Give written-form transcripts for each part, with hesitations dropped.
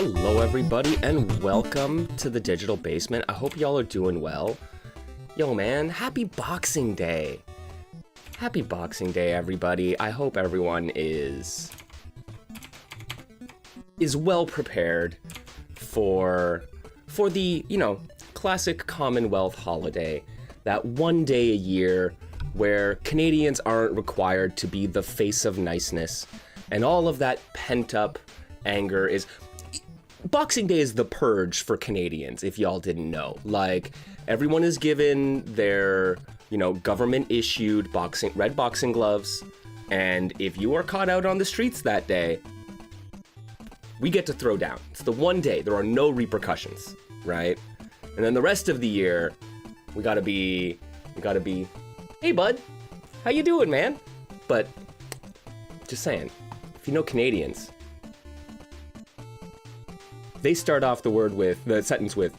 Hello everybody and welcome to the Digital Basement. I hope y'all are doing well. Yo man, happy Boxing Day. Happy Boxing Day everybody. I hope everyone is well prepared for the, classic Commonwealth holiday. That one day a year where Canadians aren't required to be the face of niceness and all of that pent up anger is... Boxing Day is the purge for Canadians, if y'all didn't know. Like, everyone is given their, government-issued red boxing gloves, and if you are caught out on the streets that day, we get to throw down. It's the one day. There are no repercussions, right? And then the rest of the year, we gotta be, hey, bud, how you doing, man? But, just saying, if you know Canadians... They start off the sentence with,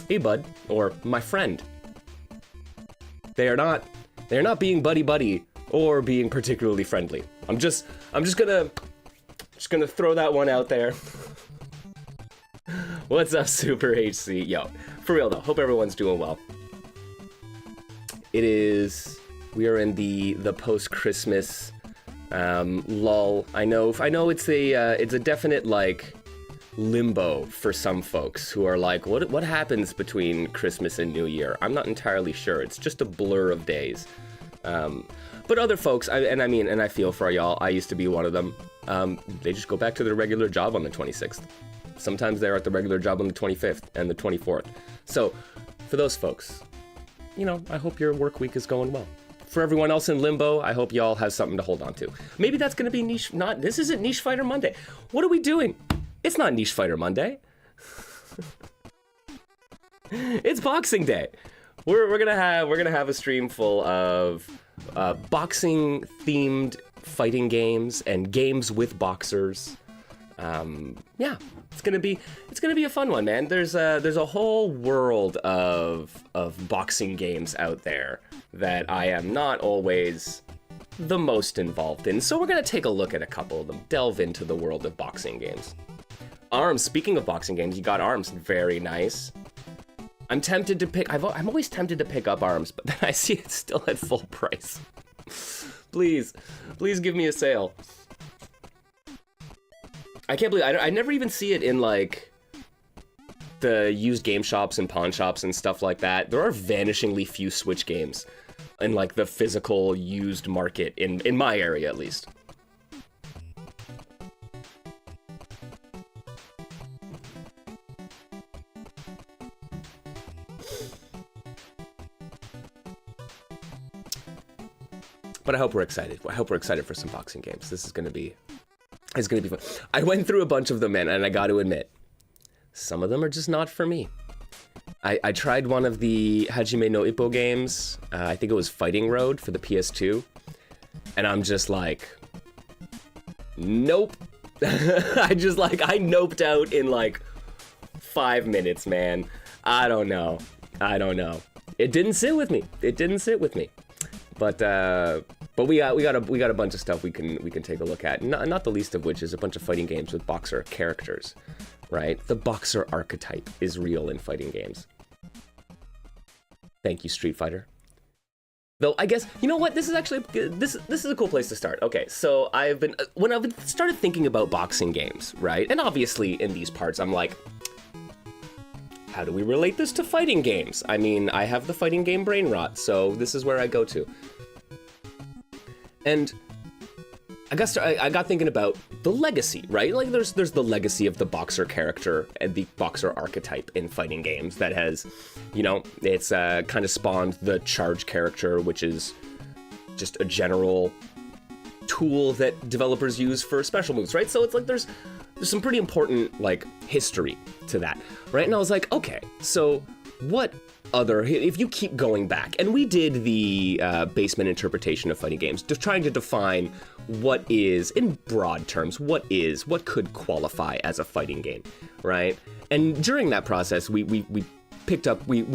hey bud, or my friend. They are not being buddy-buddy or being particularly friendly. I'm just gonna throw that one out there. What's up, Super HC? Yo, for real though, hope everyone's doing well. We are in the post-Christmas lull. I know it's a definite limbo for some folks who are like, what happens between Christmas and New Year? I'm not entirely sure. It's just a blur of days. But other folks, I feel for y'all, I used to be one of them. They just go back to their regular job on the 26th. Sometimes they're at the regular job on the 25th and the 24th. So for those folks, I hope your work week is going well. For everyone else in limbo, I hope y'all have something to hold on to. Maybe that's going to be this isn't Niche Fighter Monday. What are we doing? It's not Niche Fighter Monday. It's Boxing Day. We're gonna have a stream full of boxing themed fighting games and games with boxers. Yeah, it's gonna be a fun one, man. There's a whole world of boxing games out there that I am not always the most involved in. So we're gonna take a look at a couple of them, delve into the world of boxing games. ARMS, speaking of boxing games, you got ARMS, very nice. I'm always tempted to pick up ARMS, but then I see it's still at full price. Please give me a sale. I can't believe, I never even see it in the used game shops and pawn shops and stuff like that. There are vanishingly few Switch games in the physical used market, in my area at least. But I hope we're excited. I hope we're excited for some boxing games. It's gonna be fun. I went through a bunch of them, man, and I got to admit, some of them are just not for me. I tried one of the Hajime no Ippo games. I think it was Fighting Road for the PS2, and I'm just like, nope. I noped out in 5 minutes, man. I don't know. It didn't sit with me. But we got a bunch of stuff we can take a look at. Not the least of which is a bunch of fighting games with boxer characters, right? The boxer archetype is real in fighting games. Thank you, Street Fighter. Though I guess you know what, this is actually this is a cool place to start. Okay, so when I've started thinking about boxing games, right? And obviously in these parts I'm like, how do we relate this to fighting games? I mean, I have the fighting game brain rot, so this is where I go to. And I got thinking about the legacy, right? There's the legacy of the boxer character and the boxer archetype in fighting games that has, it's kind of spawned the charge character, which is just a general tool that developers use for special moves, right? So it's there's some pretty important history to that, right? And I was like, okay, so what other, if you keep going back, and we did the basement interpretation of fighting games, just trying to define what is, in broad terms, what could qualify as a fighting game, right? And during that process, we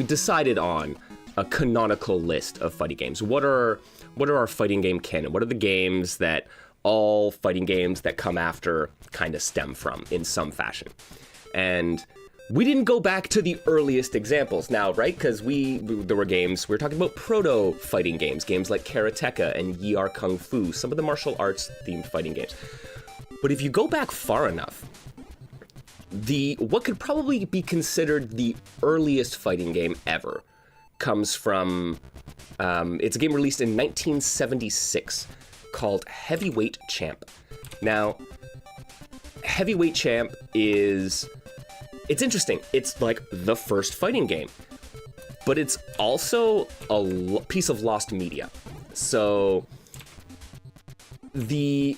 decided on a canonical list of fighting games. What are our fighting game canon? What are the games that all fighting games that come after kind of stem from in some fashion. And we didn't go back to the earliest examples now, right? Because there were games, we were talking about proto-fighting games like Karateka and Yi Ar Kung Fu, some of the martial arts-themed fighting games. But if you go back far enough, what could probably be considered the earliest fighting game ever comes from, it's a game released in 1976 called Heavyweight Champ. Now, Heavyweight Champ it's interesting. It's like the first fighting game, but it's also a piece of lost media. So there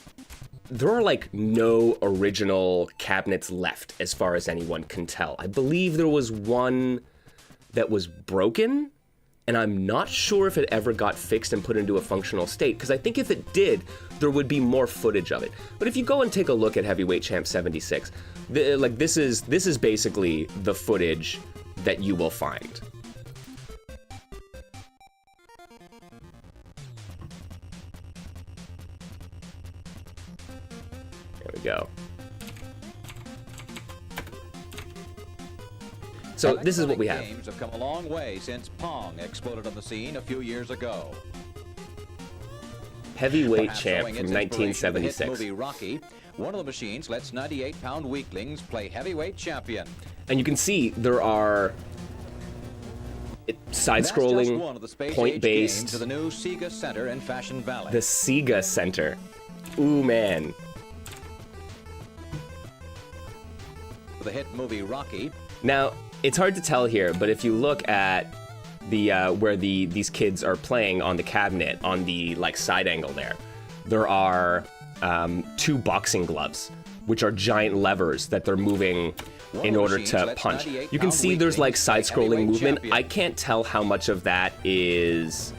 are like no original cabinets left as far as anyone can tell. I believe there was one that was broken, and I'm not sure if it ever got fixed and put into a functional state, because I think if it did, there would be more footage of it. But if you go and take a look at Heavyweight Champ 76, this is basically the footage that you will find. There we go. So this is what we have. Games have come a long way since Pong exploded on the scene a few years ago. Heavyweight Champ from 1976. Movie Rocky. One of the machines lets 98-pound weaklings play heavyweight champion. And you can see there are side-scrolling, point-based. To the new Sega Center in Fashion Valley. The Sega Center. Ooh, man. The hit movie Rocky. Now, it's hard to tell here, but if you look at where these kids are playing on the cabinet on the like side angle there are 2 boxing gloves, which are giant levers that they're moving in order to punch. You can see there's like side-scrolling movement. I can't tell how much of that is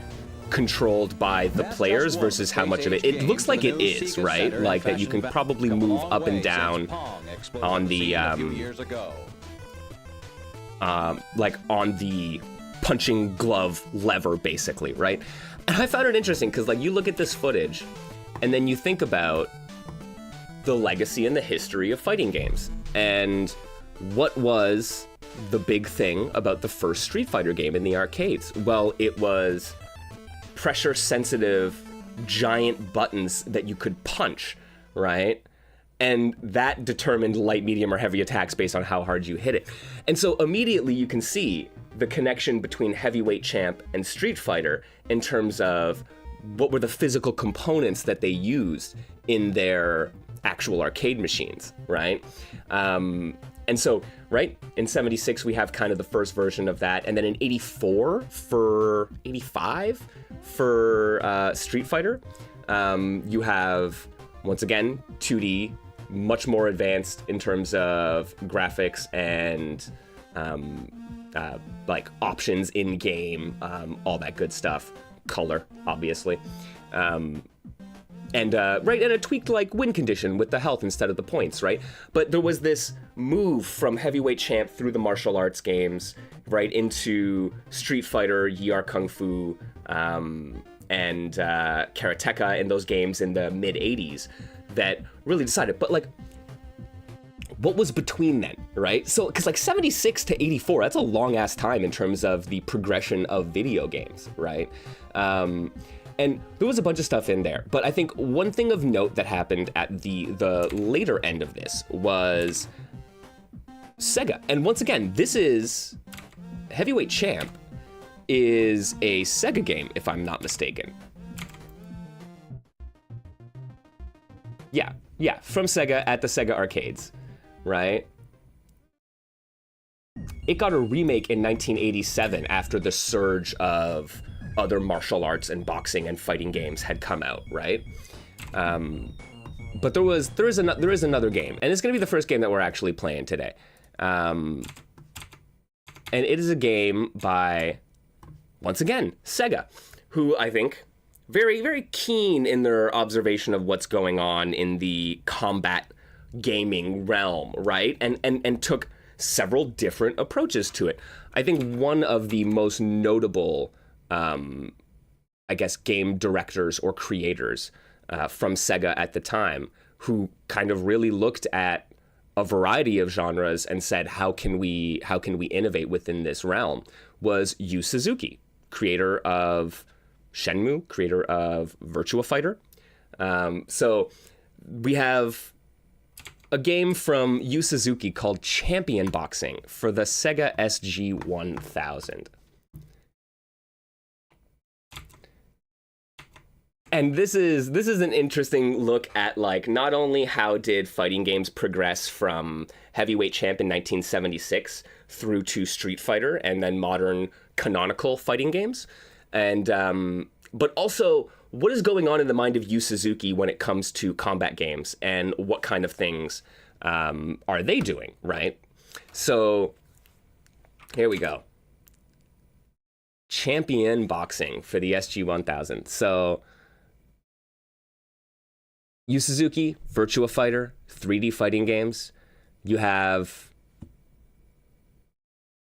controlled by the players versus how much of it looks like it is, right? Like that you can probably move up and down on the like on the punching glove lever, basically, right? And I found it interesting because like you look at this footage and then you think about the legacy and the history of fighting games. And what was the big thing about the first Street Fighter game in the arcades? Well, it was pressure-sensitive giant buttons that you could punch, right? And that determined light, medium, or heavy attacks based on how hard you hit it. And so immediately you can see the connection between Heavyweight Champ and Street Fighter in terms of what were the physical components that they used in their actual arcade machines, right? And so, right, in 76, we have kind of the first version of that. And then in 85 for Street Fighter, you have, once again, 2D, much more advanced in terms of graphics and like options in game, all that good stuff. Color, obviously. Right, and a tweaked like win condition with the health instead of the points, right? But there was this move from Heavyweight Champ through the martial arts games, right, into Street Fighter, Yi Ar Kung Fu, and Karateka in those games in the mid-'80s that really decided. But like, what was between then, right? So, because like 76 to 84, that's a long ass time in terms of the progression of video games, right? And there was a bunch of stuff in there, but I think one thing of note that happened at the later end of this was Sega. And once again, this is Heavyweight Champ is a Sega game, if I'm not mistaken. Yeah, from Sega at the Sega arcades, right? It got a remake in 1987 after the surge of other martial arts and boxing and fighting games had come out, right? But there is another game, and it's going to be the first game that we're actually playing today. And it is a game by, once again, Sega, who I think very, very keen in their observation of what's going on in the combat gaming realm, right? And took several different approaches to it. I think one of the most notable, I guess, game directors or creators from Sega at the time, who kind of really looked at a variety of genres and said, how can we innovate within this realm, was Yu Suzuki, creator of Shenmue, creator of Virtua Fighter. So we have a game from Yu Suzuki called Champion Boxing for the Sega SG-1000. And this is an interesting look at, like, not only how did fighting games progress from Heavyweight Champ in 1976 through to Street Fighter and then modern canonical fighting games, and but also what is going on in the mind of Yu Suzuki when it comes to combat games and what kind of things are they doing, right? So here we go. Champion Boxing for the SG-1000. So Yu Suzuki, Virtua Fighter, 3D fighting games. You have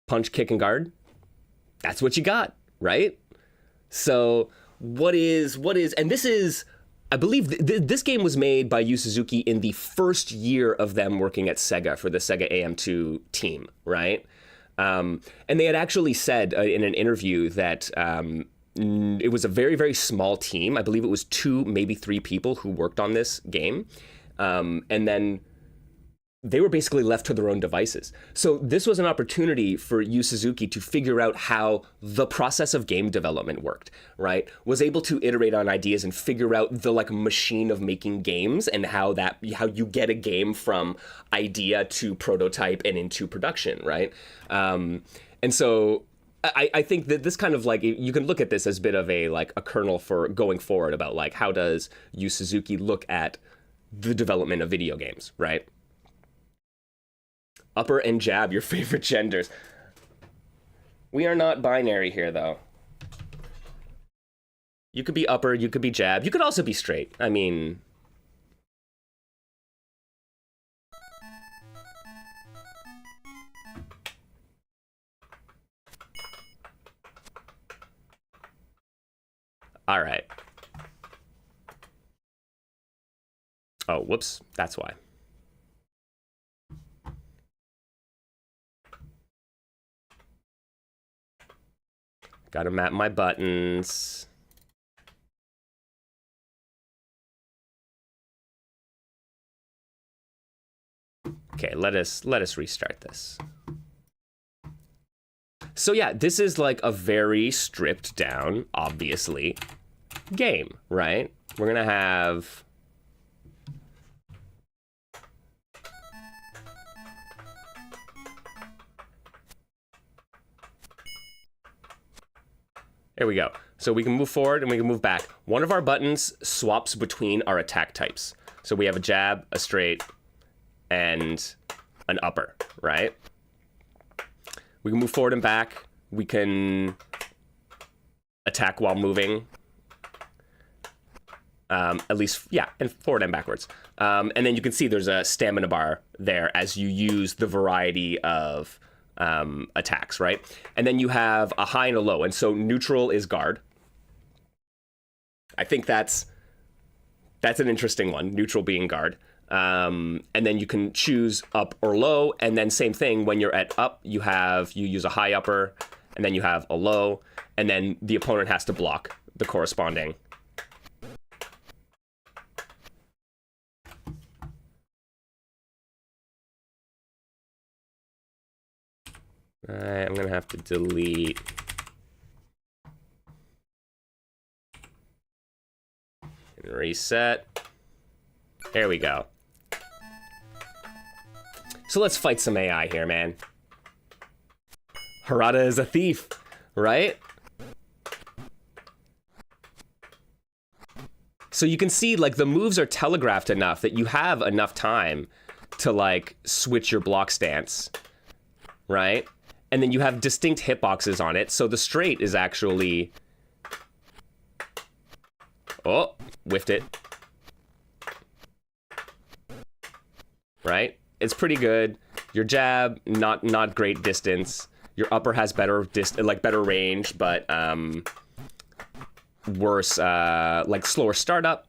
punch, kick, and guard. That's what you got, right? So what is, and this is, I believe this game was made by Yu Suzuki in the first year of them working at Sega for the Sega AM2 team, right? And they had actually said in an interview that it was a very, very small team. I believe it was 2, maybe 3 people who worked on this game. And then they were basically left to their own devices. So this was an opportunity for Yu Suzuki to figure out how the process of game development worked, right? Was able to iterate on ideas and figure out the, like, machine of making games and how you get a game from idea to prototype and into production, right? And so I think that this kind of, like, you can look at this as a bit of a, like, a kernel for going forward about, like, how does Yu Suzuki look at the development of video games, right? Upper and jab, your favorite genders. We are not binary here, though. You could be upper, you could be jab, you could also be straight. I mean, all right. Oh, whoops, that's why. Gotta map my buttons. Okay, let us restart this. So yeah, this is like a very stripped down, obviously, game, right? We're gonna have there we go. So we can move forward and we can move back. One of our buttons swaps between our attack types. So we have a jab, a straight, and an upper, right? We can move forward and back. We can attack while moving. At least, yeah, and forward and backwards. And then you can see there's a stamina bar there as you use the variety of attacks, right? And then you have a high and a low, and so neutral is guard. I think that's an interesting one, neutral being guard. And then you can choose up or low, and then same thing, when you're at up, you use a high upper, and then you have a low, and then the opponent has to block the corresponding. I'm gonna have to delete. And reset. There we go. So let's fight some AI here, man. Harada is a thief, right? So you can see, like, the moves are telegraphed enough that you have enough time to, like, switch your block stance, right? And then you have distinct hitboxes on it. So the straight is actually... Oh, whiffed it. Right? It's pretty good. Your jab, not great distance. Your upper has better better range, but worse, like slower startup.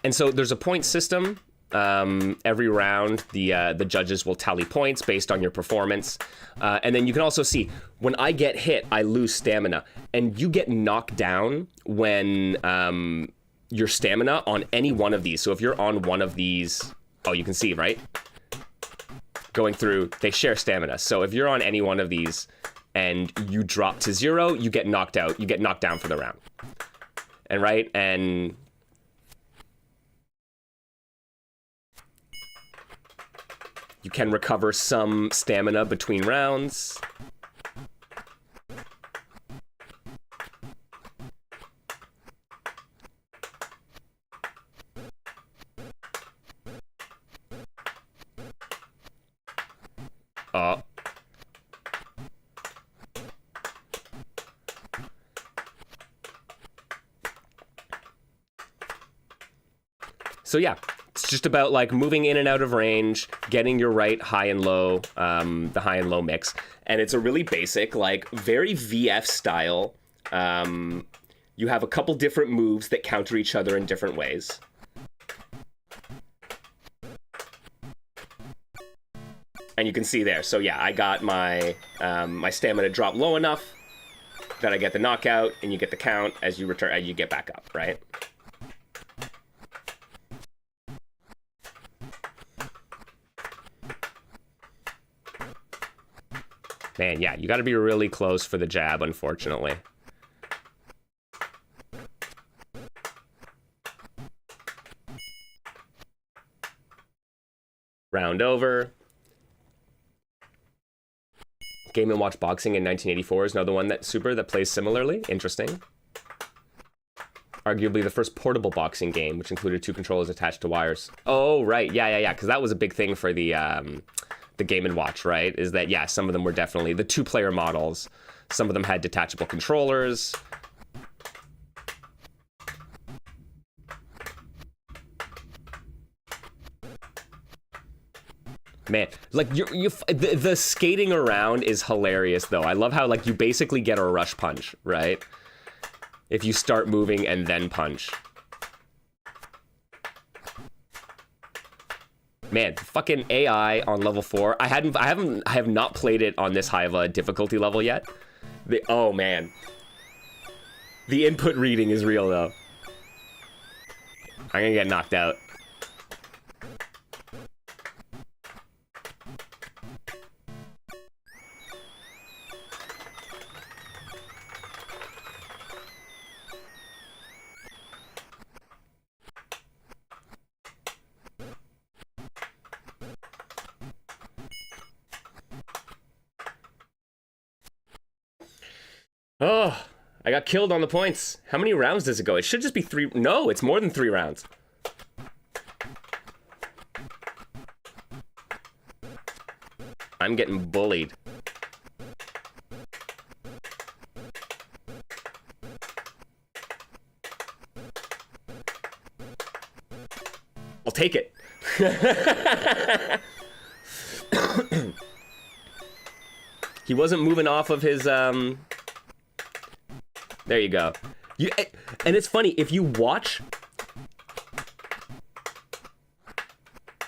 And so there's a point system. Every round, the judges will tally points based on your performance. And then you can also see, when I get hit, I lose stamina. And you get knocked down when your stamina on any one of these. So if you're on one of these, oh, you can see, right? Going through, they share stamina. So if you're on any one of these and you drop to 0, you get knocked out. You get knocked down for the round. And right, and you can recover some stamina between rounds. So yeah, it's just about like moving in and out of range, getting your right high and low, the high and low mix. And it's a really basic, like very VF style. You have a couple different moves that counter each other in different ways. And you can see there. So yeah, I got my my stamina drop low enough that I get the knockout, and you get the count as you return, as you get back up, right? Man, yeah, you got to be really close for the jab, unfortunately. Round over. Game & Watch Boxing in 1984 is another one that plays similarly. Interesting. Arguably the first portable boxing game, which included 2 controllers attached to wires. Oh, right. Yeah. Because that was a big thing for the Game & Watch, right? Is that, yeah, some of them were definitely the 2-player models. Some of them had detachable controllers. Man, like the skating around is hilarious though. I love how like you basically get a rush punch, right? If you start moving and then punch. Man, fucking AI on level 4. I have not played it on this high of a difficulty level yet. Oh man. The input reading is real though. I'm gonna get knocked out. Oh, I got killed on the points. How many rounds does it go? It should just be 3. No, it's more than 3 rounds. I'm getting bullied. I'll take it. He wasn't moving off of his, There you go. And it's funny, if you watch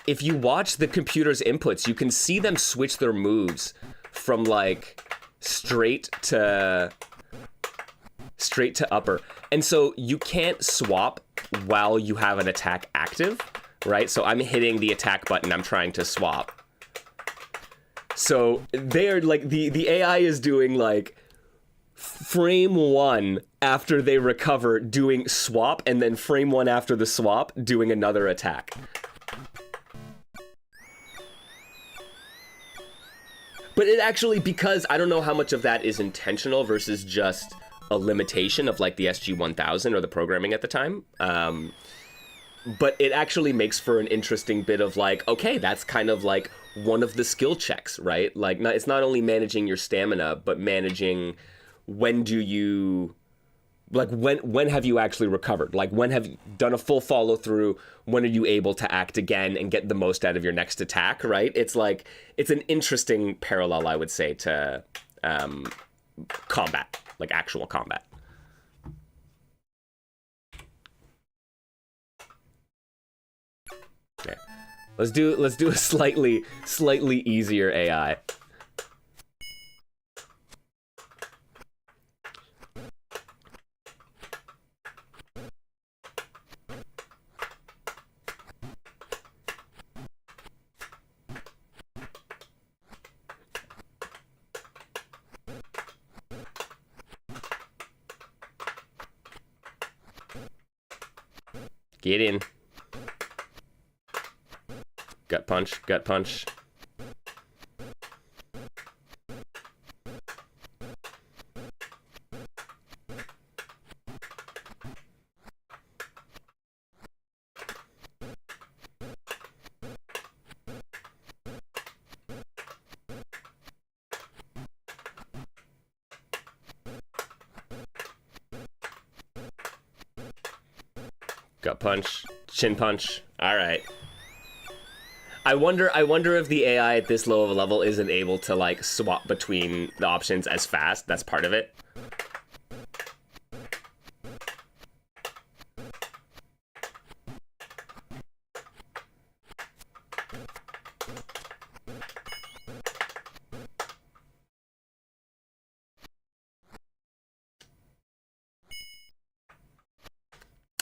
the computer's inputs, you can see them switch their moves from like straight to upper. And so you can't swap while you have an attack active, right? So I'm hitting the attack button, I'm trying to swap. So they're like, the AI is doing like frame 1 after they recover doing swap, and then frame 1 after the swap doing another attack. But it actually, because I don't know how much of that is intentional versus just a limitation of like the SG-1000 or the programming at the time. But it actually makes for an interesting bit of like, okay, that's kind of like one of the skill checks, right? Like, it's not only managing your stamina, but managing when do you, like, when have you actually recovered? Like, when have you done a full follow through? When are you able to act again and get the most out of your next attack, right? It's like, it's an interesting parallel, I would say, to combat, like actual combat. Let's do a slightly easier AI. Get in. Gut punch, gut punch. Gut punch, chin punch. All right. I wonder if the AI at this low of a level isn't able to like swap between the options as fast. That's part of it.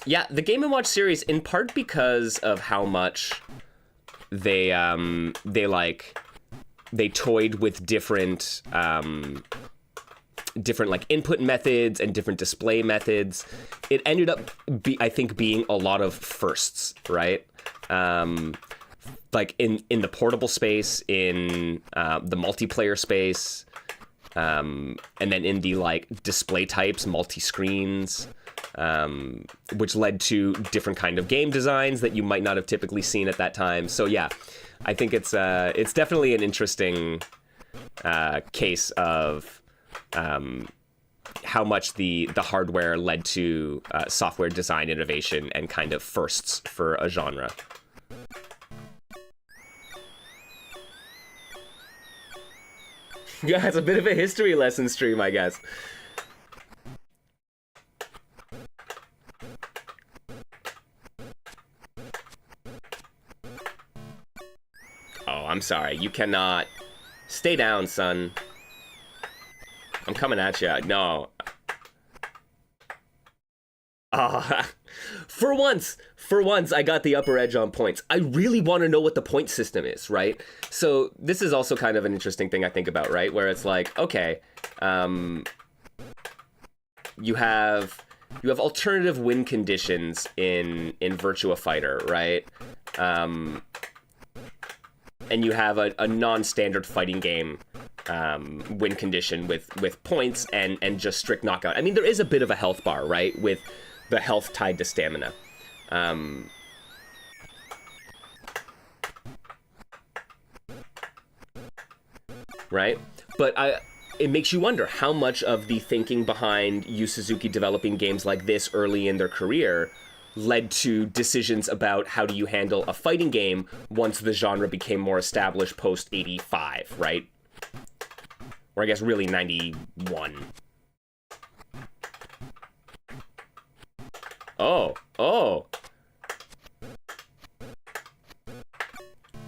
Yeah, the Game & Watch series, in part because of how much they toyed with different like input methods and different display methods. It ended up I think being a lot of firsts, right? Like in the portable space, in the multiplayer space, and then in the like display types, multi-screens, which led to different kind of game designs that you might not have typically seen at that time. So yeah, I think it's definitely an interesting case of how much the hardware led to software design innovation and kind of firsts for a genre. Yeah, it's a bit of a history lesson stream, I guess. Oh, I'm sorry. You cannot. Stay down, son. I'm coming at you. No. Ah, for once, I got the upper edge on points. I really want to know what the point system is, right? So this is also kind of an interesting thing I think about, right? Where it's like, okay, you have alternative win conditions in Virtua Fighter, right? And you have a non-standard fighting game win condition with points and just strict knockout. I mean, there is a bit of a health bar, right? With the health tied to stamina. Right? But it makes you wonder how much of the thinking behind Yu Suzuki developing games like this early in their career led to decisions about how do you handle a fighting game once the genre became more established post 85, right? Or I guess really 91. Oh.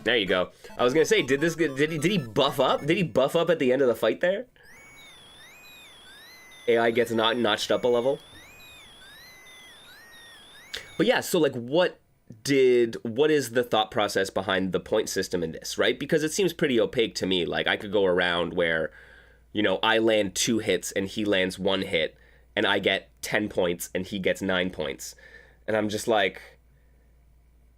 There you go. I was gonna say, did he buff up? Did he buff up at the end of the fight there? AI gets notched up a level. But yeah, so like what is the thought process behind the point system in this, right? Because it seems pretty opaque to me. Like I could go around where, you know, I land 2 hits and he lands 1 hit and I get 10 points and he gets 9 points. And I'm just like,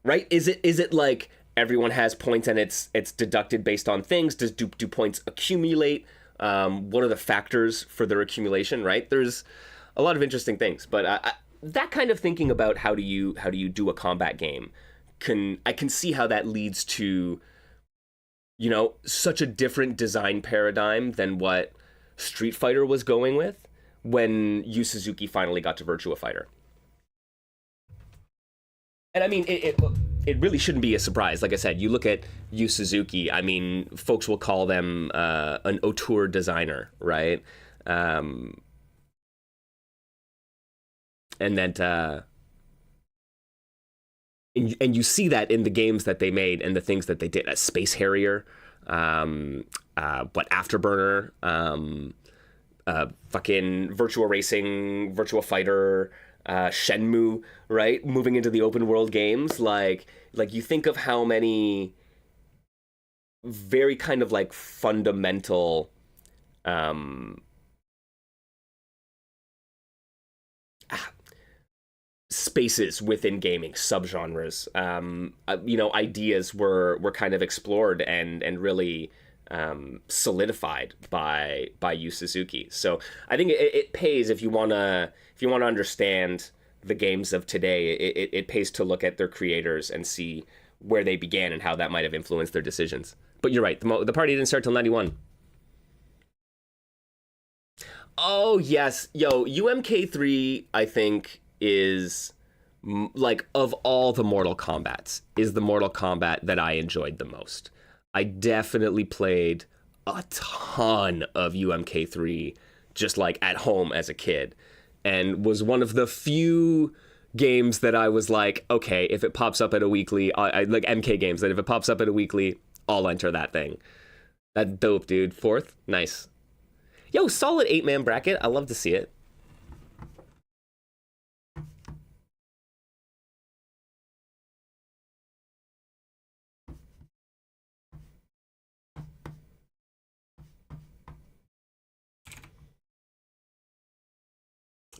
right? Is it like everyone has points and it's deducted based on things? Do points accumulate? What are the factors for their accumulation, right? There's a lot of interesting things, but that kind of thinking about how do you do a combat game I can see how that leads to, you know, such a different design paradigm than what Street Fighter was going with when Yu Suzuki finally got to Virtua Fighter. And I mean, it really shouldn't be a surprise. Like I said, you look at Yu Suzuki, I mean, folks will call them an auteur designer, right? And that and you see that in the games that they made and the things that they did. Space Harrier, Afterburner, fucking Virtua Racing, Virtua Fighter, Shenmue, right? Moving into the open world games, like you think of how many very kind of like fundamental spaces within gaming, subgenres, ideas were kind of explored and really solidified by Yu Suzuki. So I think it pays if you wanna understand the games of today. It pays to look at their creators and see where they began and how that might have influenced their decisions. But you're right, the party didn't start till 91. Oh yes, UMK3 I think is like, of all the Mortal Kombats, is the Mortal Kombat that I enjoyed the most. I definitely played a ton of UMK3 just like at home as a kid, and was one of the few games that I was like, okay, if it pops up at a weekly, I like MK games that if it pops up at a weekly, I'll enter that thing. That's dope, dude. 4th, nice. Yo, solid 8-man bracket. I love to see it.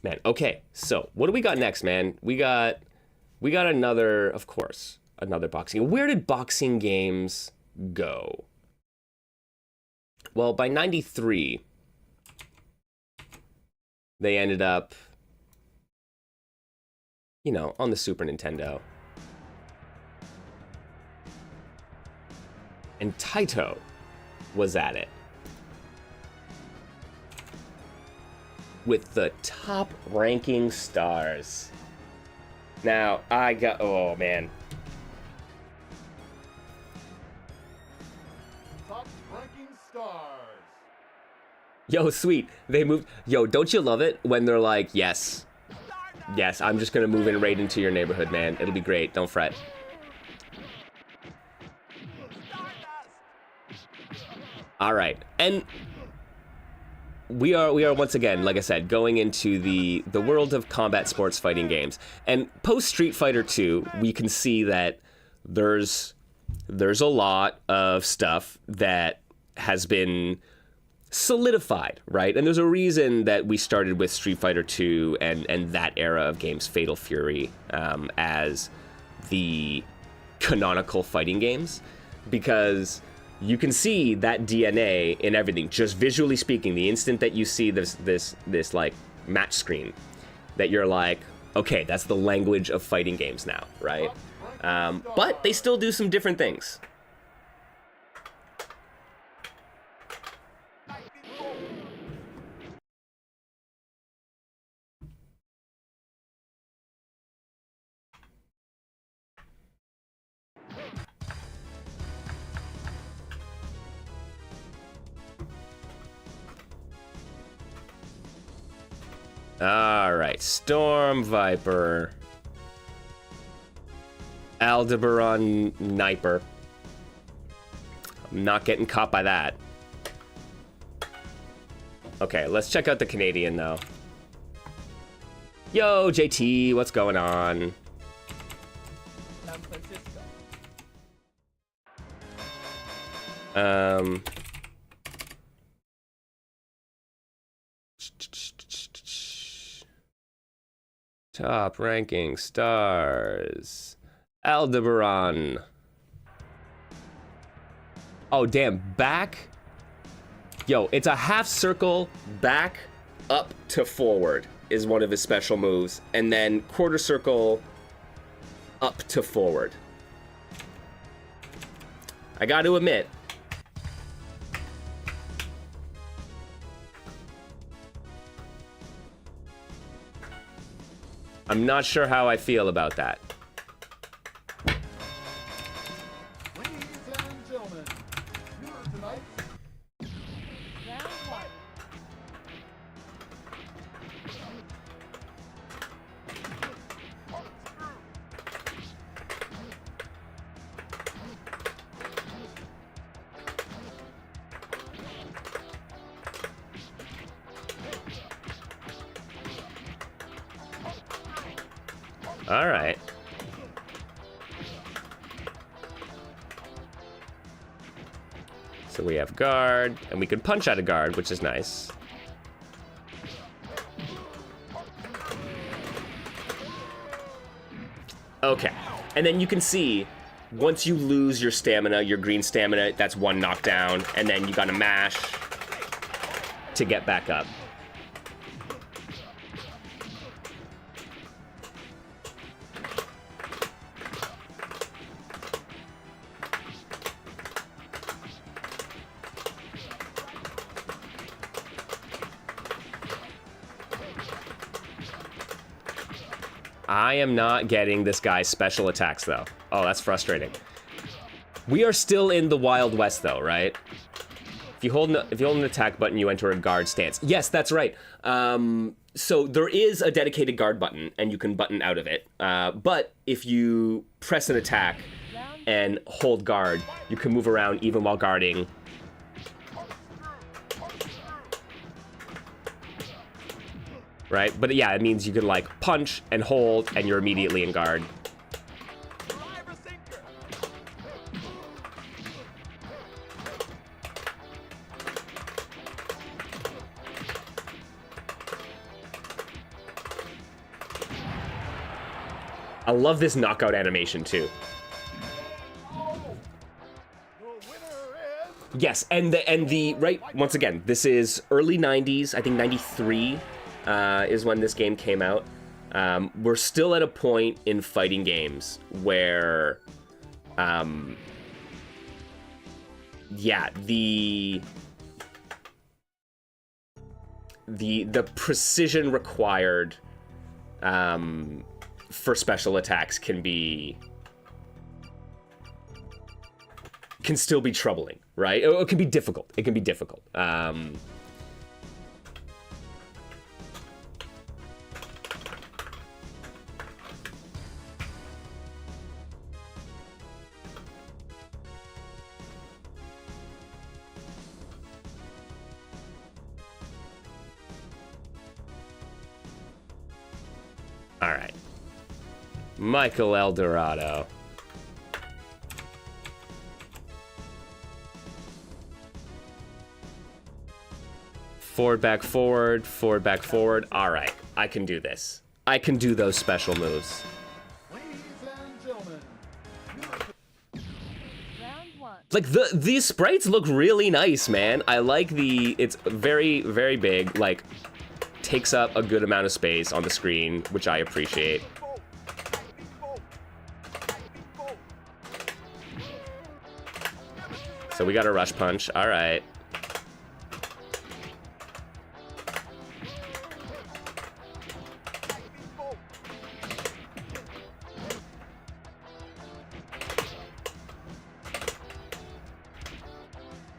Man, okay, so what do we got next, man? We got another, of course, another boxing. Where did boxing games go? Well, by 93, they ended up, on the Super Nintendo. And Taito was at it with the top ranking stars. Now, oh man. Top ranking stars. Yo, sweet. They moved. Yo, don't you love it when they're like, yes, I'm just gonna move in right into your neighborhood, man. It'll be great. Don't fret. All right, and we are once again, like I said, going into the world of combat sports fighting games. And post Street Fighter 2, we can see that there's a lot of stuff that has been solidified, right? And there's a reason that we started with Street Fighter 2 and that era of games, Fatal Fury, as the canonical fighting games, because you can see that DNA in everything. Just visually speaking, the instant that you see this like match screen, that you're like, okay, that's the language of fighting games now, right? But they still do some different things. All right, Storm Viper, Aldebaran Sniper. I'm not getting caught by that. Okay, let's check out the Canadian though. Yo, JT, what's going on? San Francisco. Top ranking stars. Aldebaran. Oh, damn. Back. Yo, it's a half circle back up to forward is one of his special moves. And then quarter circle up to forward. I got to admit, I'm not sure how I feel about that. Ladies and gentlemen, here tonight. Round one. All right. So we have guard, and we can punch out of guard, which is nice. Okay, and then you can see, once you lose your stamina, your green stamina, that's one knockdown, and then you gotta mash to get back up. I am not getting this guy's special attacks, though. Oh, that's frustrating. We are still in the Wild West, though, right? If you hold an attack button, you enter a guard stance. Yes, that's right. So there is a dedicated guard button, and you can button out of it. But if you press an attack and hold guard, you can move around even while guarding. Right? But yeah, it means you can like punch and hold and you're immediately in guard. I love this knockout animation too. Yes, and the right, once again, this is early 90s, I think 93. Is when this game came out. We're still at a point in fighting games where, yeah, the precision required for special attacks can still be troubling, right? It can be difficult. It can be difficult. All right. Michael Eldorado. Forward, back, forward, forward, back, forward. All right, I can do this. I can do those special moves. Ladies and gentlemen, Round one. Like these sprites look really nice, man. I like it's very, very big. Like, takes up a good amount of space on the screen, which I appreciate. So we got a rush punch. All right.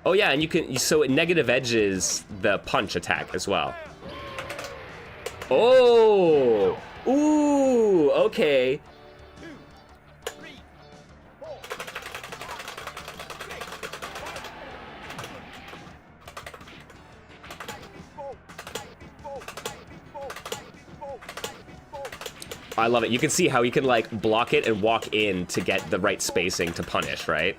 Oh yeah, and so it negative edges the punch attack as well. Oh! Ooh, okay. I love it. You can see how he can like block it and walk in to get the right spacing to punish, right?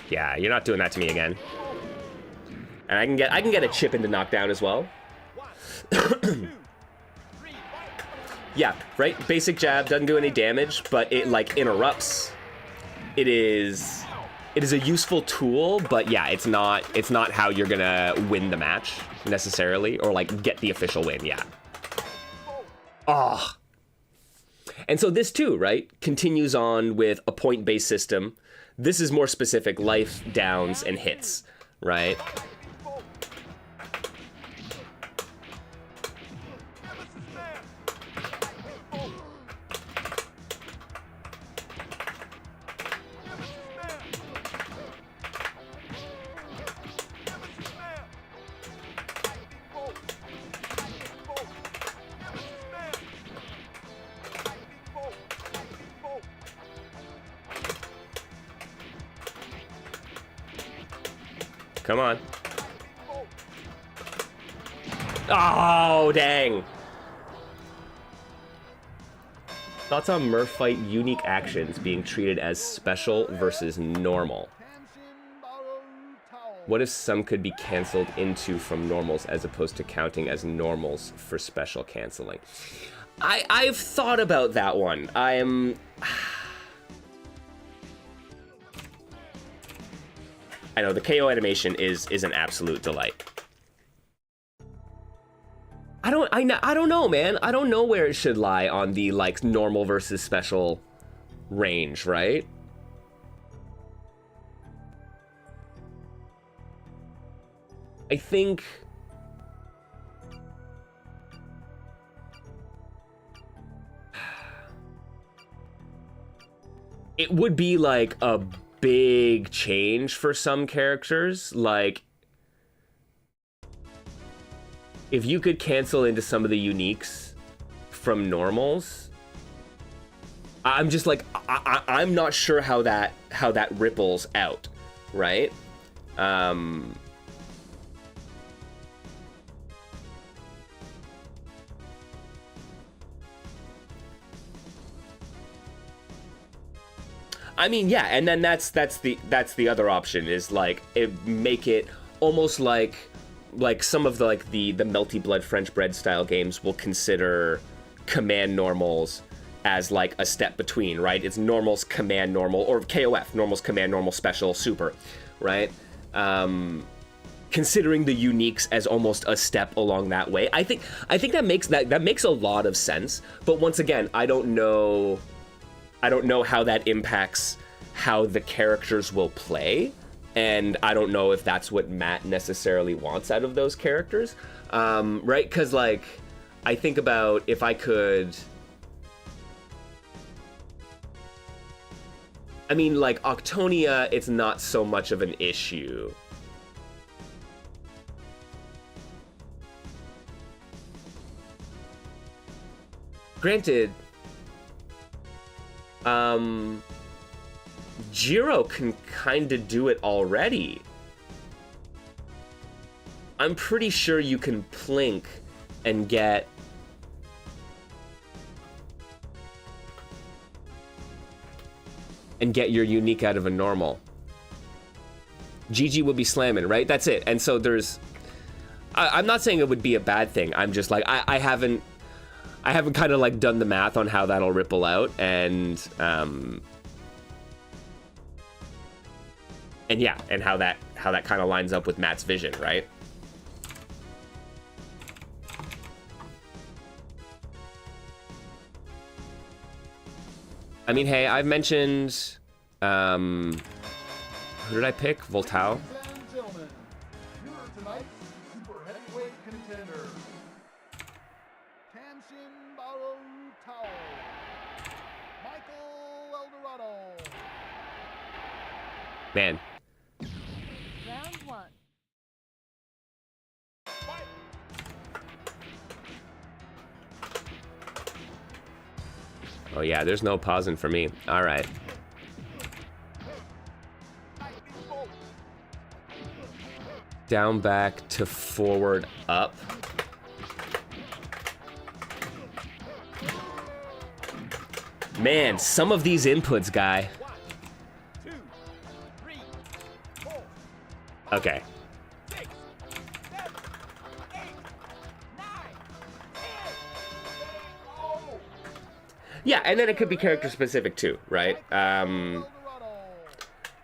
Yeah, you're not doing that to me again. And I can get a chip into knockdown as well. Yeah, right? Basic jab doesn't do any damage, but it like interrupts. It is a useful tool, but yeah, it's not how you're gonna win the match necessarily, or like get the official win, yeah. Ah. And so this too, right, continues on with a point-based system. This is more specific, life, downs, and hits, right? Come on. Oh, dang. Thoughts on Murph fight unique actions being treated as special versus normal? What if some could be canceled into from normals as opposed to counting as normals for special canceling? I've thought about that one. I know the KO animation is an absolute delight. I don't know, man. I don't know where it should lie on the like normal versus special range, right? I think it would be like a big change for some characters. Like, if you could cancel into some of the uniques from normals, I'm just like, I'm not sure how that ripples out, right? I mean, yeah, and then that's the other option is like make it almost like some of the melty blood French bread style games will consider command normals as like a step between, right? It's normals, command normal, or KOF, normals, command normal, special, super, right? Considering the uniques as almost a step along that way. I think that makes a lot of sense, but once again, I don't know how that impacts how the characters will play, and I don't know if that's what Matt necessarily wants out of those characters, right? Because, like, I think about if I could... I mean, like, Octonia, it's not so much of an issue. Granted... Jiro can kind of do it already. I'm pretty sure you can plink and get... your unique out of a normal. GG would be slamming, right? That's it. And so there's... I'm not saying it would be a bad thing. I'm just like, I haven't kind of like done the math on how that'll ripple out, and yeah, and how that kind of lines up with Matt's vision, right? I mean, hey, I've mentioned who did I pick? Voltao. Man. Round one. Oh yeah, there's no pausing for me. All right. Down, back to forward, up. Man, some of these inputs, guy. Okay. Yeah, and then it could be character specific too, right?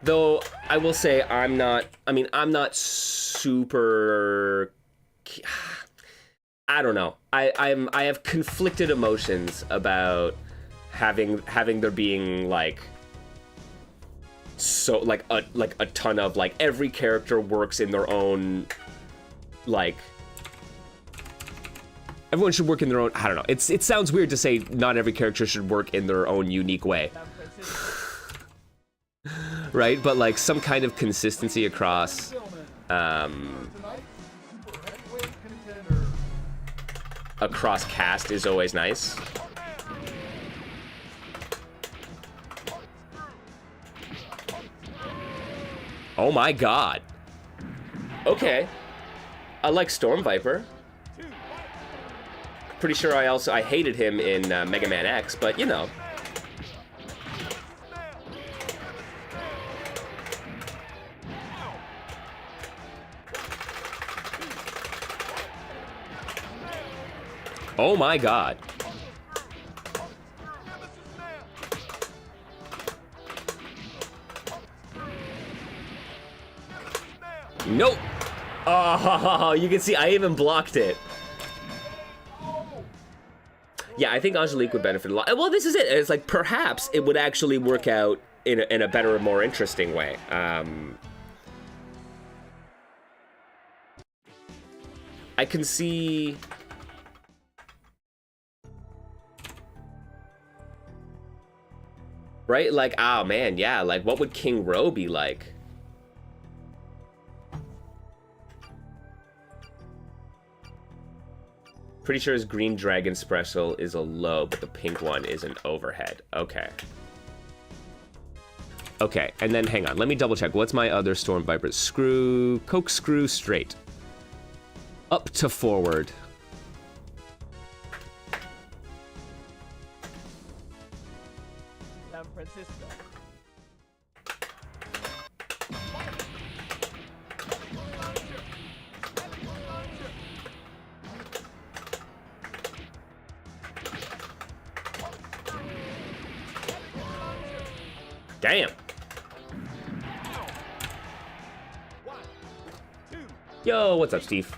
Though I will say I'm not super... I don't know. I have conflicted emotions about having there being like so like a ton of like every character works in their own like everyone should work in their own, I don't know. It sounds weird to say not every character should work in their own unique way. Right? But like some kind of consistency across across cast is always nice. Oh my god. Okay. I like Storm Viper. Pretty sure I hated him in Mega Man X, but you know. Oh my god. Nope. Oh, you can see I even blocked it. Yeah, I think Angelique would benefit a lot. Well, this is it. It's like perhaps it would actually work out in a better, more interesting way. I can see. Right? Like, oh man, yeah. Like, what would King Row be like? Pretty sure his green dragon special is a low, but the pink one is an overhead. Okay. Okay, and then hang on. Let me double check. What's my other Storm Viper? Screw, corkscrew straight. Up to forward. San Francisco. Damn. Yo, what's up, Steve?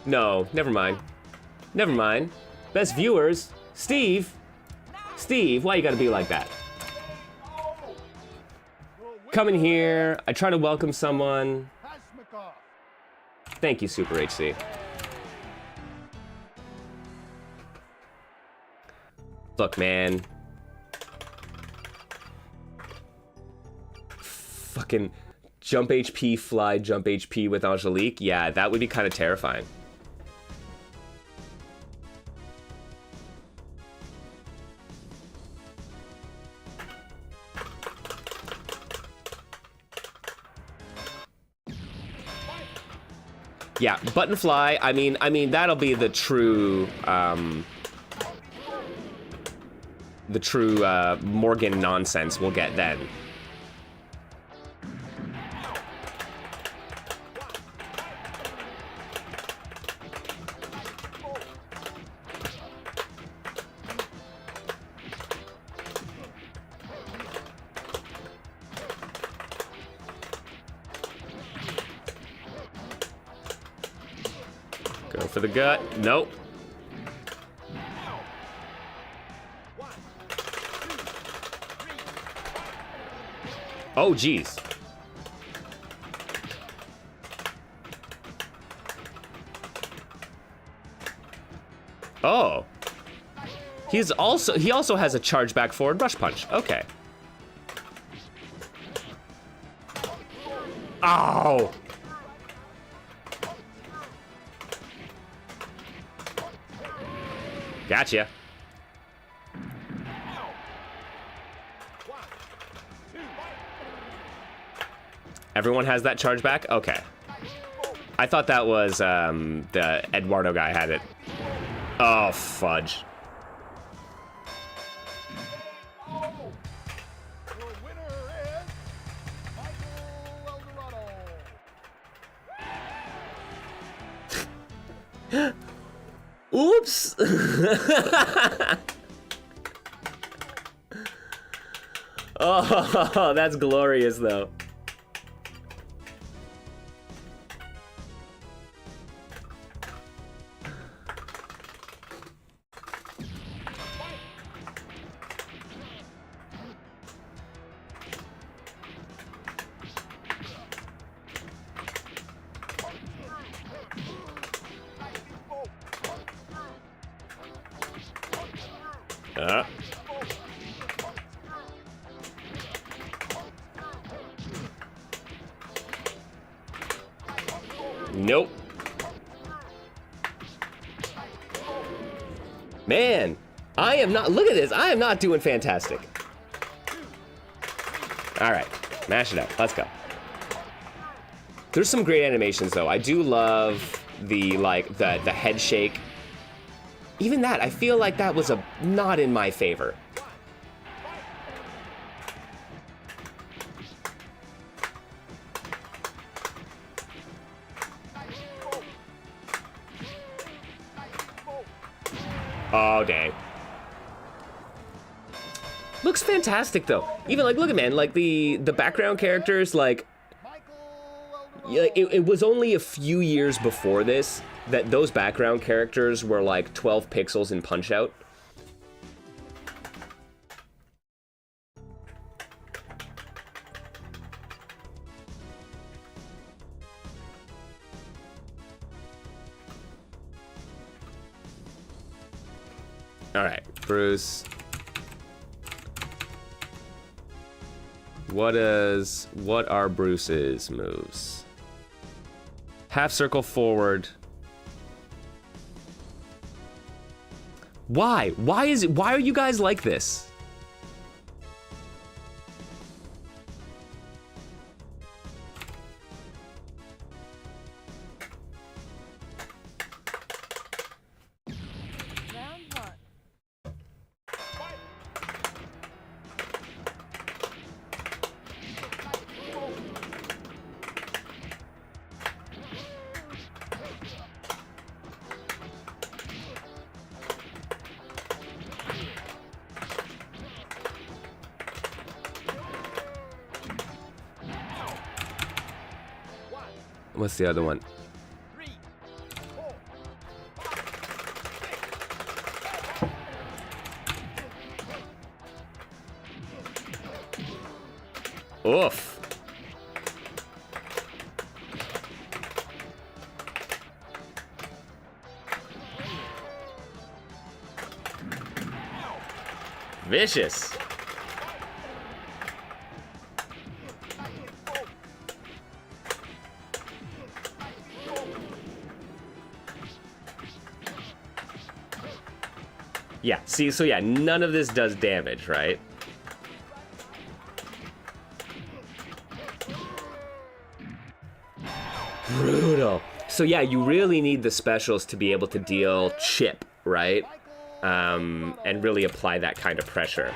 No, never mind. Never mind. Best viewers, Steve. Steve, why you gotta be like that? Come in here. I try to welcome someone. Thank you, Super HC. Look, man. Fucking jump HP, fly, jump HP with Angelique. Yeah, that would be kind of terrifying. Yeah, button fly. I mean, that'll be the true, Morgan nonsense we'll get then. Go for the gut. Nope. Oh, geez. Oh. He also has a charge back forward rush punch. Okay. Ow. Gotcha. Everyone has that charge back? Okay. I thought that was the Eduardo guy had it. Oh, fudge. Oops. Oh, that's glorious, though. Nope. Man, I am not, look at this, I am not doing fantastic. All right, mash it up, let's go. There's some great animations though. I do love the, like, the head shake. even that, I feel like that was not in my favor. Oh, dang. Looks fantastic, though. Even, like, look at, man, like, the background characters, like, yeah, it was only a few years before this that those background characters were, like, 12 pixels in Punch-Out. All right, Bruce. What are Bruce's moves? Half circle forward. Why? Why are you guys like this? Round one. What's the other one? Oof. Vicious. Yeah, see, so yeah, none of this does damage, right? Brutal. So yeah, you really need the specials to be able to deal chip, right? And really apply that kind of pressure.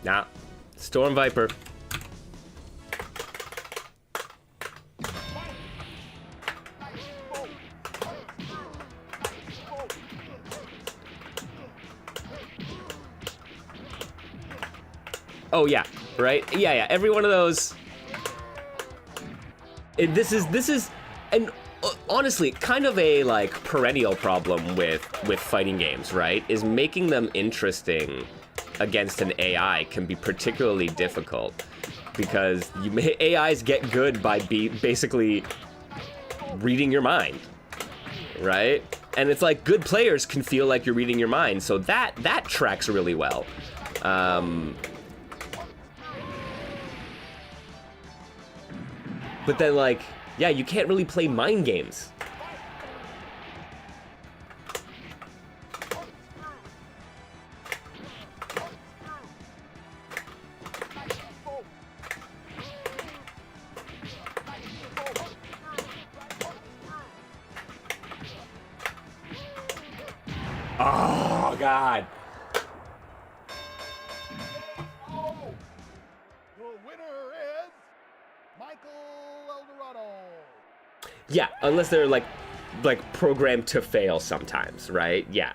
Nah, Storm Viper. Oh yeah, right? Yeah, every one of those. This is and honestly kind of a like perennial problem with fighting games, right? Is making them interesting against an AI can be particularly difficult because AIs get good by basically reading your mind, right? And it's like good players can feel like you're reading your mind, so that tracks really well. But then like, yeah, you can't really play mind games. Oh, God. The winner is Michael Eldorado. Yeah, unless they're like programmed to fail sometimes, right? Yeah.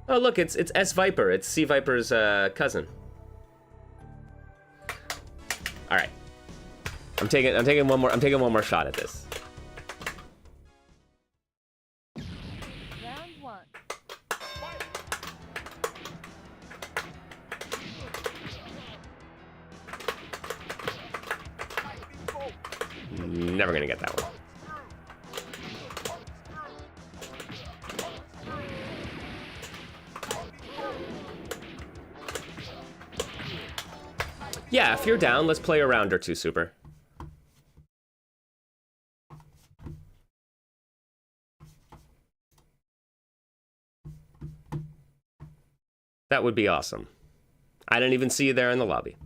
Oh, look, it's S Viper. It's C Viper's cousin. All right. I'm taking one more shot at this. Round one. Never gonna get that one. Yeah, if you're down, let's play a round or two, Super. That would be awesome. I didn't even see you there in the lobby.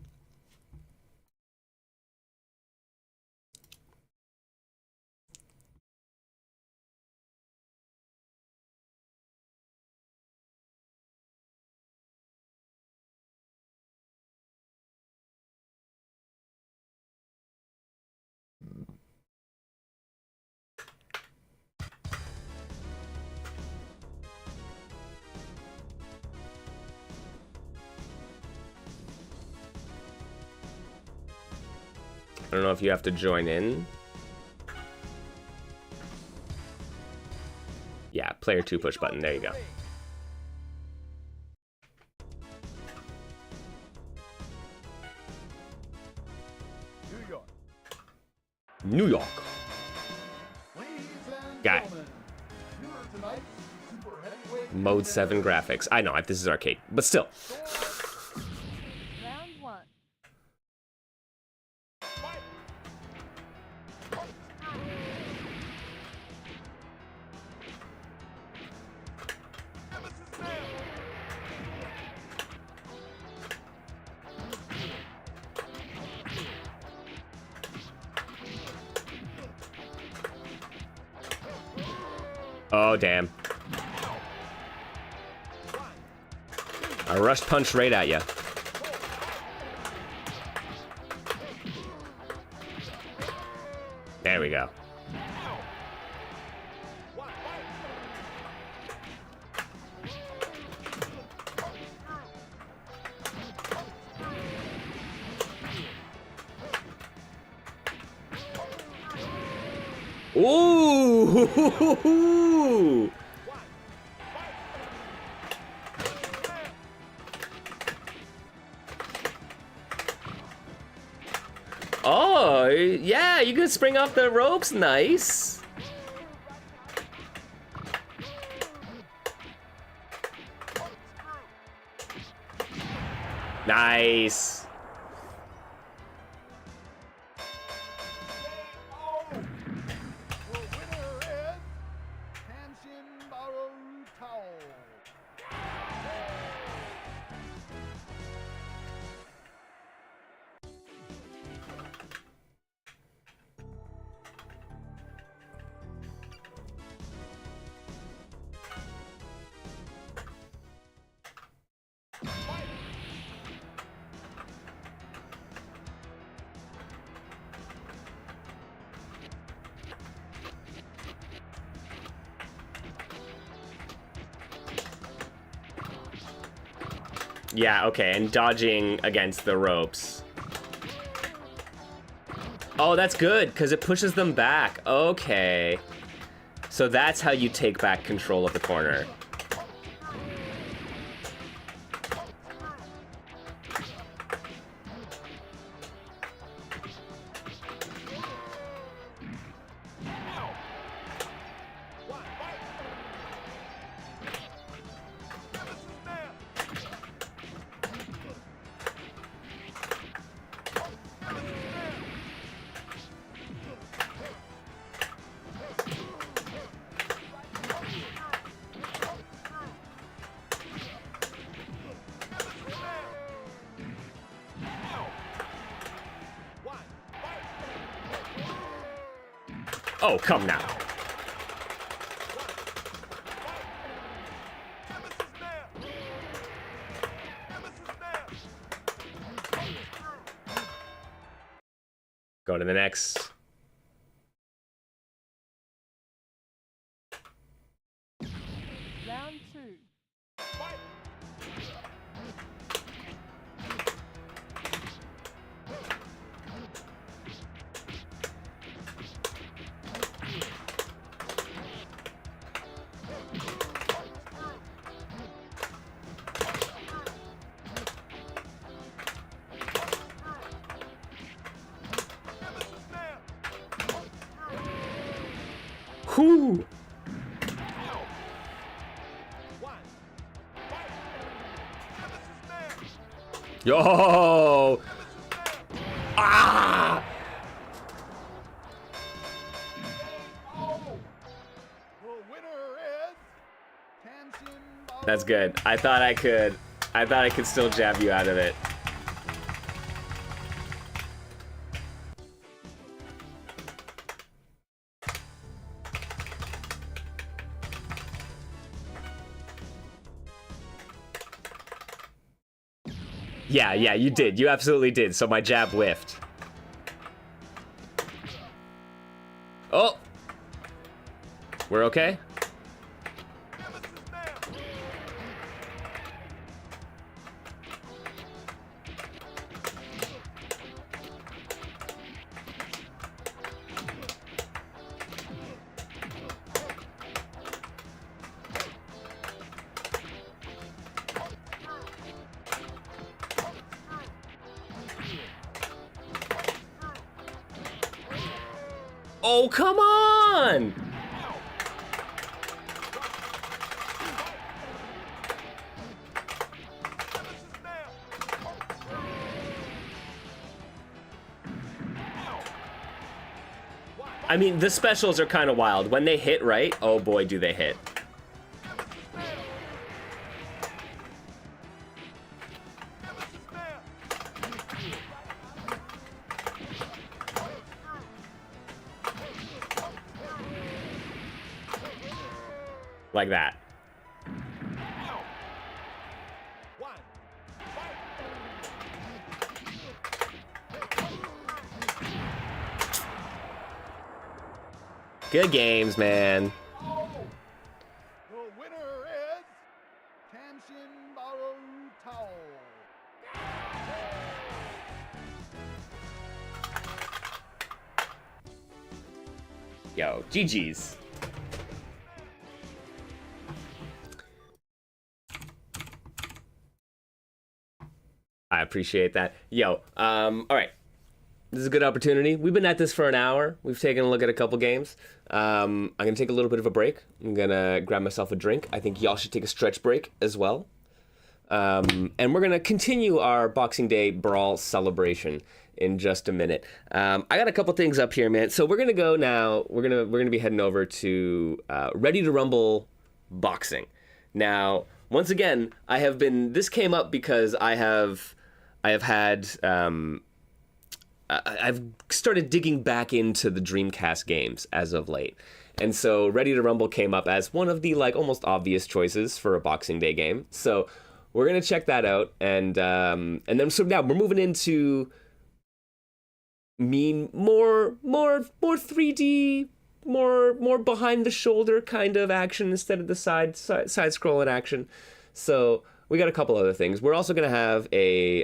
I don't know if you have to join in. Yeah, player 2 push button. There you go. New York. New York. Ladies and Guy. gentlemen, here tonight, super heavyweight Mode 7 graphics. I know, this is arcade, but still. Round 1. Oh, damn. I rushed punch right at you. There we go. Ooh! Oh, yeah, you can spring off the ropes. Nice. Nice. The winner is Hanshin Barutao. Yeah, okay, and dodging against the ropes. Oh, that's good, because it pushes them back. Okay. So that's how you take back control of the corner. Oh, come now. Go to the next. Round 2. Whoo! Yo! That's good. I thought I could still jab you out of it. Yeah, you did. You absolutely did. So my jab whiffed. Oh! We're okay? Oh, come on! I mean, the specials are kind of wild. When they hit right, oh boy, do they hit. Like that. Good games, man. The winner is Tanshin Tao. Yo, GG's. I appreciate that. Yo, all right. This is a good opportunity. We've been at this for an hour. We've taken a look at a couple games. I'm going to take a little bit of a break. I'm going to grab myself a drink. I think y'all should take a stretch break as well. And we're going to continue our Boxing Day Brawl celebration in just a minute. I got a couple things up here, man. So we're going to go now. We're going to be heading over to Ready to Rumble Boxing. Now, once again, this came up because I've started digging back into the Dreamcast games as of late. And so Ready to Rumble came up as one of the almost obvious choices for a Boxing Day game. So we're going to check that out. And then so now we're moving into more 3D, more behind the shoulder kind of action instead of the side scrolling action. So we got a couple other things. We're also going to have a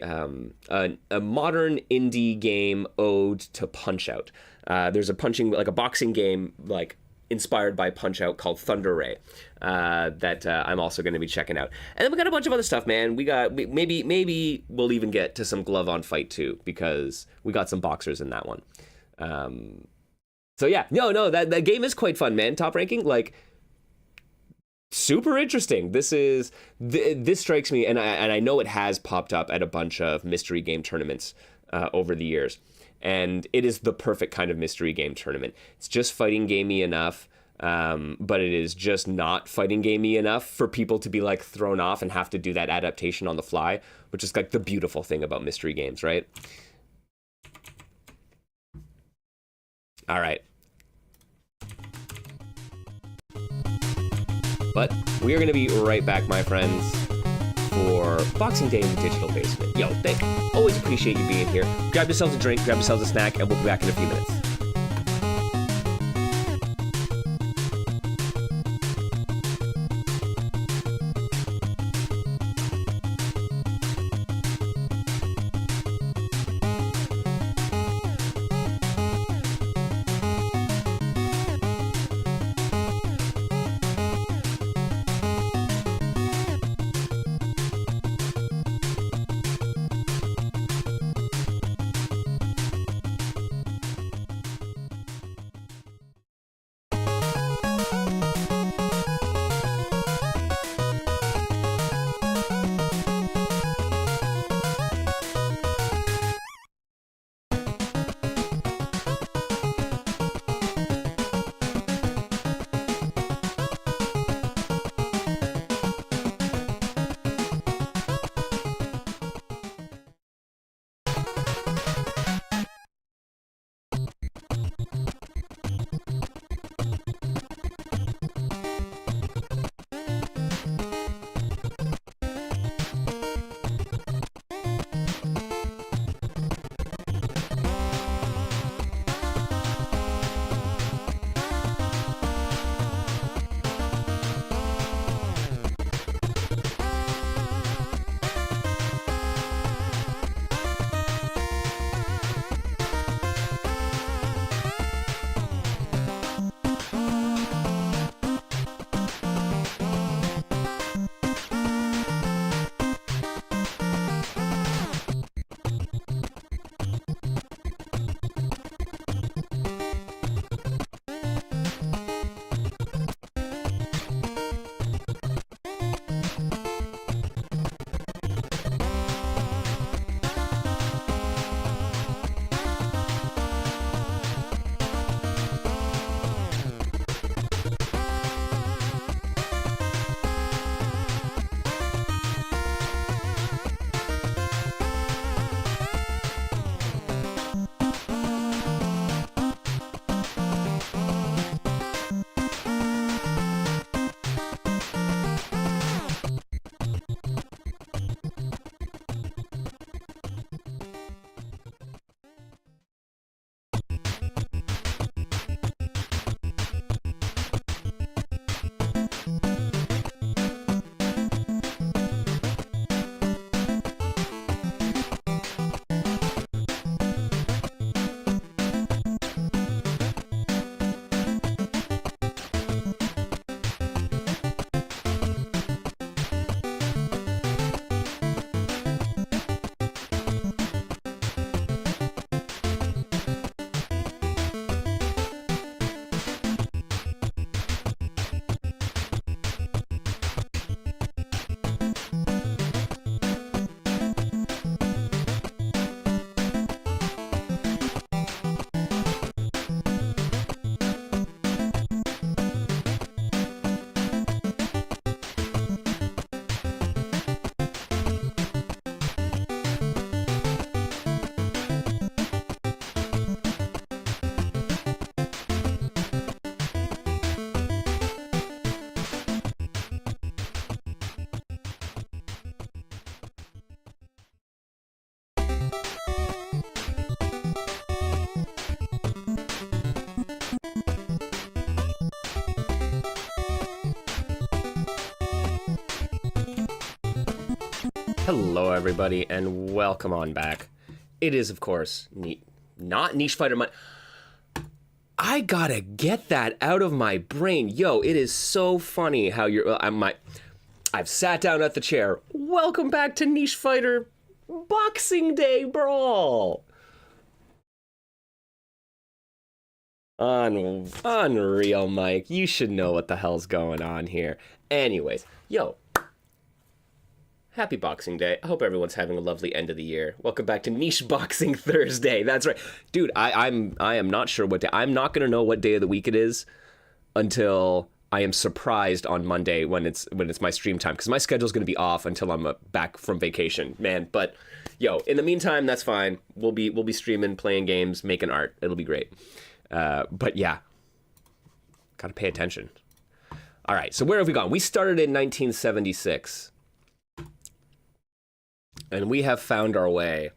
modern indie game ode to Punch-Out. There's a boxing game inspired by Punch-Out called Thunder Ray that I'm also going to be checking out. And then we got a bunch of other stuff, man. Maybe we'll even get to some Glove on Fight 2 because we got some boxers in that one. So yeah, no, that game is quite fun, man. Top ranking, super interesting. This strikes me, and I know it has popped up at a bunch of mystery game tournaments over the years, and it is the perfect kind of mystery game tournament. It's just fighting gamey enough, but it is just not fighting gamey enough for people to be thrown off and have to do that adaptation on the fly, which is the beautiful thing about mystery games, right? All right. But we are going to be right back, my friends, for Boxing Day in the Digital Basement. Yo, always appreciate you being here. Grab yourselves a drink, grab yourselves a snack, and we'll be back in a few minutes. Hello, everybody, and welcome on back. It is, of course, not Niche Fighter Monday. I gotta get that out of my brain. Yo, it is so funny how I've sat down at the chair. Welcome back to Niche Fighter Boxing Day Brawl. Unreal, Mike. You should know what the hell's going on here. Anyways, yo. Happy Boxing Day. I hope everyone's having a lovely end of the year. Welcome back to Niche Boxing Thursday. That's right. Dude, I am not sure what day. I'm not going to know what day of the week it is until I am surprised on Monday when it's my stream time, because my schedule's going to be off until I'm back from vacation, man. But yo, in the meantime, that's fine. We'll be streaming, playing games, making art. It'll be great. But yeah, got to pay attention. All right, so where have we gone? We started in 1976. And we have found our way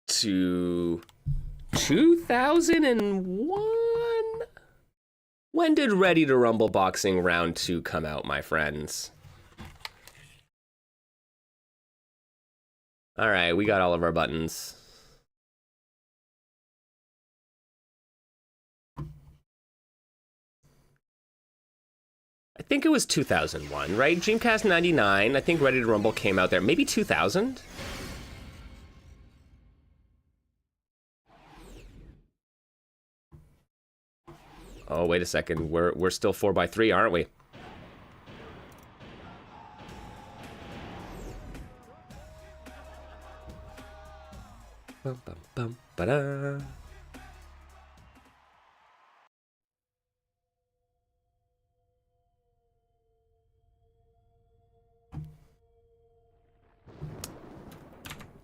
to 2001? When did Ready to Rumble Boxing Round 2 come out, my friends? All right, we got all of our buttons. I think it was 2001, right? Dreamcast 99, I think Ready to Rumble came out there. Maybe 2000? Oh, wait a second. We're still 4x3, aren't we? Bum, bum, bum, ba-da.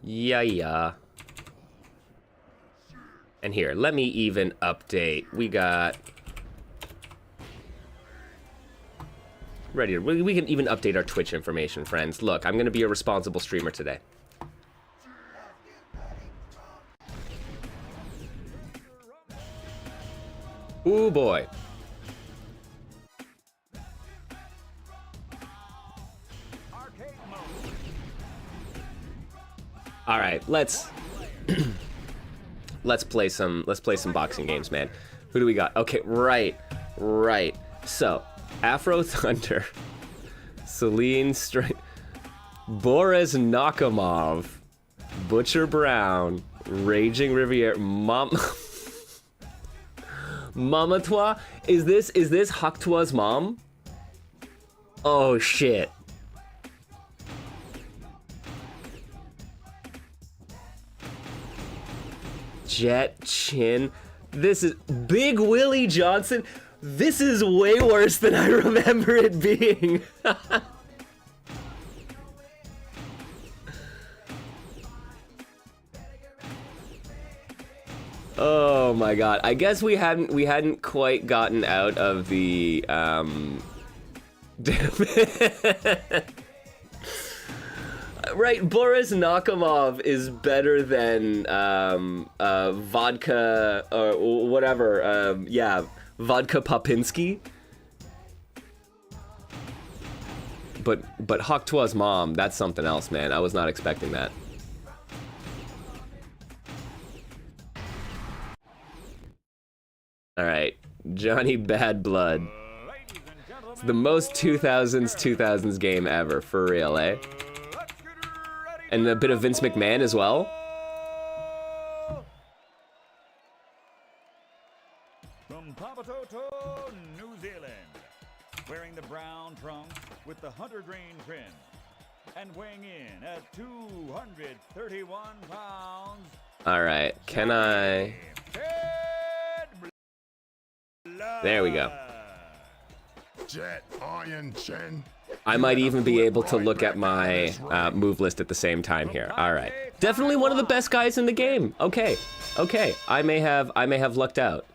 Yeah. And here, let me even update. We got... we can even update our Twitch information, friends. Look, I'm going to be a responsible streamer today. Ooh, boy. All right, let's play some boxing games, man. Who do we got? Okay, right. So, Afro Thunder, Celine Straight, Boris Nakamov, Butcher Brown, Raging Riviera, Mama Toi? Is this Hak Toi's mom? Oh shit. Jet Chin. This is Big Willie Johnson. This is way worse than I remember it being. Oh my god. I guess we hadn't quite gotten out of the right, Boris Nakamov is better than vodka or whatever. Yeah, vodka Popinski. But Hak Toi's mom, that's something else, man. I was not expecting that. All right, Johnny Bad Blood. It's the most 2000s game ever, for real, eh? And a bit of Vince McMahon as well. From Papatoetoe, New Zealand, wearing the brown trunks with the hunter green trim, and weighing in at 231 pounds. All right, can I? There we go. Jet Iron Chin. I might even be able to look at my move list at the same time here. All right, definitely one of the best guys in the game. Okay, I may have lucked out.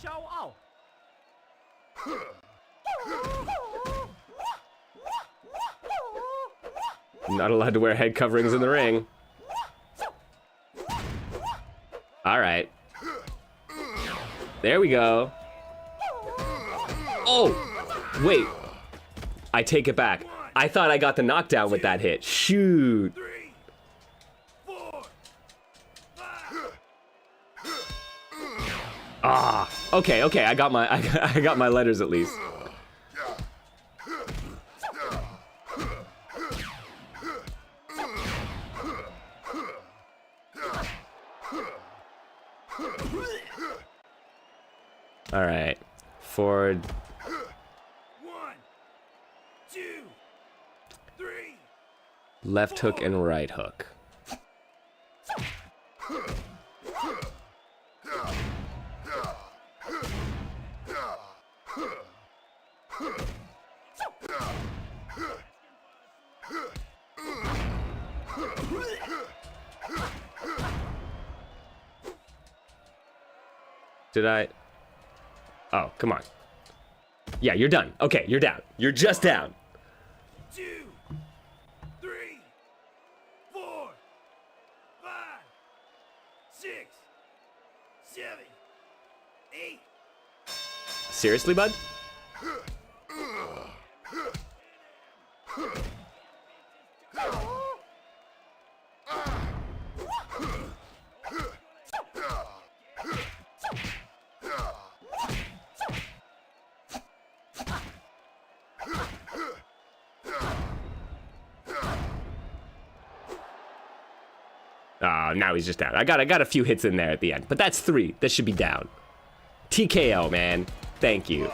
Show off. Not allowed to wear head coverings in the ring. All right. There we go. Oh, wait. I take it back. I thought I got the knockdown with that hit. Shoot. Ah, okay, okay. I got my letters at least. All right, forward. 1, 2, 3. Left hook and right hook. Did I? Oh, come on. Yeah, you're done. Okay, you're down. You're just down. 2, 3, 4, 5, 6, 7, 8. Seriously, bud? Oh, now he's just down. I got a few hits in there at the end, but that's 3. This should be down. TKO, man. Thank you.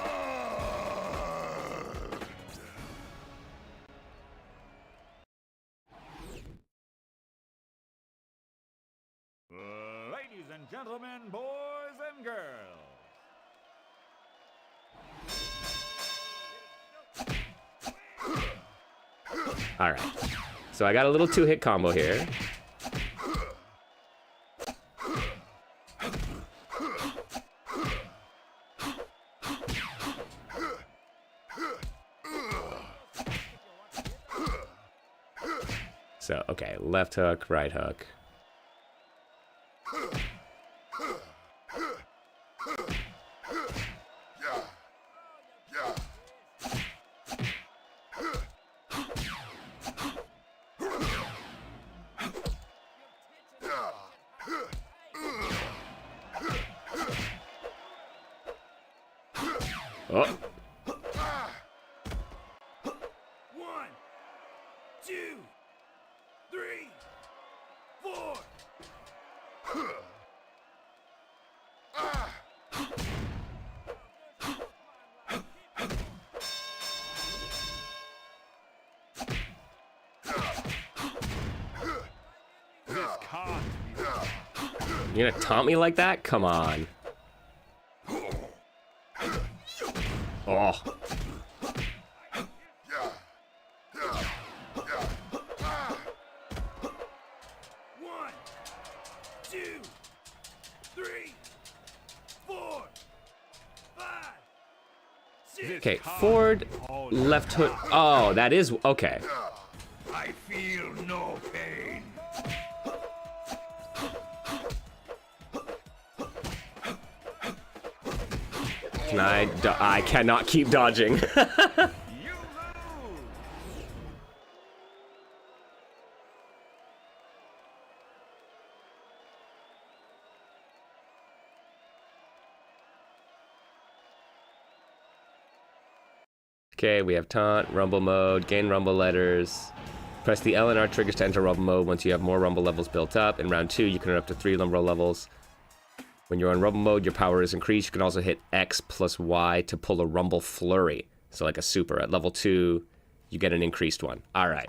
Ladies and gentlemen, boys and girls. All right. So I got a little 2-hit combo here. So, okay, left hook, right hook. Oh. 1, 2, 3, 4. This can't be right. You gonna taunt me like that? Come on. Oh. One, 2, 3, 4, 5, 6. Okay, forward, left hook. Oh, that is okay. I feel no pain. Can I cannot keep dodging. You lose. Okay, we have taunt, rumble mode, gain rumble letters. Press the L and R triggers to enter rumble mode once you have more rumble levels built up. In round 2, you can earn up to 3 rumble levels. When you're on rumble mode, your power is increased. You can also hit X plus Y to pull a rumble flurry. So like a super. At level 2, you get an increased one. All right.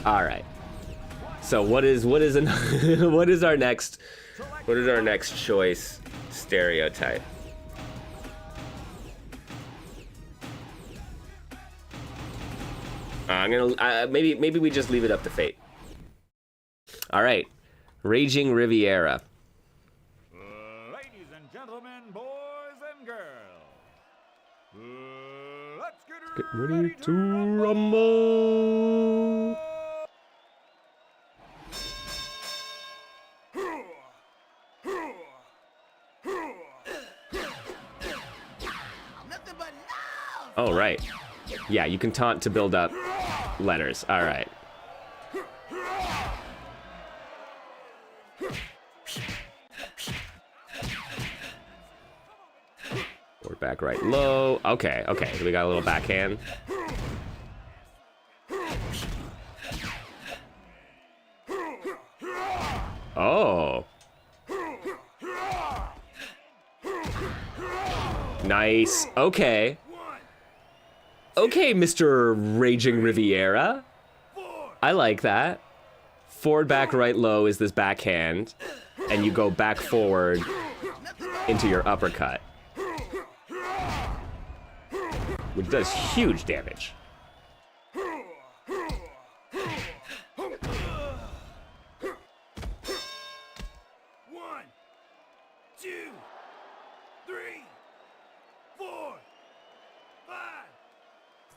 All right. So what is what is our next choice stereotype? I'm gonna maybe we just leave it up to fate. All right. Raging Riviera. Ladies and gentlemen, boys and girls, let's get Ready to rumble. Oh, right. Yeah, you can taunt to build up letters. All right. Forward, back, right, low. Okay, okay. We got a little backhand. Oh. Nice. Okay. Okay, Mr. Raging Riviera. I like that. Forward, back, right, low is this backhand. And you go back forward into your uppercut. Which does huge damage.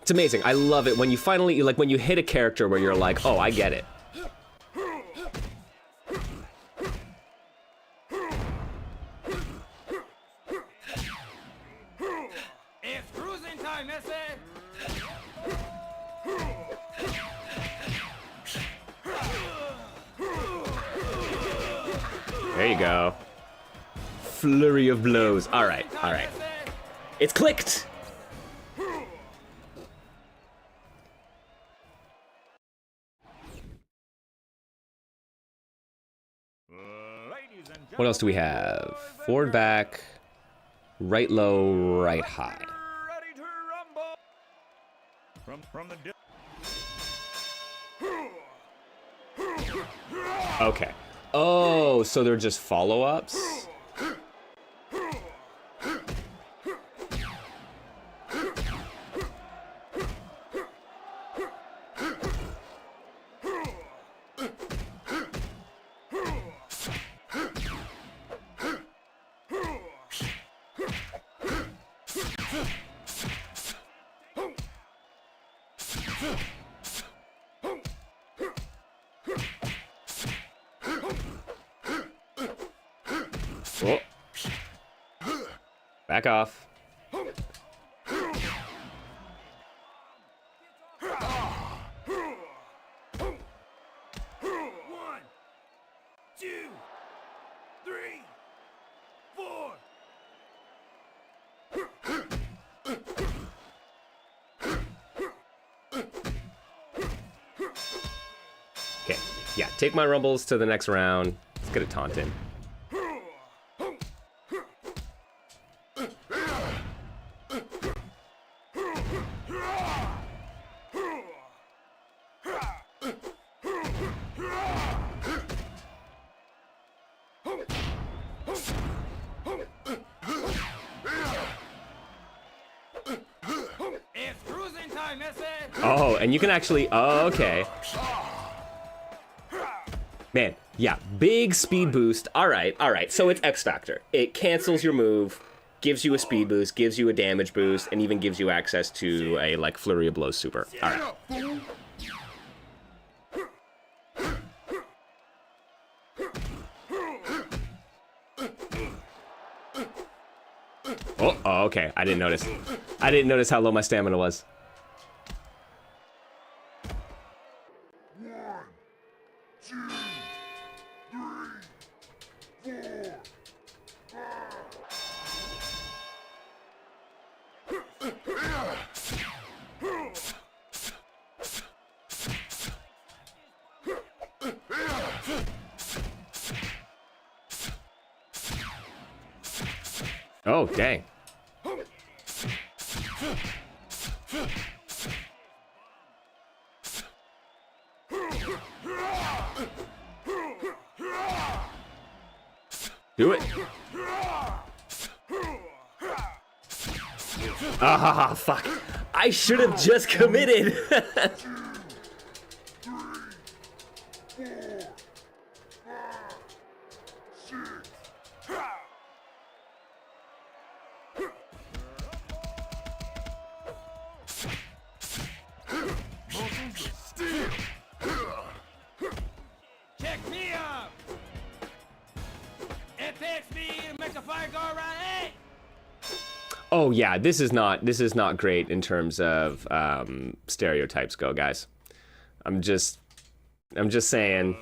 It's amazing. I love it when you finally, like, when you hit a character where you're like, oh, I get it. It's cruising time, Missy! There you go. Flurry of blows. All right, all right. It's clicked. What else do we have? Forward, back, right, low, right, high. ready to rumble. From the Okay. Oh, so they're just follow-ups? Oh. Back off. Okay, yeah, take my rumbles to the next round. Let's get a taunt in. It's cruising time, Missy! Oh, and you can actually, oh, okay. Man, yeah, big speed boost. All right, so it's X Factor. It cancels your move, gives you a speed boost, gives you a damage boost, and even gives you access to a, like, Flurry of Blows super. All right. Oh, okay, I didn't notice. I didn't notice how low my stamina was. Oh, dang. Do it. Ah, fuck. I should have just committed. up! It takes me to make the fire go around. Hey! Oh yeah, this is not great in terms of stereotypes go, guys. I'm just saying.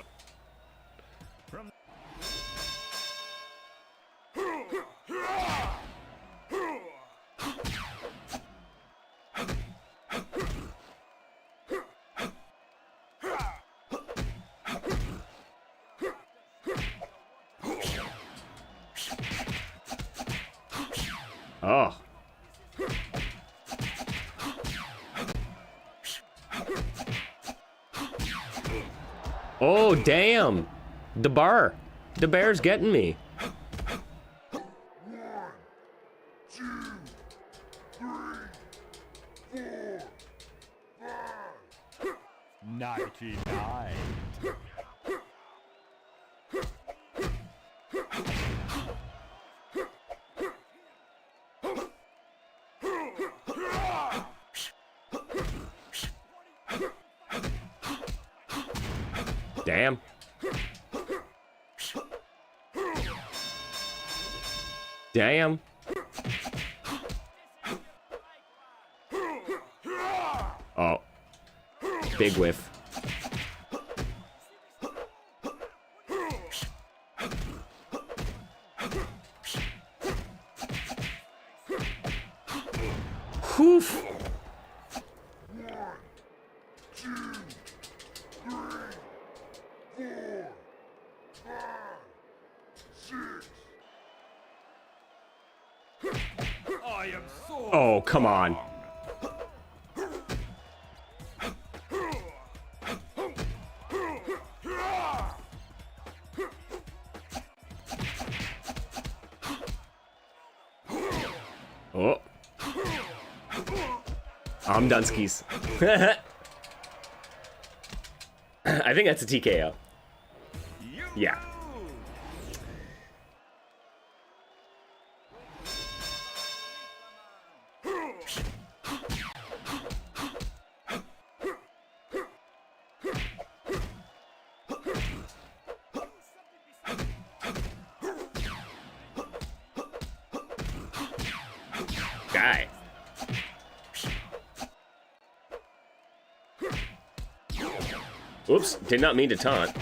Oh. Oh, damn. The bear's getting me. 99. Damn. Damn. Oh. Big whiff. Whoof. I am so Oh, come on. Oh. I'm Dunskies. I think that's a TKO. Yeah. Guy. Oops, did not mean to taunt.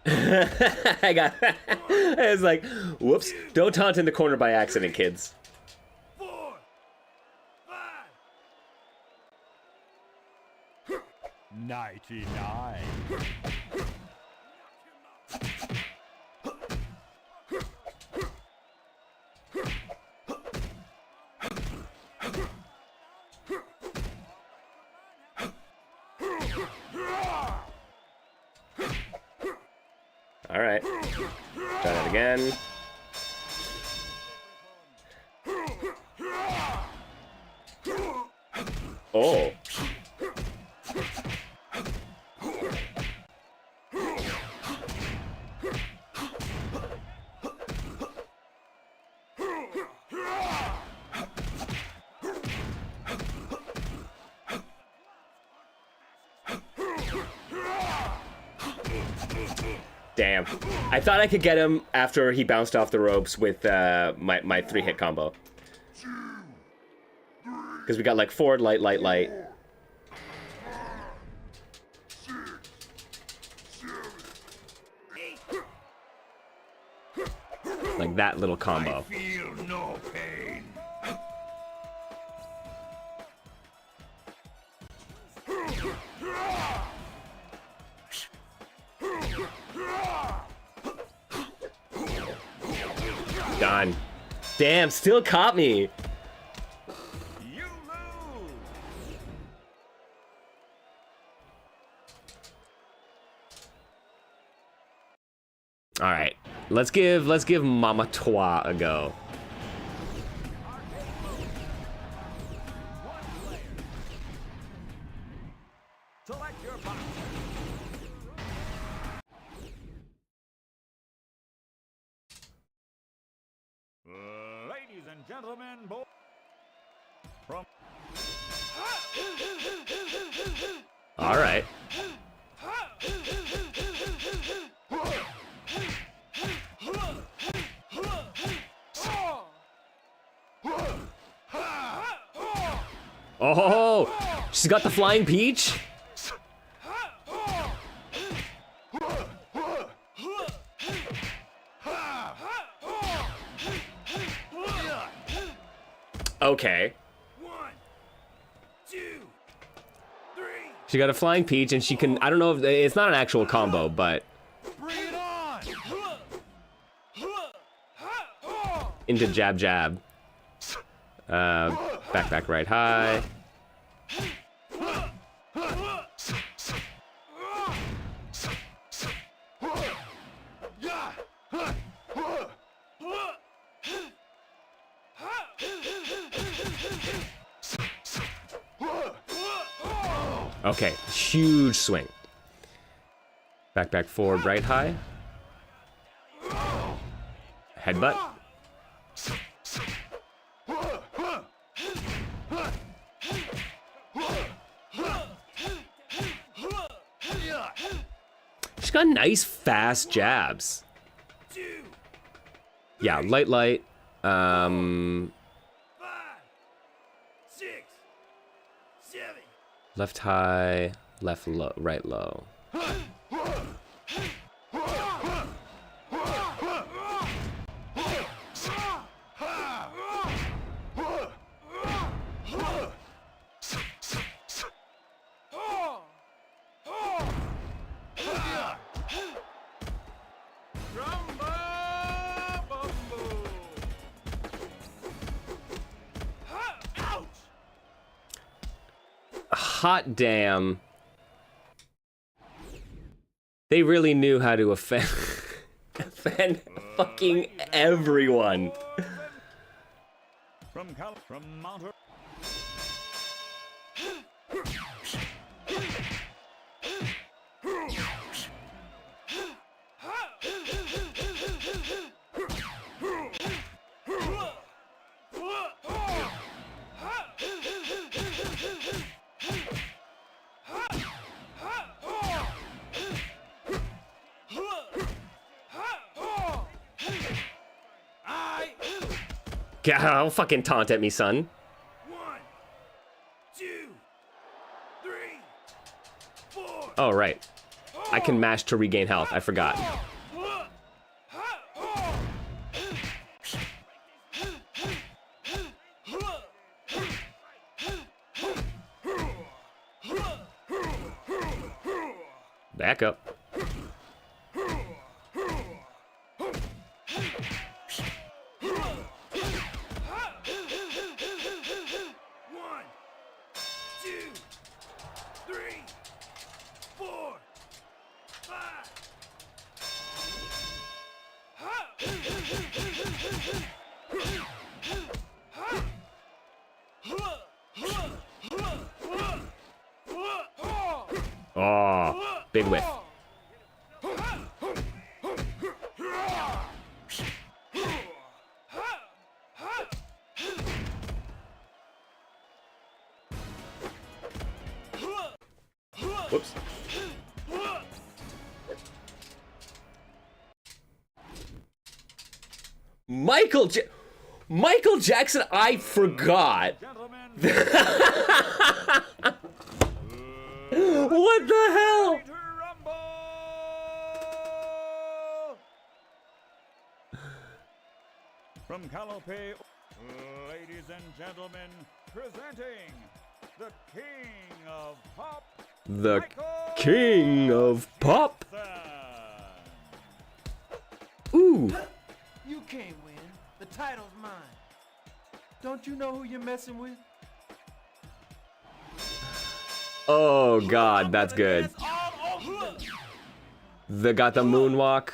I was like, whoops, don't taunt in the corner by accident, kids. 4, 5. 99. All right, try that again. Oh. Damn. I thought I could get him after he bounced off the ropes with my 3-hit combo. Because we got like forward, light, light, light. Like that little combo. I feel no pain. Done. Damn, still caught me. You lose. All right, let's give Mama Toi a go. Select your box. Ladies and gentlemen, from All right. Oh, she's got the flying peach. Okay. 1, 2, 3. She got a flying peach, and she can. I don't know if it's not an actual combo, but Bring it on. into jab jab. Back right high. Okay, huge swing. Back forward right high. Headbutt. She's got nice fast jabs. Yeah, light. 5, 6, 7. Left high, left low, right low. Hot damn. They really knew how to offend fucking everyone. From Mount. God, don't fucking taunt at me, son. 1, 2, 3, 4. Oh, right. I can mash to regain health. I forgot. Back up. Oh, big whiff. Whoops. Michael Jackson, I forgot. What the hell? From Calliope, ladies and gentlemen, presenting the King of Pop. The King of Pop. Ooh. You can't win. The title's mine. Don't you know who you're messing with? Oh God, that's good. They got the moonwalk.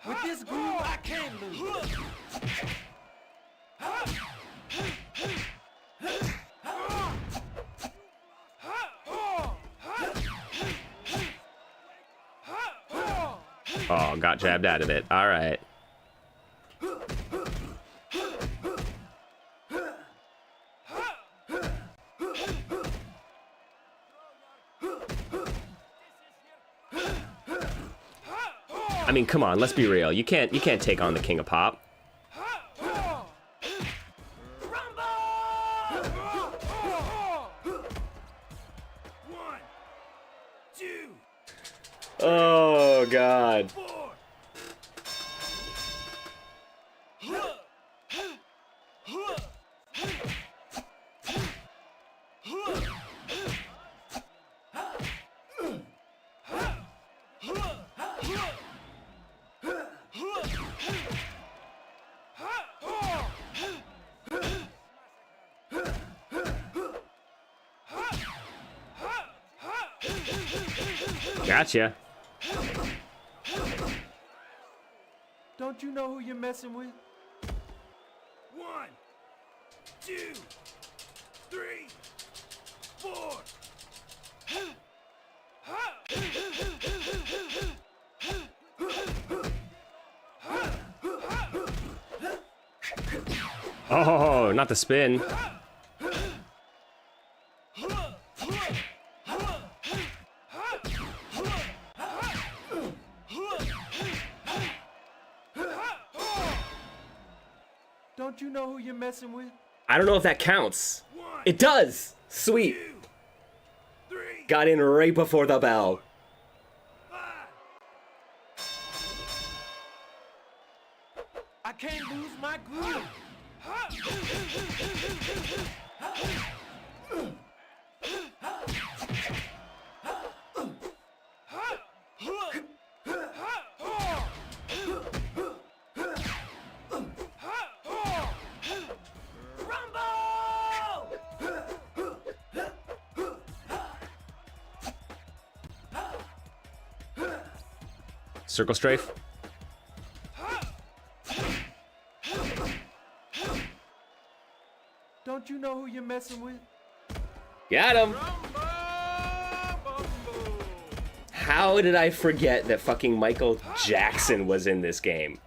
With this groove, I can't lose. got jabbed out of it. All right. I mean, come on, let's be real. You can't take on the King of Pop. Oh God. Gotcha. Don't you know who you're messing with? 1, 2, 3, 4. Oh, not the spin. Don't you know who you're messing with? I don't know if that counts. It does. Sweet. 2, 3, Got in right before the bell. 5. I can't lose my groove. Circle strafe. Don't you know who you're messing with? Got him. How did I forget that fucking Michael Jackson was in this game?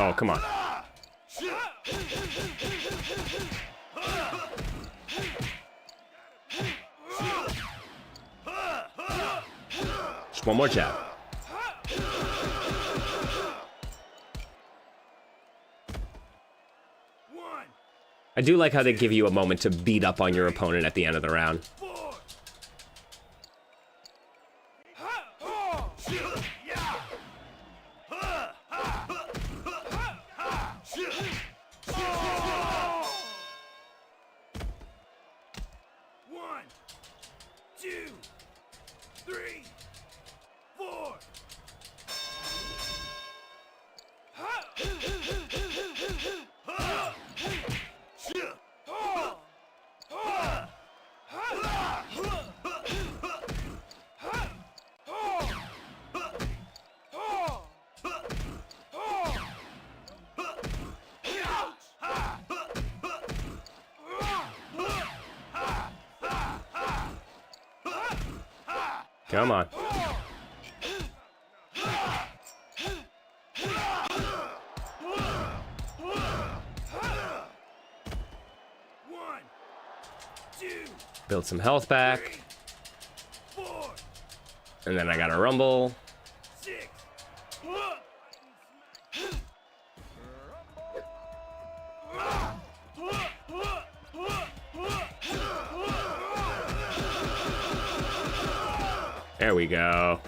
Oh, come on. Just one more jab. I do like how they give you a moment to beat up on your opponent at the end of the round. 4. One, 2, 3, 4. Come on. One, 2, Build some health back. 3, 4, And then I got a rumble. 6. There we go.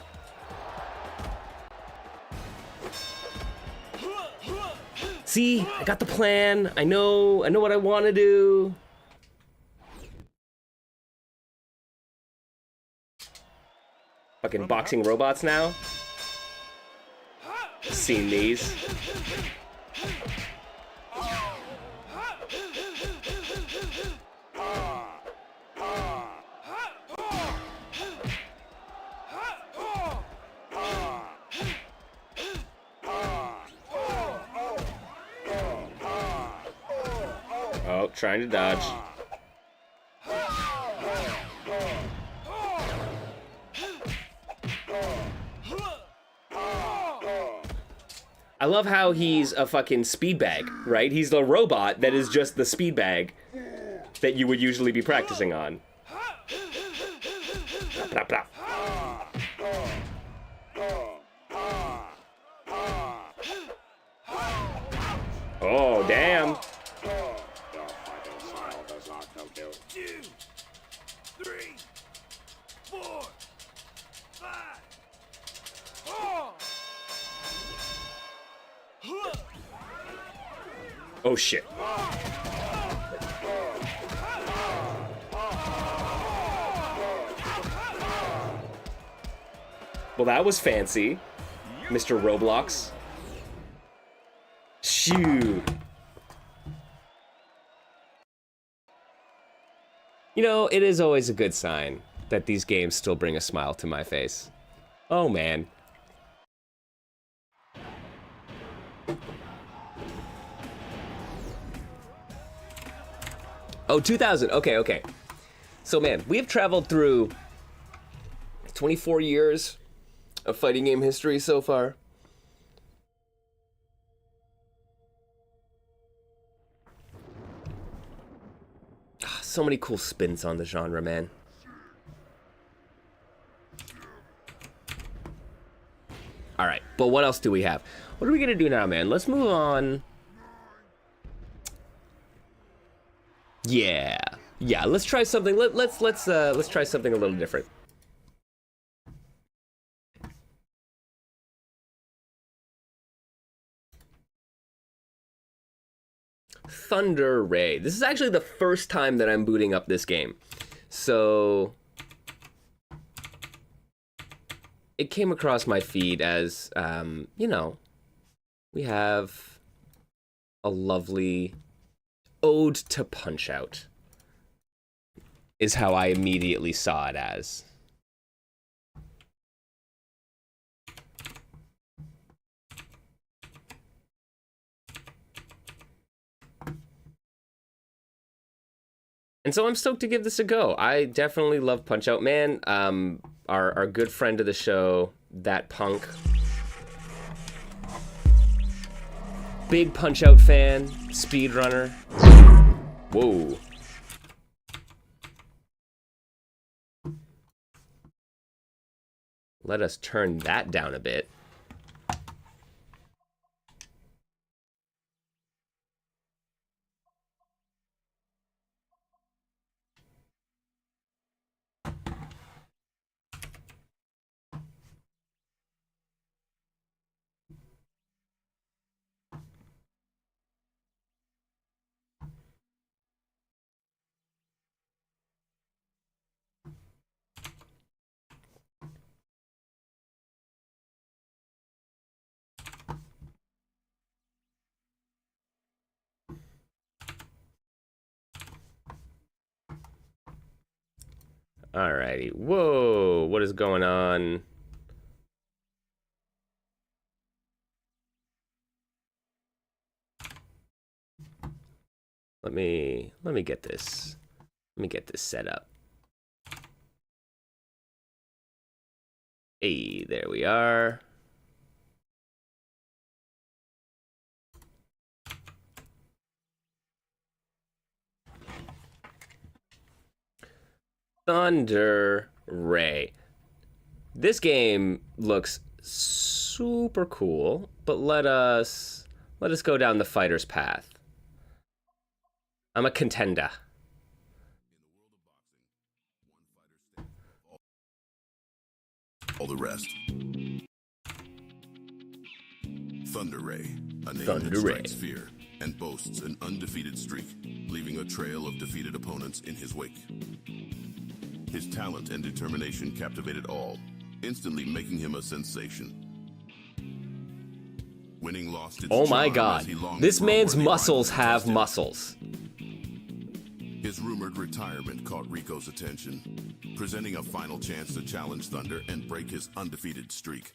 See, I got the plan. I know what I want to do. Fucking boxing robots now. Seen these. Oh, trying to dodge. I love how he's a fucking speed bag, right? He's the robot that is just the speed bag that you would usually be practicing on. Blah, blah, blah. Oh, damn. 2, 3, 4, 5. Oh, shit. Well, that was fancy, Mr. Roblox. Shoot. You know, it is always a good sign that these games still bring a smile to my face. Oh, man. Oh, 2000. Okay. So, man, we have traveled through 24 years of fighting game history so far. So many cool spins on the genre, man. All right, but what else do we have? What are we gonna do now, man? Let's move on. Yeah. Let's try something. Let's try something a little different. Thunder Ray. This is actually the first time that I'm booting up this game. So it came across my feed as, you know, we have a lovely ode to Punch-Out! Is how I immediately saw it as. And so I'm stoked to give this a go. I definitely love Punch-Out! Man. Our good friend of the show, That Punk. Big Punch-Out! Fan, speedrunner. Whoa. Let us turn that down a bit. Alrighty. Whoa, what is going on? Let me get this. Let me get this set up. Hey, there we are. Thunder Ray. This game looks super cool, but let us go down the fighter's path. I'm a contender. All the rest. Thunder Ray, a name Thunder that strikes Ray. fear and boasts an undefeated streak, leaving a trail of defeated opponents in his wake. His talent and determination captivated all, instantly making him a sensation. Winning lost its Oh my charm god. as he longed This for a man's worthy muscles rival to have test him. muscles. His rumored retirement caught Rico's attention, presenting a final chance to challenge Thunder and break his undefeated streak.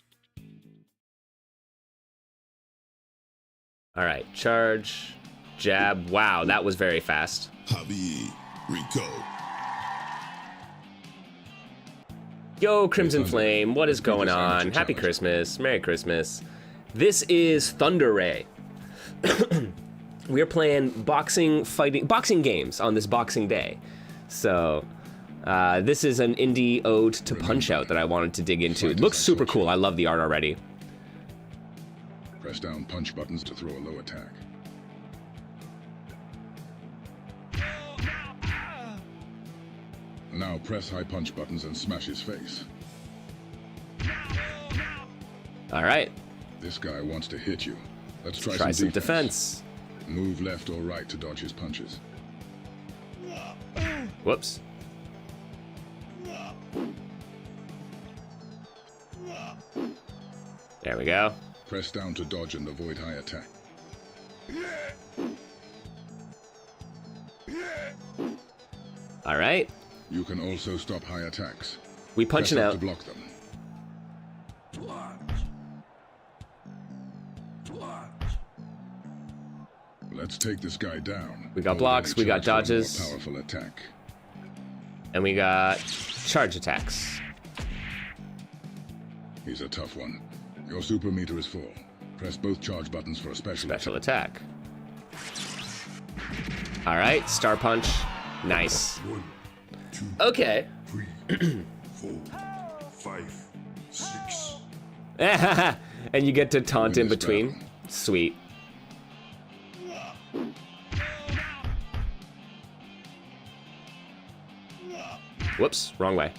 All right, charge, jab. Wow, that was very fast. Javi, Rico. Yo, Crimson Flame, what is going on? Happy Christmas, Merry Christmas. This is Thunder Ray. We are playing boxing games on this Boxing Day. So, this is an indie ode to Punch-Out that I wanted to dig into. It looks super cool. I love the art already. Press down punch buttons to throw a low attack. Now press high punch buttons and smash his face. All right, This guy wants to hit you. Let's try some some defense. Move left or right to dodge his punches. Whoops. There we go. Press down to dodge and avoid high attack. All right, You can also stop high attacks. we punching Press up out. to block them. Let's take this guy down. We got Hold blocks, any we got charge for a more dodges. Powerful attack. And we got charge attacks. He's a tough one. Your super meter is full. Press both charge buttons for a special Attack. All right, star punch. Nice. 1, 2, Okay. 3, 4, 5, 6. And you get to taunt Win in this between. battle. Sweet. Whoops, wrong way.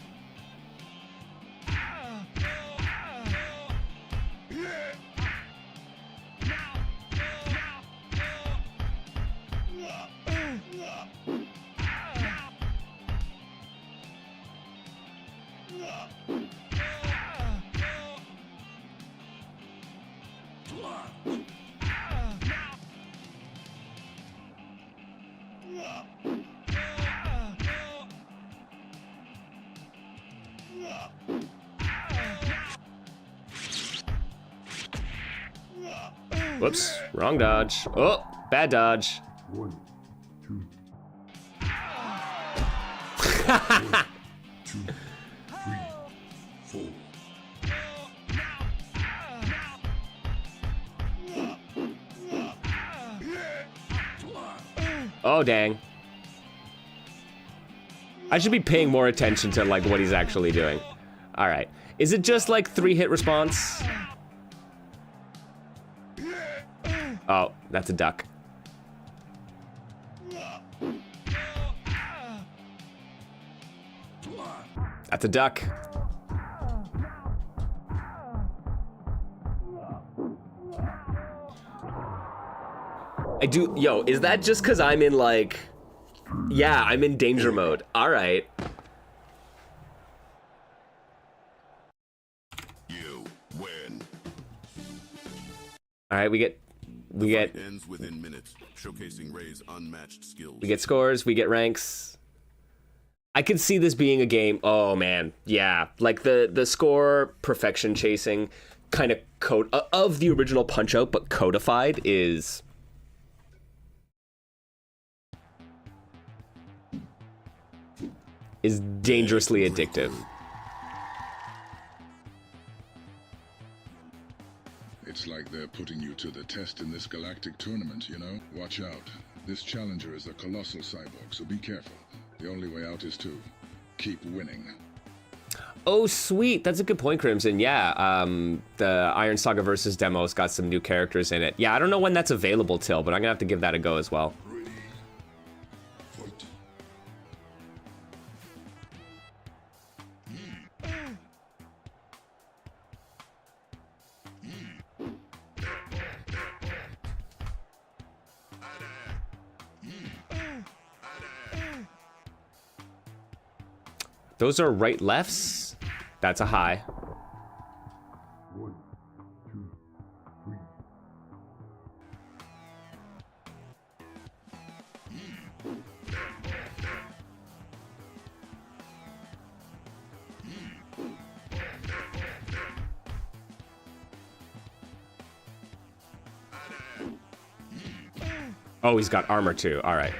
Whoops, wrong dodge. Oh, bad dodge. 1, 2, 2, 3, 4. Oh, dang. I should be paying more attention to like what he's actually doing. All right. Is it just like 3-hit response? Oh, that's a duck. That's a duck. Yo, is that just because I'm in like, yeah, I'm in danger mode. All right. You win. All right, we get Ends within minutes, showcasing Ray's unmatched skills. scores, we get ranks. I could see this being a game. Oh man, yeah, like the score perfection chasing kind of code of the original Punch-Out, but codified is dangerously addictive. It's like they're putting you to the test in this galactic tournament, you know? Watch out. This challenger is a colossal cyborg, so be careful. The only way out is to keep winning. Oh, sweet. That's a good point, Crimson. Yeah, the Iron Saga Versus demo's got some new characters in it. Yeah, I don't know when that's available till, but I'm gonna have to give that a go as well. Ready, fight. Those are right lefts. That's a high. Oh, he's got armor too. All right.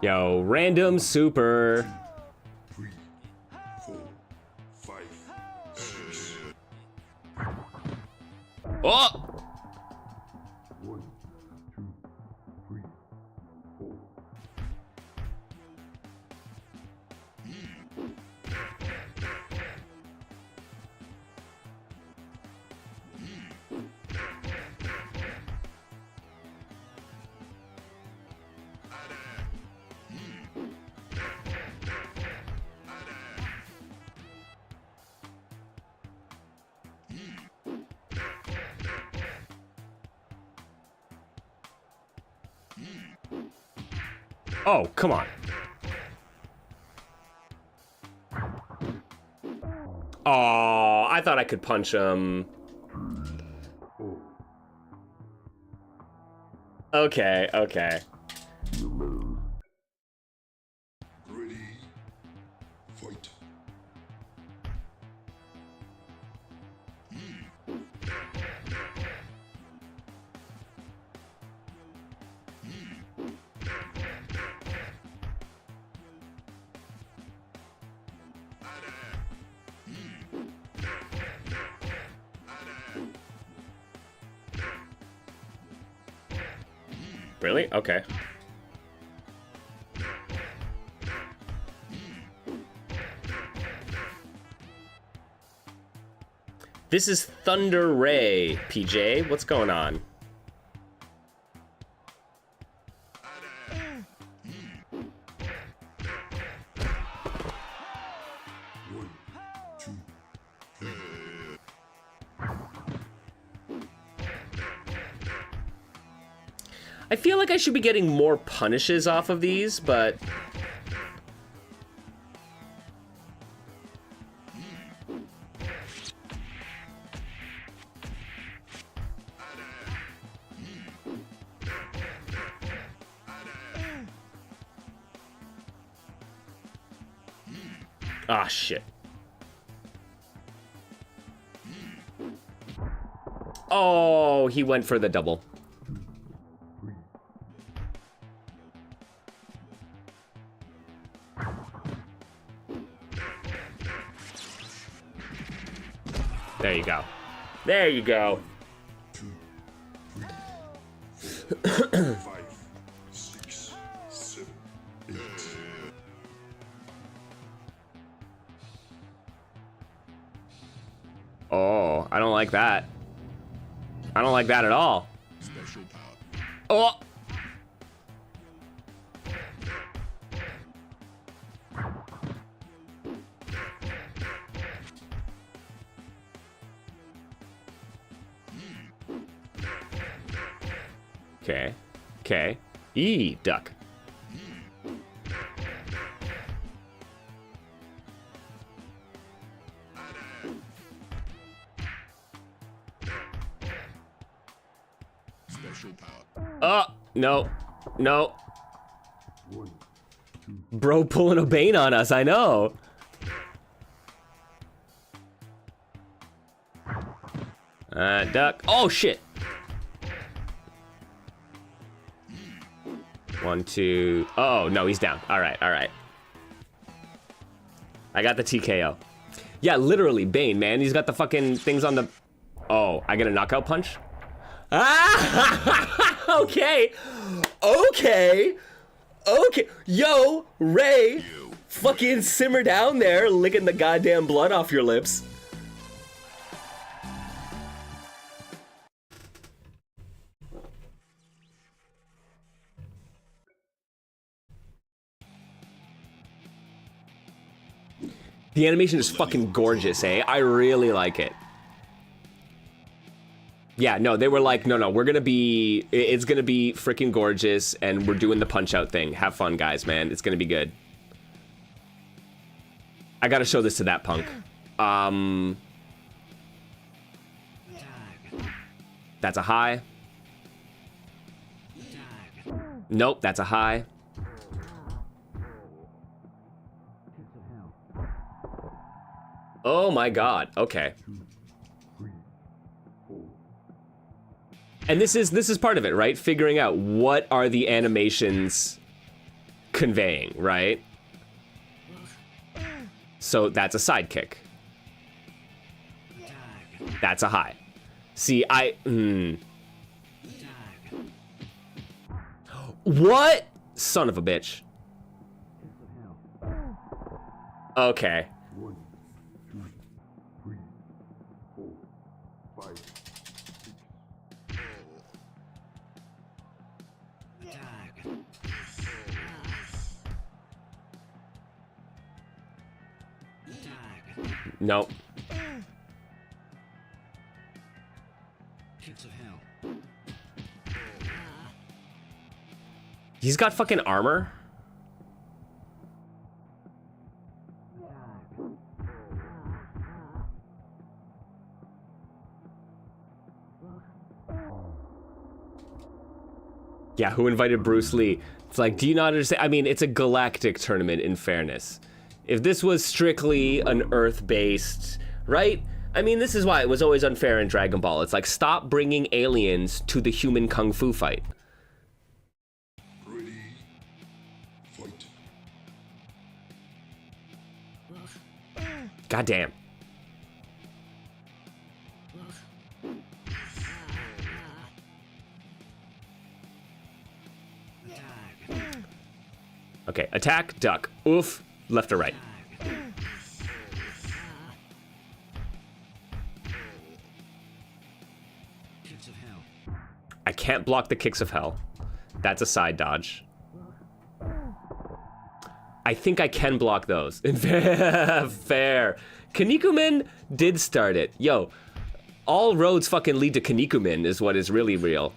Yo, random super. 3, 4, 5, 6. Oh! 1, 2, 3, 4. Oh, come on. Oh, I thought I could punch him. Okay, okay. Ready, fight. Really? Okay. This is Thunder Ray, PJ. What's going on? I feel like I should be getting more punishes off of these, but... Ah, shit. Oh, he went for the double. There you go. There you go. 2, 3, 4, 5, 6, 7, 8. Oh, I don't like that. I don't like that at all. Special power. Oh! Okay. Okay. Eee, duck. Special power. Oh, no. No. Bro pulling a Bane on us, I know. Duck. Oh, shit. 1, 2. Oh, no, he's down. All right, all right. I got the TKO. Yeah, literally, Bane, man. He's got the fucking things on the... Oh, I get a knockout punch? Ah! Okay. Okay. Okay. Yo, Ray. Fucking simmer down there, licking the goddamn blood off your lips. The animation is fucking gorgeous, eh? I really like it. Yeah, no, they were like, no, we're gonna be, it's gonna be freaking gorgeous, and we're doing the punch-out thing. Have fun, guys, man. It's gonna be good. I gotta show this to that punk. That's a high. Nope, that's a high. Oh my god, okay. And this is part of it, right? Figuring out what are the animations conveying, right? So that's a sidekick. That's a high. See, What? Son of a bitch. Okay. Nope. He's got fucking armor? Yeah, who invited Bruce Lee? It's like, do you not understand? I mean, it's a galactic tournament, in fairness. If this was strictly an Earth-based, right? I mean, this is why it was always unfair in Dragon Ball. It's like, stop bringing aliens to the human kung fu fight. Ready, fight. Goddamn. Okay, attack, duck, oof, left or right. I can't block the kicks of hell. That's a side dodge. I think I can block those. Fair. Kinnikuman did start it. Yo, all roads fucking lead to Kinnikuman is what is really real.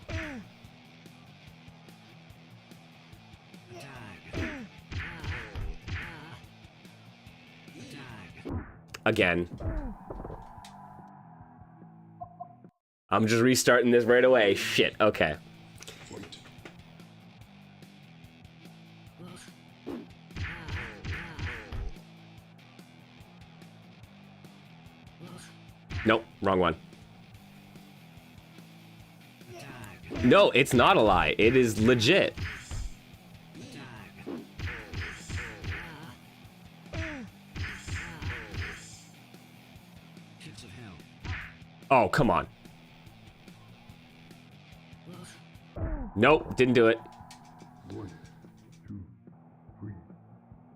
Again. I'm just restarting this right away. Shit, okay. Nope, wrong one. No, it's not a lie. It is legit. Oh, come on. Nope, didn't do it.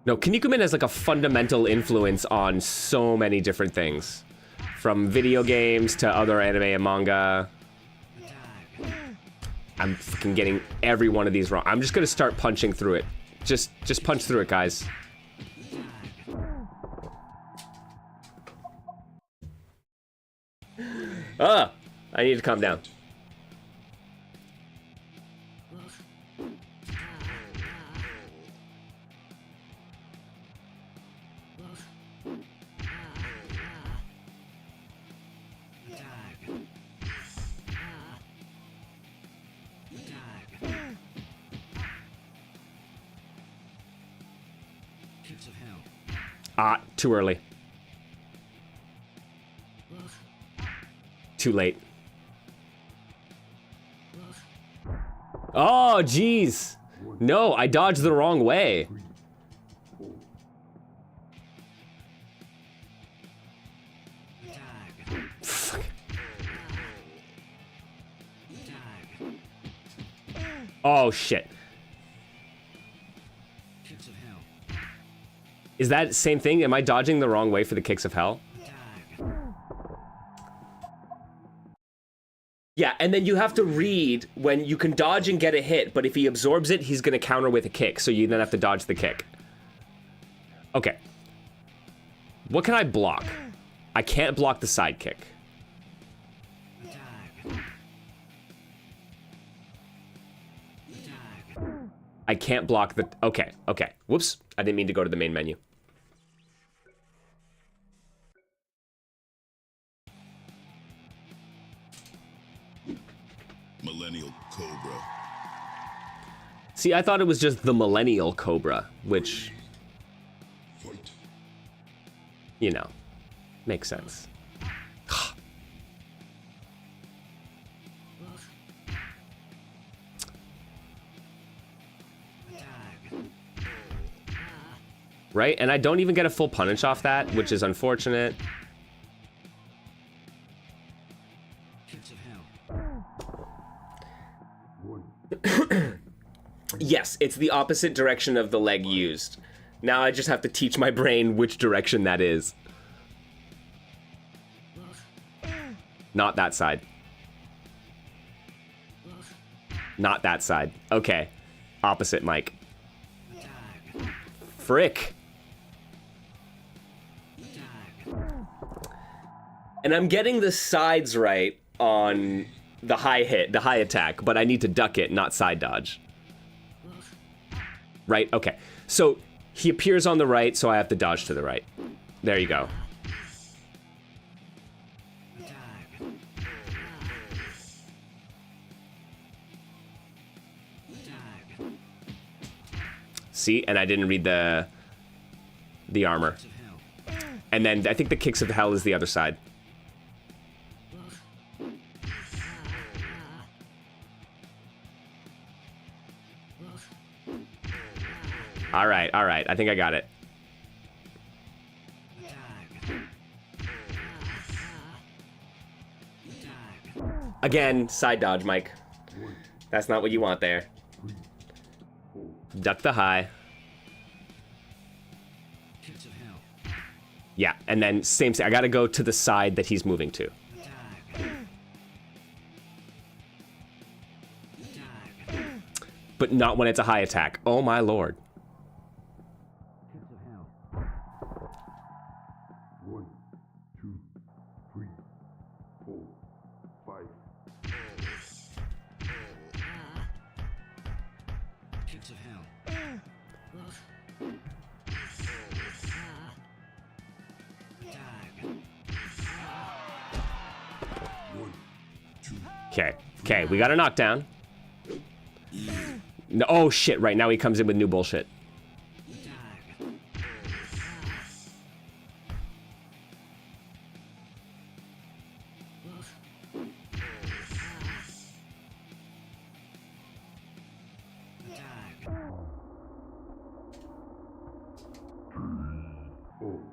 No, Kinnikuman has like a fundamental influence on so many different things. From video games to other anime and manga. I'm fucking getting every one of these wrong. I'm just gonna start punching through it. Just punch through it, guys. I need to calm down. Too early. Too late. Oh, jeez. No, I dodged the wrong way. Fuck. Oh, shit. Is that same thing? Am I dodging the wrong way for the kicks of hell? Yeah, and then you have to read when you can dodge and get a hit, but if he absorbs it, he's gonna counter with a kick, so you then have to dodge the kick. Okay. What can I block? I can't block the side kick. I can't block the... Okay, okay. Whoops. I didn't mean to go to the main menu. Millennial Cobra. See, I thought it was just the Millennial Cobra, which, Fight. you know, makes sense. Right? And I don't even get a full punish off that, which is unfortunate. Yes, it's the opposite direction of the leg used. Now I just have to teach my brain which direction that is. Not that side. Not that side. Okay. Opposite, Mike. Frick. And I'm getting the sides right on the high hit, the high attack, but I need to duck it, not side dodge. Right? Okay. So he appears on the right, so I have to dodge to the right. There you go. See? And I didn't read the armor. And then I think the kicks of hell is the other side. All right. I think I got it. Again, side dodge, Mike. That's not what you want there. Duck the high. Yeah, and then same thing. I gotta go to the side that he's moving to. But not when it's a high attack. Oh my lord. Okay, we got a knockdown. No, oh shit, right, now he comes in with new bullshit.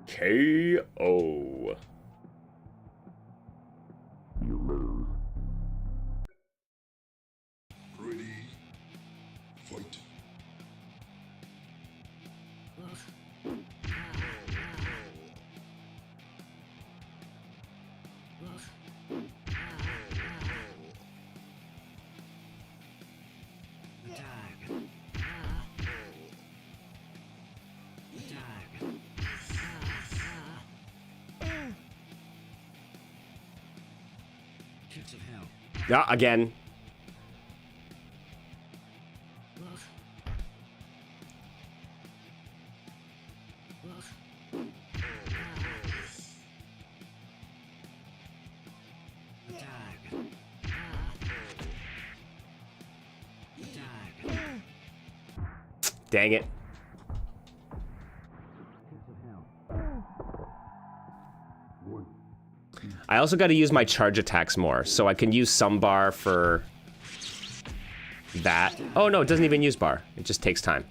KO. You lose. Ready. Fight. Yeah, again. Dang it. I also got to use my charge attacks more, so I can use some bar for that. Oh no, it doesn't even use bar. It just takes time.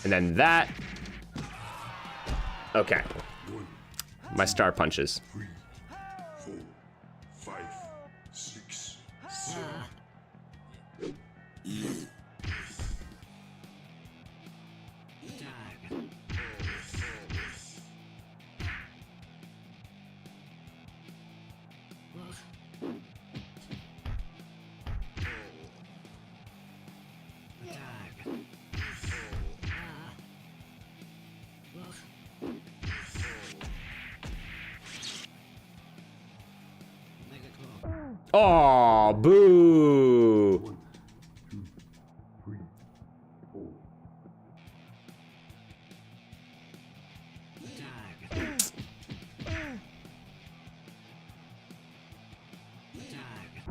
And then that. Okay. My star punches. 3, 4, 5, 6, 7. Oh, boo.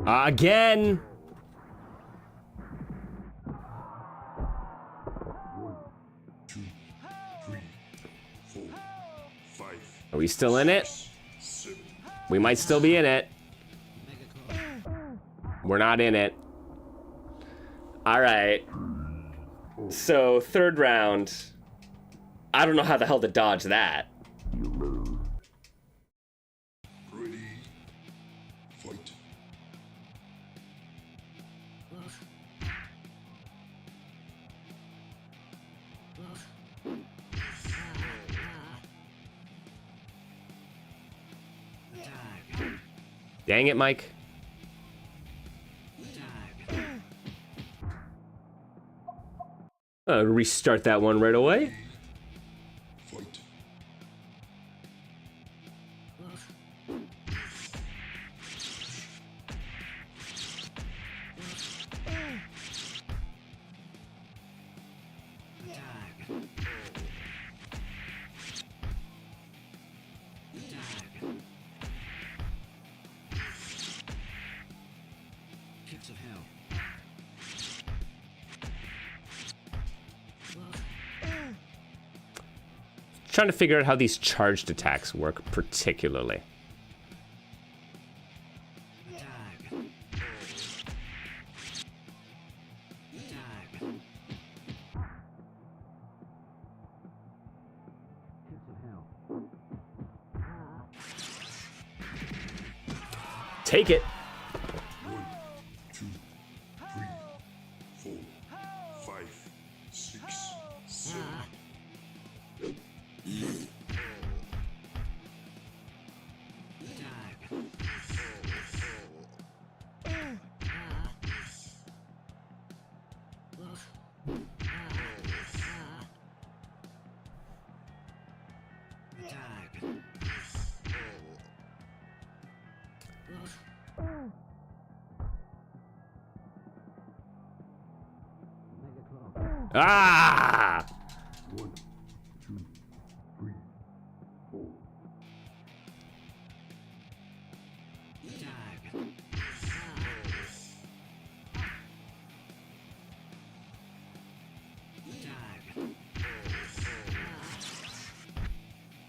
Again. Are we still in it? We might still be in it. We're not in it. All right. So, third round. I don't know how the hell to dodge that. Ready. Fight. Dang it, Mike. Restart that one right away. Fight. Trying to figure out how these charged attacks work particularly. Take it. 1, 2, 3, 4, 5, 6, 7. Ah! 1, 2, 3, 4.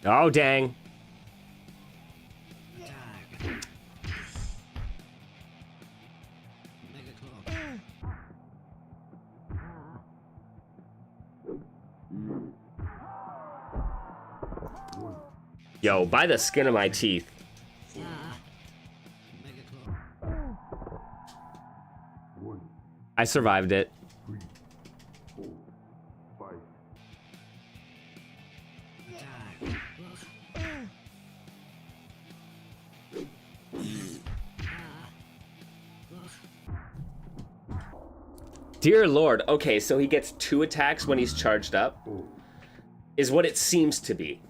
Oh, dang. Yo, by the skin of my teeth. I survived it. 3, 4, 5. Dear Lord. Okay, so he gets 2 attacks when he's charged up. Is what it seems to be.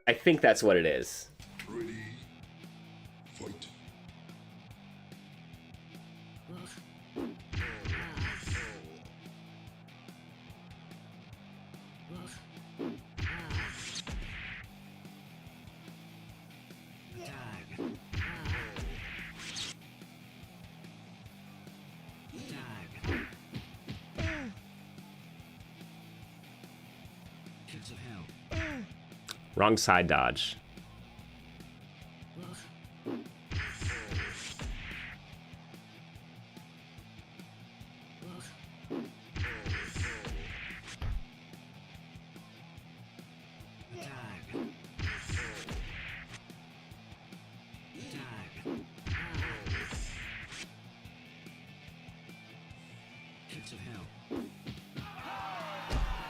I think that's what it is. Ready. Fight. Wrong side dodge.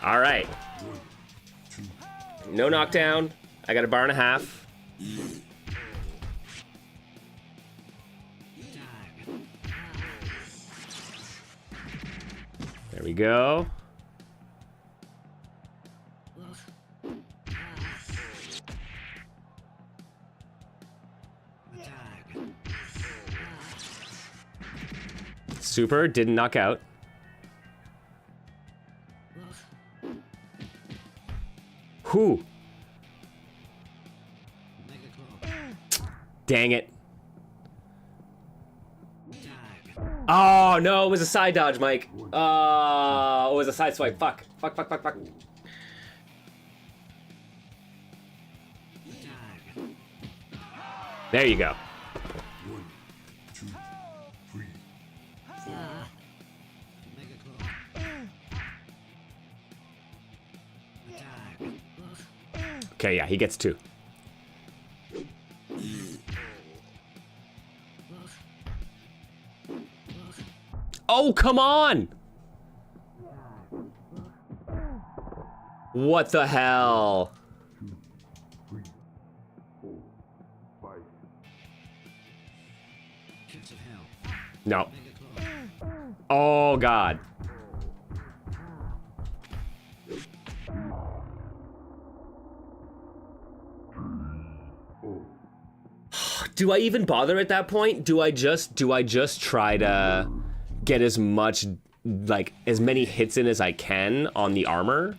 All right. No knockdown. I got a bar and a half. There we go. Super, didn't knock out. Whew. Dang it. Oh, no, it was a side dodge, Mike. Oh, it was a side swipe. Fuck. Fuck, fuck, fuck, fuck. There you go. 1, 2, 3, 4. Okay, yeah, he gets 2. Oh, come on! What the hell? 2, 3, 4, 5. No. Oh, God. Do I even bother at that point? Do I just try to get as much, like, as many hits in as I can on the armor?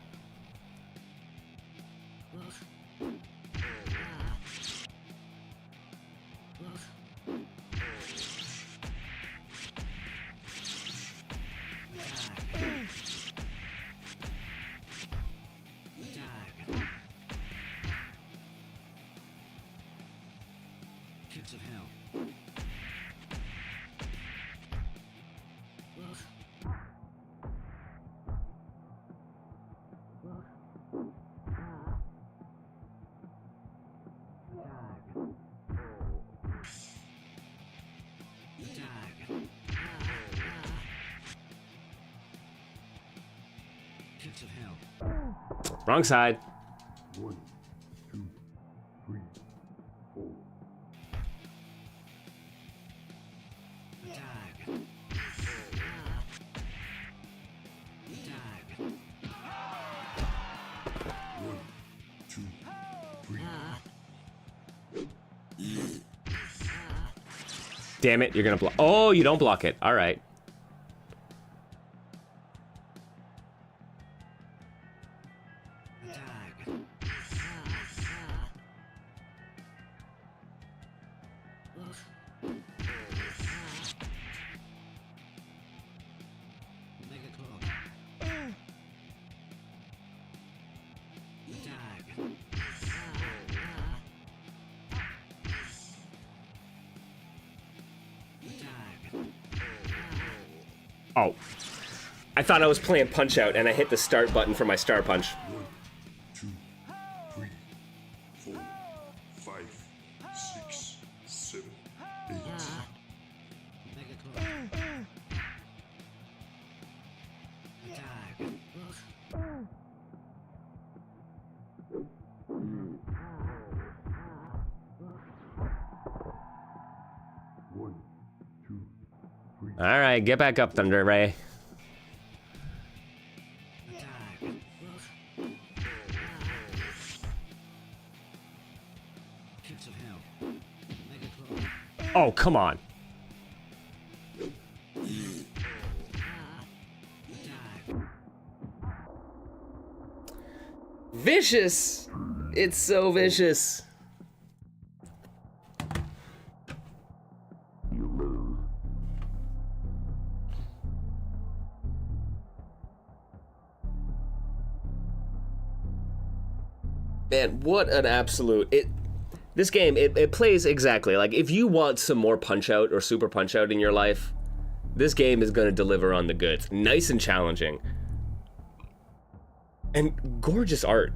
Wrong side. 1, 2, 3, 4. One, two, three. Damn it, you're gonna block. Oh, you don't block it. All right. Oh. I thought I was playing Punch Out and I hit the start button for my Star Punch. 1, 2, 3, 4, 5, 6, 7, 8. One, two, three. All right, get back up, Thunder Ray. Oh, come on. Vicious. It's so vicious. Man, what an absolute... This game, it plays exactly like if you want some more Punch Out or Super Punch Out in your life, this game is going to deliver on the goods. Nice and challenging. And gorgeous art.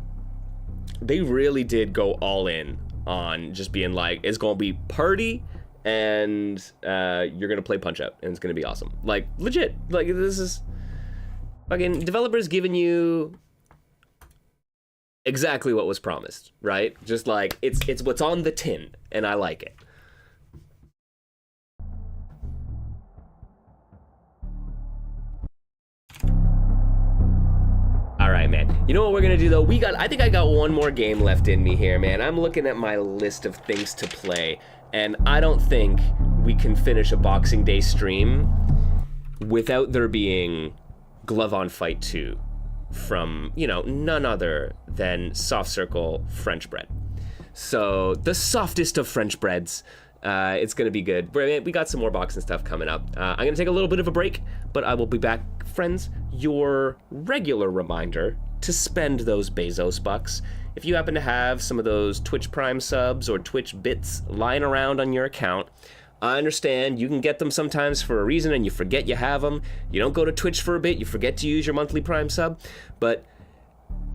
They really did go all in on just being like, it's going to be party and you're going to play Punch Out and it's going to be awesome. Like, legit. Like, this is... Fucking developers giving you... exactly what was promised, right? Just like, it's what's on the tin, and I like it. All right, man. You know what we're gonna do though? I think I got one more game left in me here, man. I'm looking at my list of things to play, and I don't think we can finish a Boxing Day stream without there being Glove on Fight 2 from, you know, none other than Soft Circle French bread. So the softest of French breads. It's going to be good. We got some more boxing stuff coming up. I'm going to take a little bit of a break, but I will be back. Friends, your regular reminder to spend those Bezos bucks. If you happen to have some of those Twitch Prime subs or Twitch bits lying around on your account, I understand you can get them sometimes for a reason and you forget you have them. You don't go to Twitch for a bit, you forget to use your monthly Prime sub, but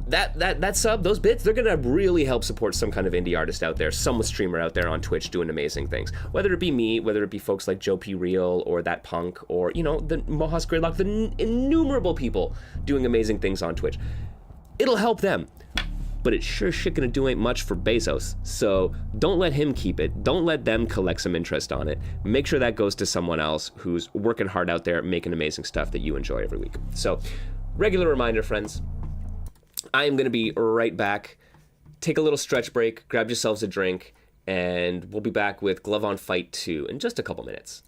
that sub, those bits, they're gonna really help support some kind of indie artist out there, some streamer out there on Twitch doing amazing things. Whether it be me, whether it be folks like Joe P. Real or That Punk, or, you know, the Mohas Greylock, the innumerable people doing amazing things on Twitch. It'll help them. But it's sure shit gonna do ain't much for Bezos. So don't let him keep it. Don't let them collect some interest on it. Make sure that goes to someone else who's working hard out there, making amazing stuff that you enjoy every week. So, regular reminder, friends, I am gonna be right back. Take a little stretch break, grab yourselves a drink, and we'll be back with Glove on Fight 2 in just a couple minutes.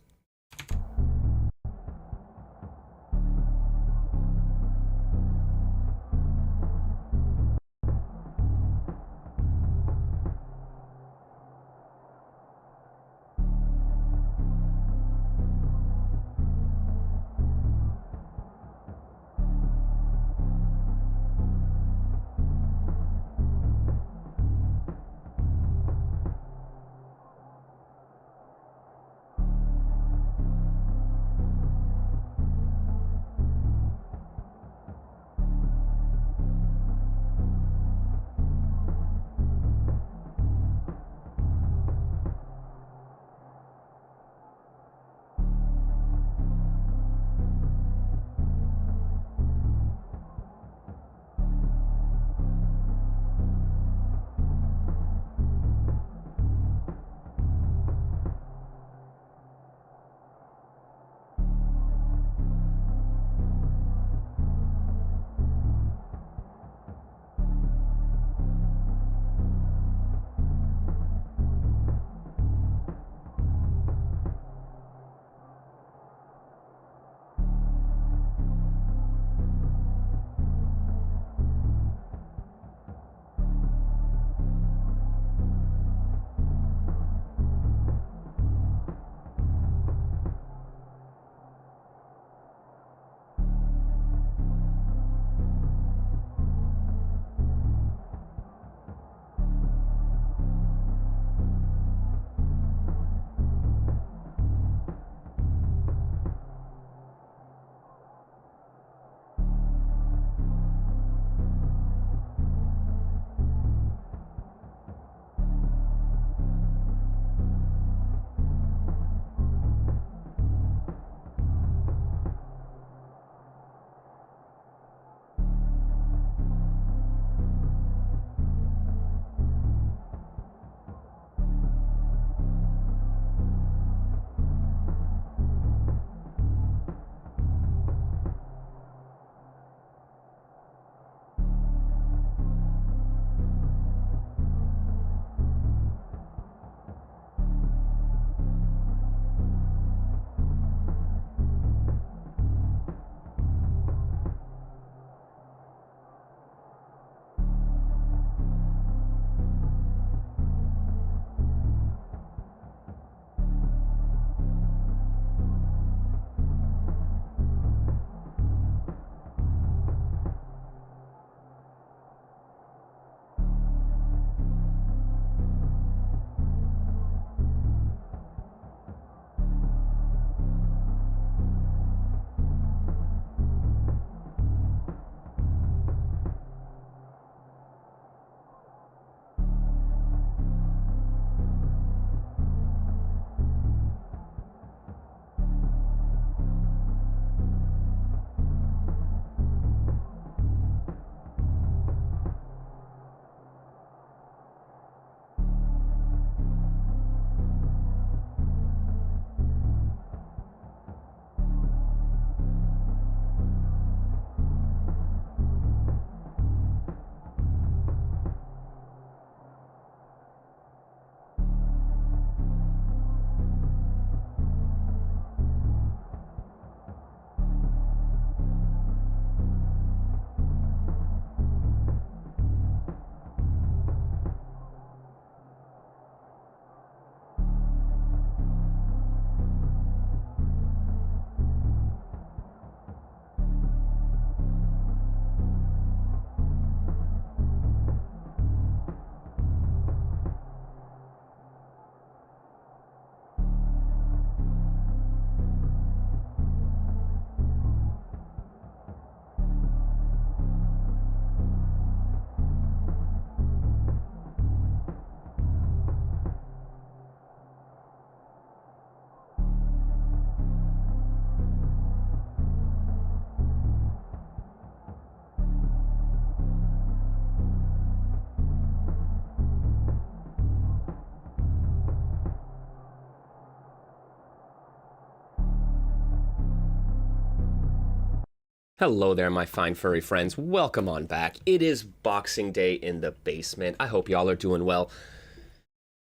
Hello there, my fine furry friends. Welcome on back. It is Boxing Day in the basement. I hope y'all are doing well.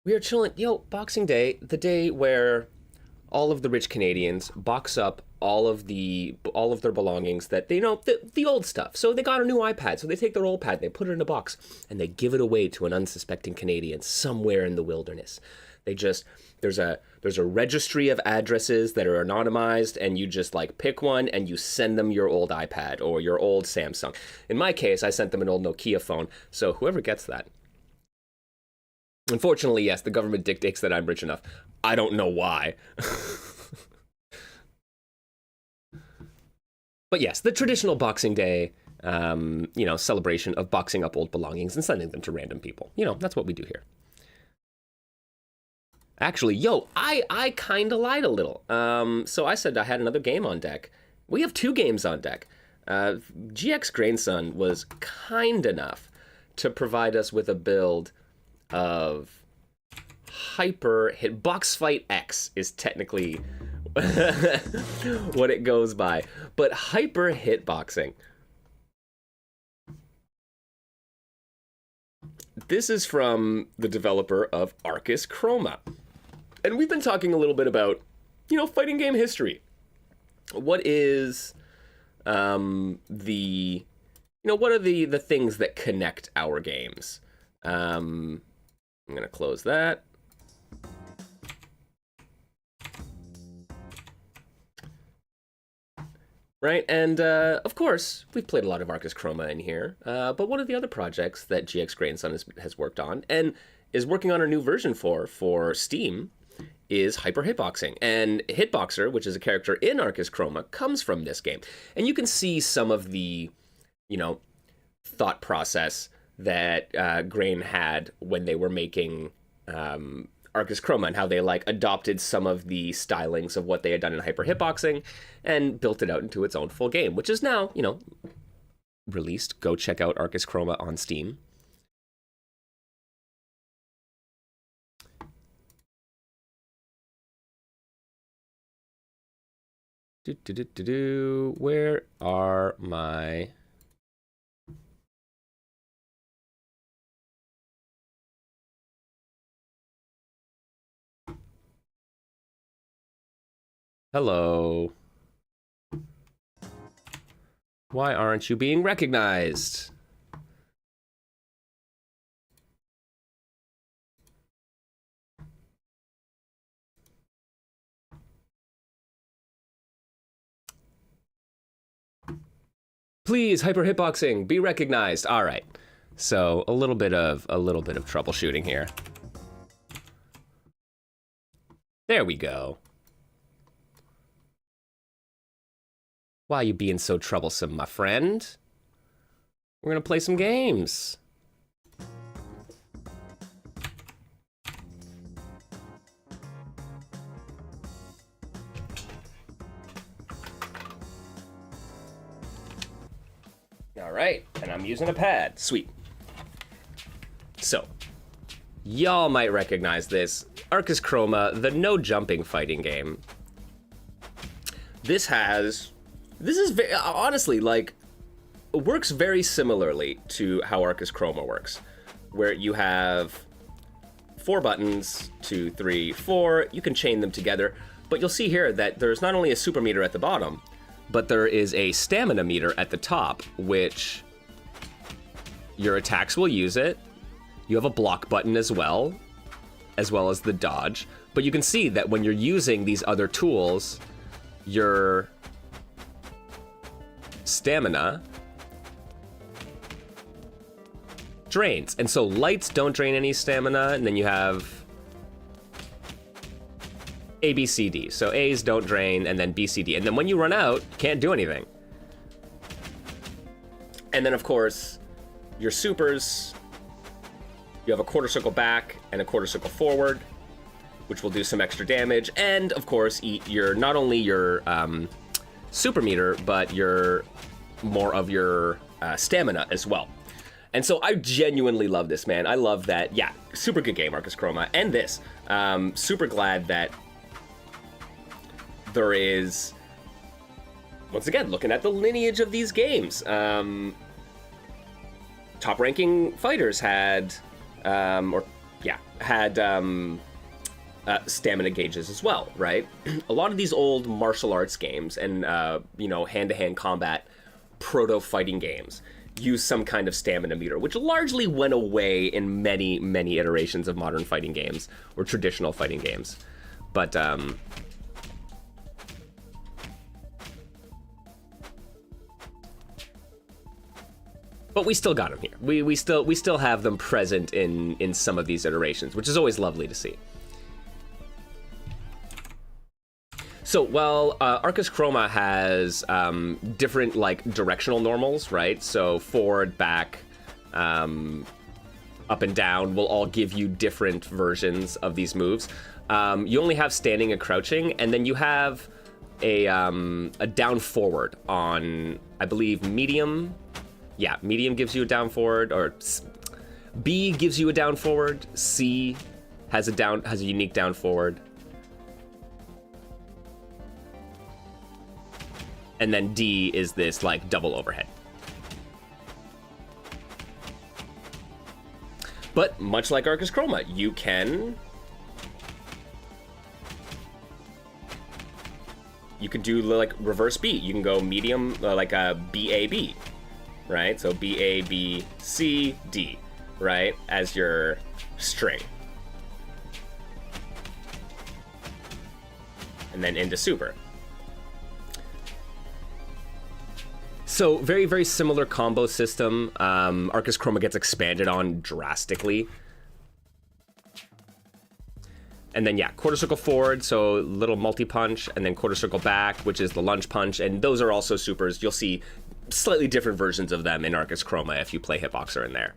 We are chilling. Yo, Boxing Day, the day where all of the rich Canadians box up all of their belongings that they know, the old stuff. So they got a new iPad, so they take their old pad, they put it in a box, and they give it away to an unsuspecting Canadian somewhere in the wilderness. They just, there's a registry of addresses that are anonymized, and you just like pick one and you send them your old iPad or your old Samsung. In my case, I sent them an old Nokia phone, so whoever gets that. Unfortunately, yes, the government dictates that I'm rich enough. I don't know why. But yes, the traditional Boxing Day, celebration of boxing up old belongings and sending them to random people. You know, that's what we do here. Actually, I kind of lied a little. So I said I had another game on deck. We have 2 games on deck. GX Grainson was kind enough to provide us with a build of Hyper Hit. Box Fight X is technically what it goes by. But Hyper Hitboxing. This is from the developer of Arcus Chroma. And we've been talking a little bit about, fighting game history. What is what are the things that connect our games? I'm going to close that. Right, and of course, we've played a lot of Arcus Chroma in here, but one of the other projects that GX Grainson has worked on, and is working on a new version for Steam, is Hyper Hitboxing. And Hitboxer, which is a character in Arcus Chroma, comes from this game. And you can see some of the, thought process that Grain had when they were making Arcus Chroma, and how they adopted some of the stylings of what they had done in Hyper Hitboxing and built it out into its own full game, which is now, released. Go check out Arcus Chroma on Steam. Where are my... Hello. Why aren't you being recognized? Please, Hyper Hitboxing, be recognized. All right. So a little bit of troubleshooting here. There we go. Why are you being so troublesome, my friend? We're gonna play some games. All right, and I'm using a pad. Sweet. So, y'all might recognize this. Arcus Chroma, the no jumping fighting game. This is very, honestly, works very similarly to how Arcus Chroma works, where you have 4 buttons, 2, 3, 4, you can chain them together, but you'll see here that there's not only a super meter at the bottom, but there is a stamina meter at the top, which your attacks will use it. You have a block button as well as the dodge, but you can see that when you're using these other tools, your stamina drains. And so lights don't drain any stamina, and then you have A, B, C, D. So A's don't drain, and then B, C, D. And then when you run out, you can't do anything. And then, of course, your supers, you have a quarter circle back and a quarter circle forward, which will do some extra damage. And, of course, eat not only your super meter, but more of your stamina as well. And so I genuinely love this, man. I love that. Yeah, super good game, Arcus Chroma. And this. Super glad that there is once again, looking at the lineage of these games, top-ranking fighters had, stamina gauges as well, right? A lot of these old martial arts games and, hand-to-hand combat proto-fighting games use some kind of stamina meter, which largely went away in many, many iterations of modern fighting games or traditional fighting games. But, we still got them here. We still have them present in some of these iterations, which is always lovely to see. So while Arcus Chroma has different like directional normals, right? So forward, back, up and down will all give you different versions of these moves. You only have standing and crouching, and then you have a down forward on, I believe, medium. Yeah, medium gives you a down forward, or B gives you a down forward. C has a unique down forward. And then D is this like double overhead. But much like Arcus Chroma, you can do like reverse B. You can go medium, like a BAB, right? So BAB C D, right, as your string, and then into super. So very, very similar combo system. Arcus Chroma gets expanded on drastically. And then, yeah, quarter circle forward, so little multi-punch, and then quarter circle back, which is the lunge punch, and those are also supers. You'll see slightly different versions of them in Arcus Chroma if you play Hitboxer in there.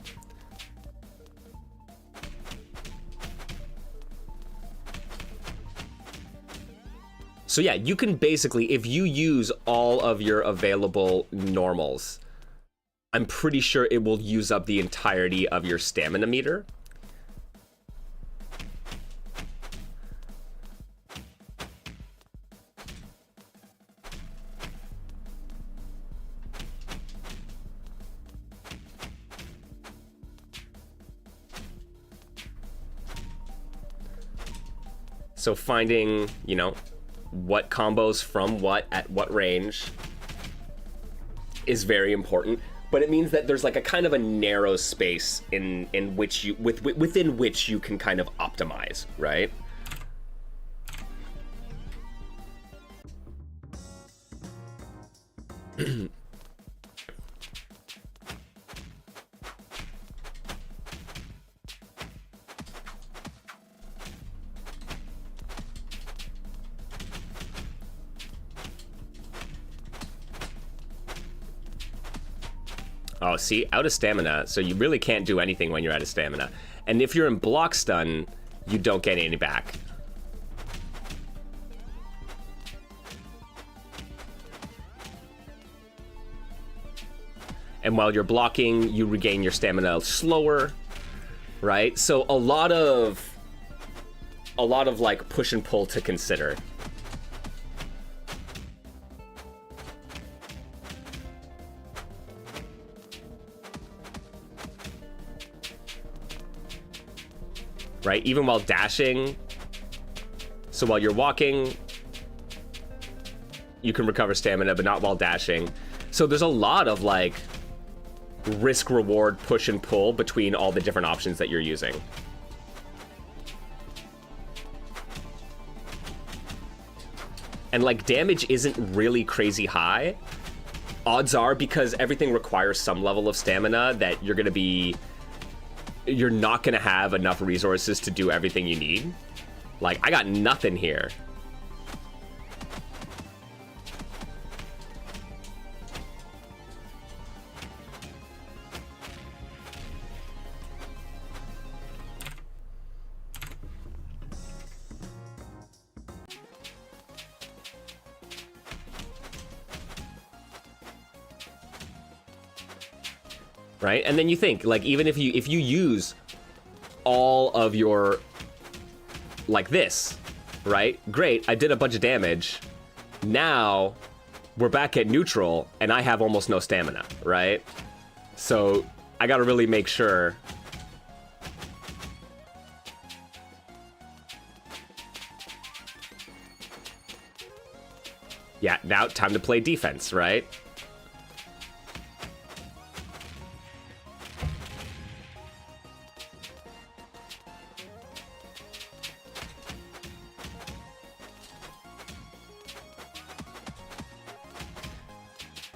So yeah, you can basically, if you use all of your available normals, I'm pretty sure it will use up the entirety of your stamina meter. So finding, what combos from what at what range is very important, but it means that there's like a kind of a narrow space in which you within which you can kind of optimize, right? Oh, see, out of stamina, so you really can't do anything when you're out of stamina. And if you're in block stun, you don't get any back. And while you're blocking, you regain your stamina slower, right? So a lot of like push and pull to consider. Right, even while dashing. So while you're walking, you can recover stamina, but not while dashing. So there's a lot of like risk reward push and pull between all the different options that you're using. And like damage isn't really crazy high. Odds are, because everything requires some level of stamina, that you're not gonna have enough resources to do everything you need. Like, I got nothing here. Right? And then you think, like, even if you use all of your, like this, right? Great, I did a bunch of damage. Now, we're back at neutral, and I have almost no stamina, right? So I gotta really make sure. Yeah, now time to play defense, right?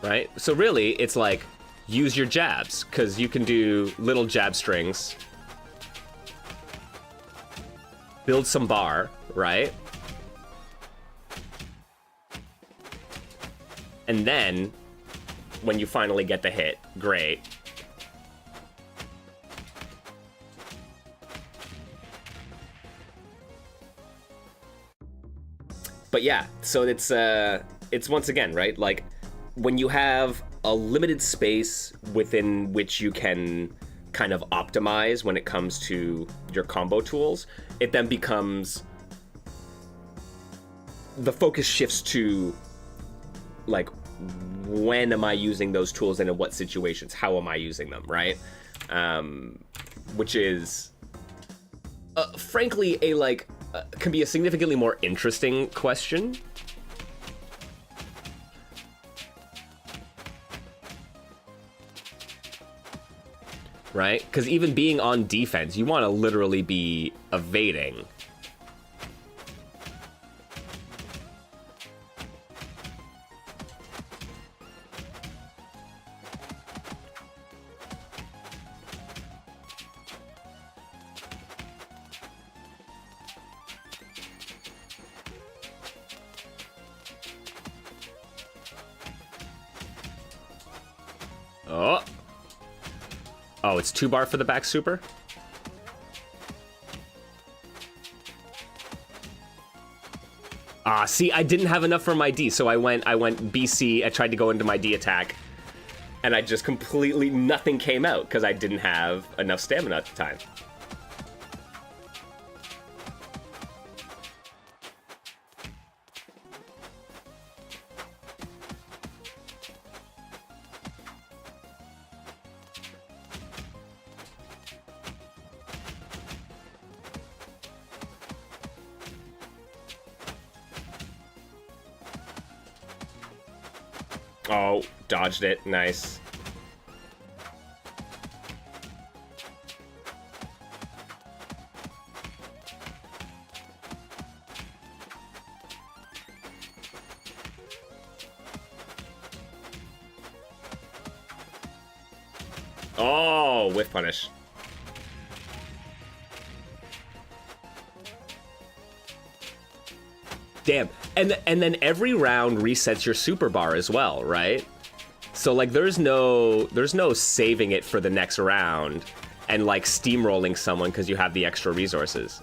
Right? So really, it's like, use your jabs, because you can do little jab strings. Build some bar, right? And then, when you finally get the hit, great. But yeah, so it's once again, right? Like, when you have a limited space within which you can kind of optimize when it comes to your combo tools, it then becomes, the focus shifts to, like, when am I using those tools and in what situations? How am I using them, right? Which is, frankly, can be a significantly more interesting question. Right? Because even being on defense, you want to literally be evading. Oh. Oh, it's 2 bar for the back super? Ah, see, I didn't have enough for my D, so I went BC, I tried to go into my D attack, and I just completely, nothing came out, because I didn't have enough stamina at the time. Oh, dodged it. Nice. Oh, whiff punish. Damn. And then every round resets your super bar as well, right? So like there's no saving it for the next round and like steamrolling someone because you have the extra resources.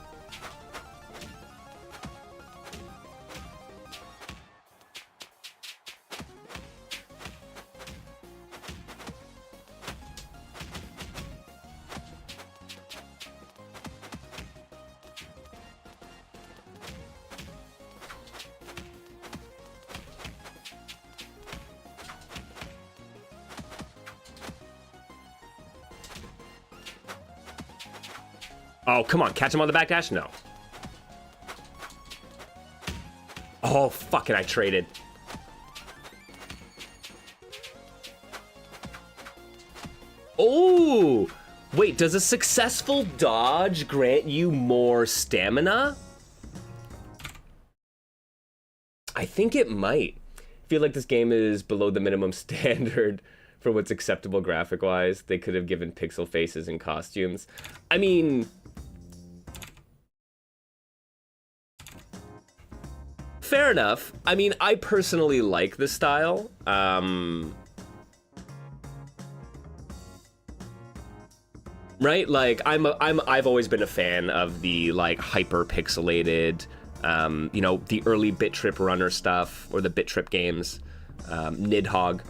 Oh, come on. Catch him on the backdash? No. Oh, fuck it. I traded. Oh! Wait, does a successful dodge grant you more stamina? I think it might. I feel like this game is below the minimum standard for what's acceptable graphic-wise. They could have given pixel faces and costumes. I mean... fair enough. I mean, I personally like the style. Right? Like, I've always been a fan of the like hyper pixelated, you know, the early Bit Trip Runner stuff or the Bit Trip games, Nidhogg.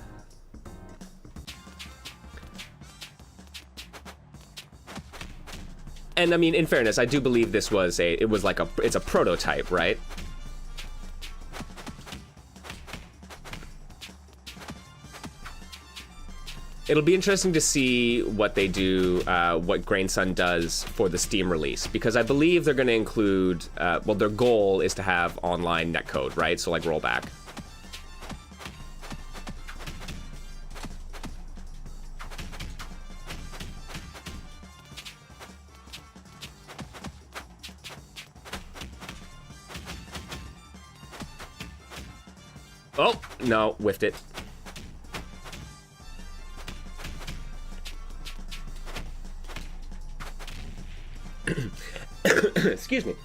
And I mean, in fairness, I do believe this was it's a prototype, right? It'll be interesting to see what they do, what Grain Sun does for the Steam release, because I believe they're going to include, well, their goal is to have online netcode, right? So like rollback. Oh, no, whiffed it. Excuse me.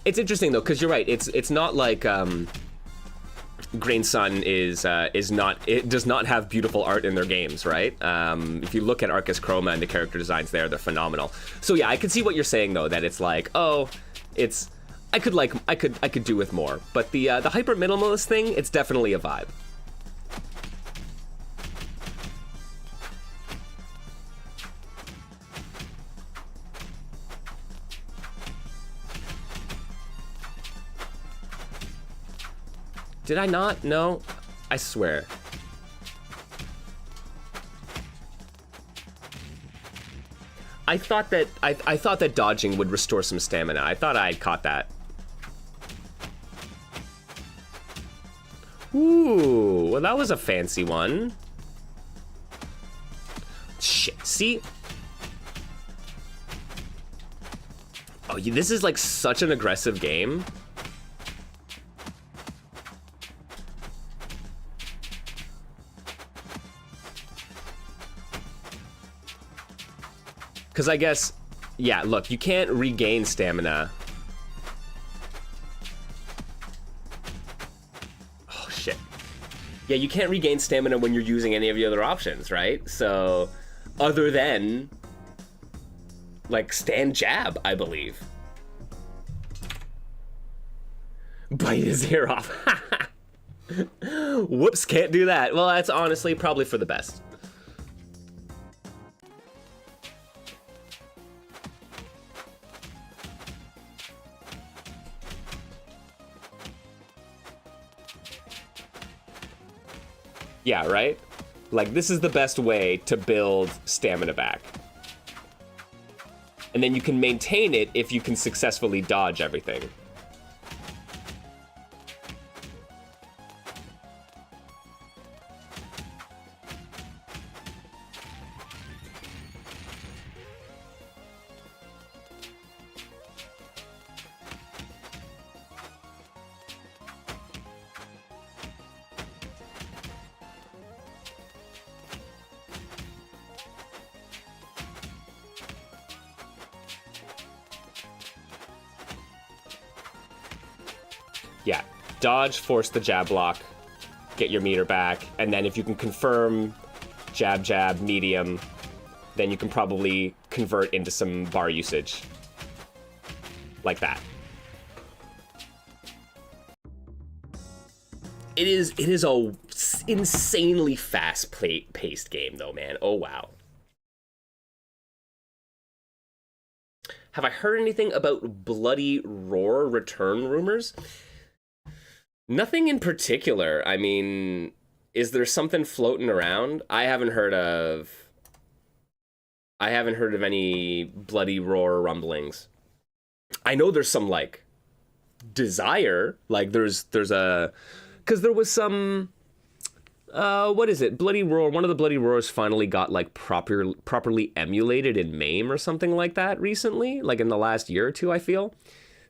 It's interesting though, because you're right. It's not like Grain Sun is not. It does not have beautiful art in their games, right? If you look at Arcus Chroma and the character designs there, they're phenomenal. So yeah, I can see what you're saying though. That it's like, oh, it's. I could do with more. But the hyper minimalist thing, it's definitely a vibe. Did I not? No, I swear. I thought that I thought that dodging would restore some stamina. I thought I had caught that. Ooh, well that was a fancy one. Shit, see? Oh, this is like such an aggressive game. Because I guess, yeah, look, you can't regain stamina. Oh, shit. Yeah, you can't regain stamina when you're using any of the other options, right? So, other than, like, stand jab, I believe. Bite his ear off. Whoops, can't do that. Well, that's honestly probably for the best. Yeah, right? Like, this is the best way to build stamina back. And then you can maintain it if you can successfully dodge everything. Yeah, dodge, force the jab block, get your meter back, and then if you can confirm jab, jab, medium, then you can probably convert into some bar usage. Like that. It is a insanely fast-paced game though, man. Oh, wow. Have I heard anything about Bloody Roar return rumors? Nothing in particular. I mean, is there something floating around? I haven't heard of any Bloody Roar rumblings. I know there's some like desire, like there's a, because there was some what is it? Bloody Roar, one of the Bloody Roars finally got like properly emulated in MAME or something like that recently, like in the last year or two, I feel.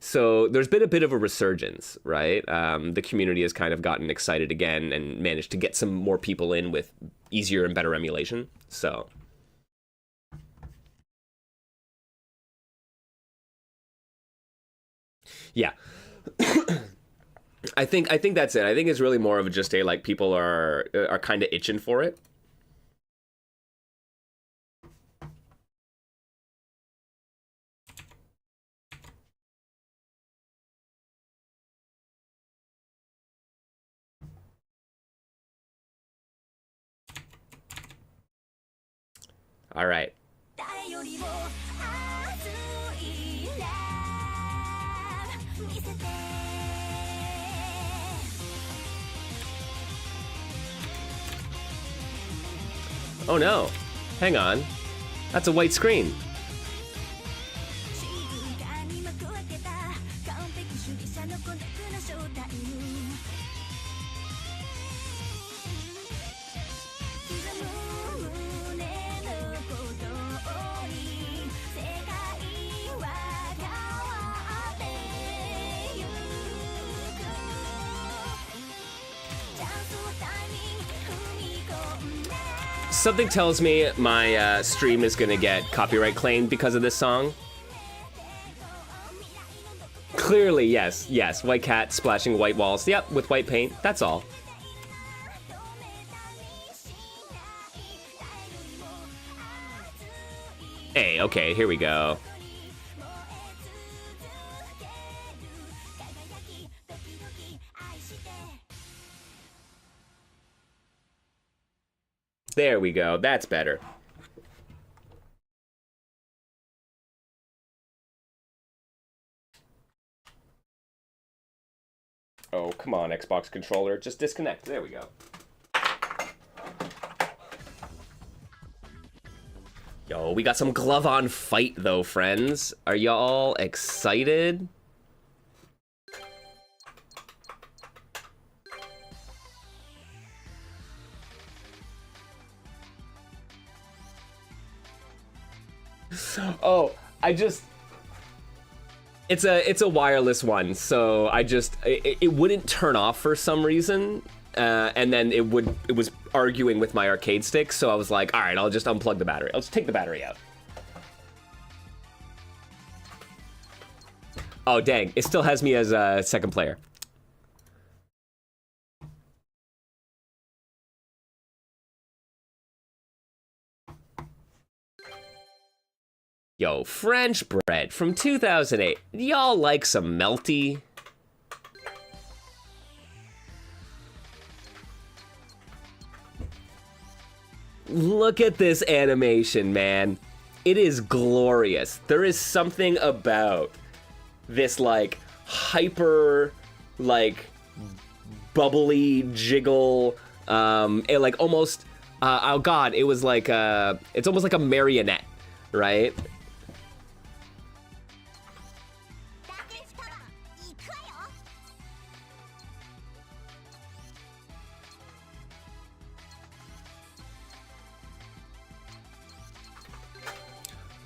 So there's been a bit of a resurgence, right? The community has kind of gotten excited again and managed to get some more people in with easier and better emulation. So yeah. I think that's it. I think it's really more of just a like people are kind of itching for it. All right. Oh no. Hang on. That's a white screen. Something tells me my stream is gonna get copyright claimed because of this song. Clearly, yes, yes. White cat splashing white walls. Yep, with white paint. That's all. Hey, okay, here we go. There we go. That's better. Oh, come on, Xbox controller. Just disconnect. There we go. Yo, we got some glove-on fight, though, friends. Are y'all excited? Oh, it's a wireless one, so it wouldn't turn off for some reason, and then it was arguing with my arcade stick, so I was like, all right, I'll just unplug the battery. I'll just take the battery out. Oh dang, it still has me as a second player. Yo, French bread from 2008. Y'all like some melty? Look at this animation, man. It is glorious. There is something about this, like, hyper, like, bubbly jiggle, it, like, almost, oh god, it was like, it's almost like a marionette, right?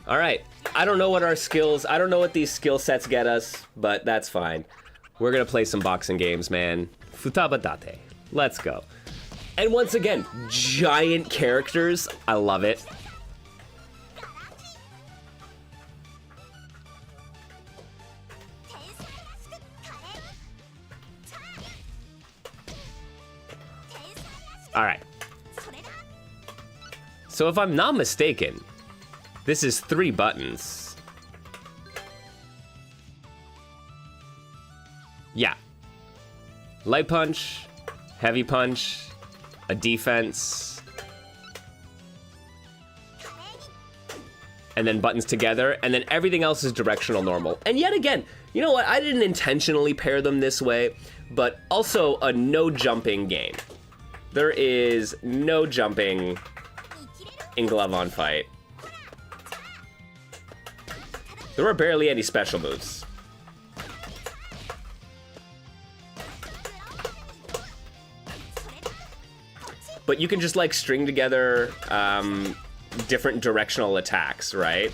All right, I don't know what our skills, I don't know what these skill sets get us, but that's fine. We're gonna play some boxing games, man. Futaba date. Let's go. And once again, giant characters. I love it. All right. So if I'm not mistaken, this is 3 buttons. Yeah. Light punch, heavy punch, a defense, and then buttons together, and then everything else is directional normal. And yet again, you know what? I didn't intentionally pair them this way, but also a no jumping game. There is no jumping in glove-on fight. There are barely any special moves. But you can just like string together different directional attacks, right?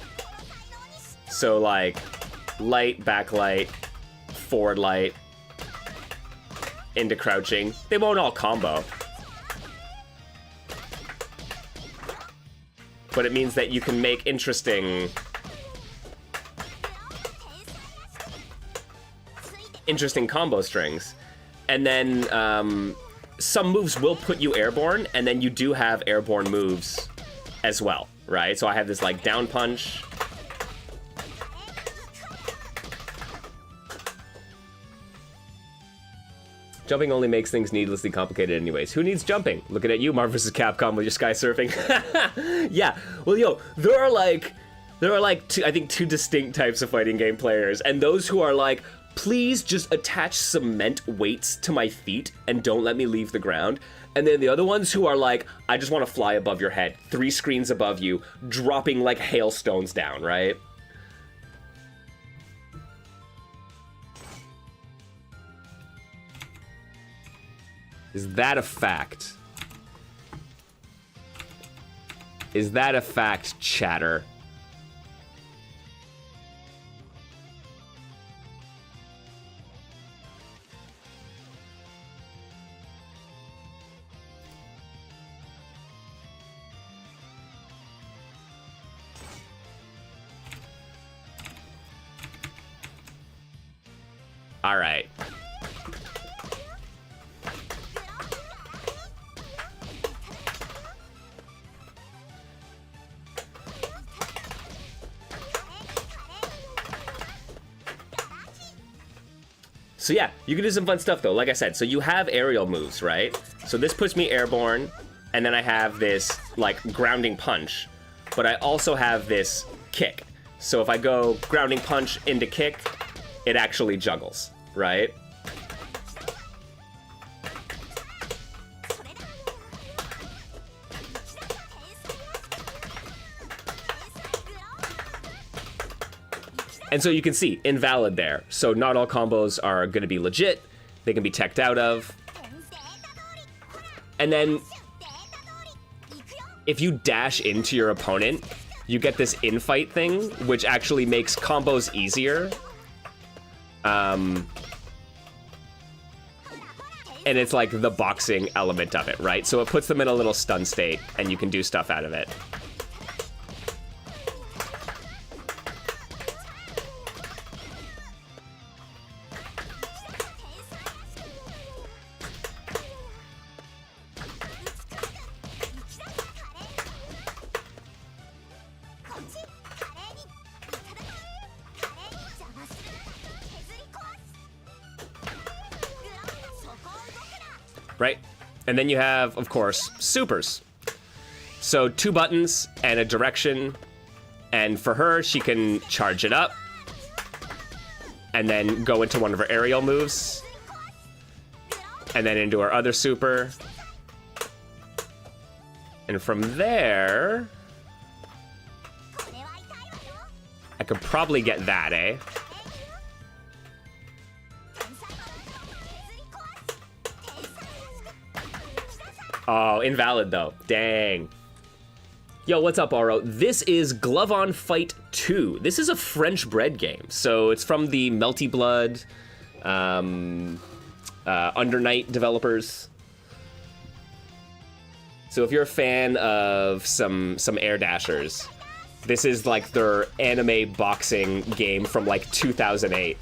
So like light, backlight, forward light, into crouching. They won't all combo. But it means that you can make interesting combo strings. And then some moves will put you airborne, and then you do have airborne moves as well, right? So I have this like down punch. Jumping only makes things needlessly complicated anyways. Who needs jumping? Looking at you, Marvel vs. Capcom with your sky surfing. Yeah, well, yo, there are like I think two distinct types of fighting game players, and those who are like please just attach cement weights to my feet and don't let me leave the ground. And then the other ones who are like, I just want to fly above your head, 3 screens above you, dropping like hailstones down, right? Is that a fact? Is that a fact, chatter? All right. So yeah, you can do some fun stuff though, like I said. So you have aerial moves, right? So this puts me airborne, and then I have this like grounding punch, but I also have this kick. So if I go grounding punch into kick, it actually juggles, right? And so you can see, invalid there. So not all combos are going to be legit. They can be teched out of. And then, if you dash into your opponent, you get this infight thing, which actually makes combos easier. And it's like the boxing element of it, right? So it puts them in a little stun state, and you can do stuff out of it. Right? And then you have, of course, supers. So 2 buttons and a direction. And for her, she can charge it up and then go into one of her aerial moves. And then into her other super. And from there, I could probably get that, eh? Oh, invalid though. Dang. Yo, what's up, Oro? This is Glove On Fight 2. This is a French bread game. So it's from the Melty Blood, Undernight developers. So if you're a fan of some air dashers, this is like their anime boxing game from like 2008.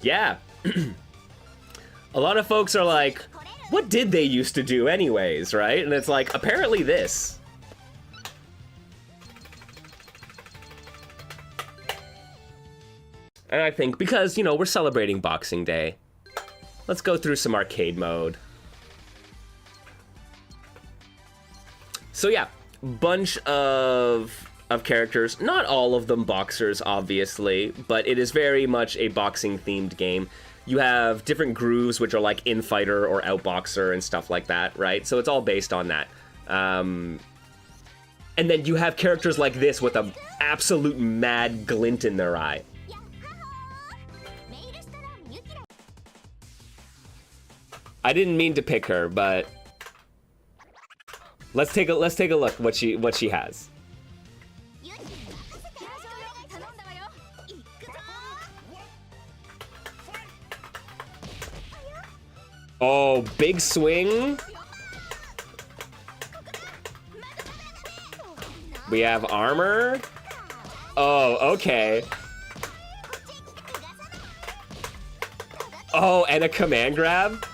Yeah. A lot of folks are like, what did they used to do anyways, right? And it's like, apparently this. And I think because, you know, we're celebrating Boxing Day, let's go through some arcade mode. So yeah, bunch of characters, not all of them boxers, obviously, but it is very much a boxing-themed game. You have different grooves, which are like Infighter or Outboxer and stuff like that, right? So it's all based on that. And then you have characters like this with an absolute mad glint in their eye. I didn't mean to pick her, but let's take a look what she has. Oh, big swing. We have armor. Oh, okay. Oh, and a command grab.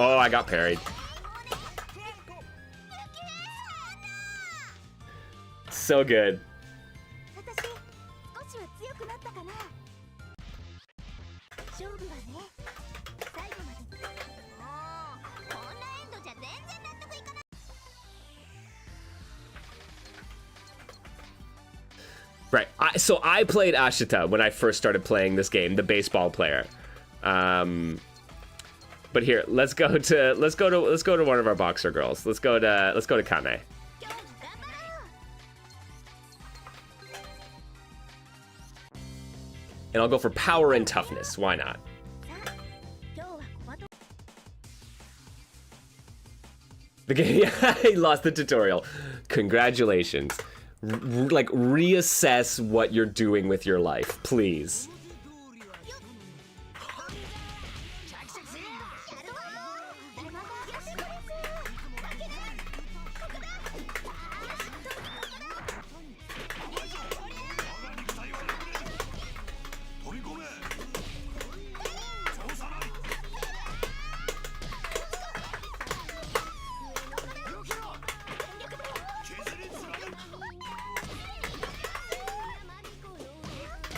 Oh, I got parried. So good. Right. So I played Ashita when I first started playing this game, the baseball player. But here, let's go to one of our boxer girls. Let's go to Kane. And I'll go for power and toughness. Why not? The game, yeah, he lost the tutorial. Congratulations. Like, reassess what you're doing with your life, please.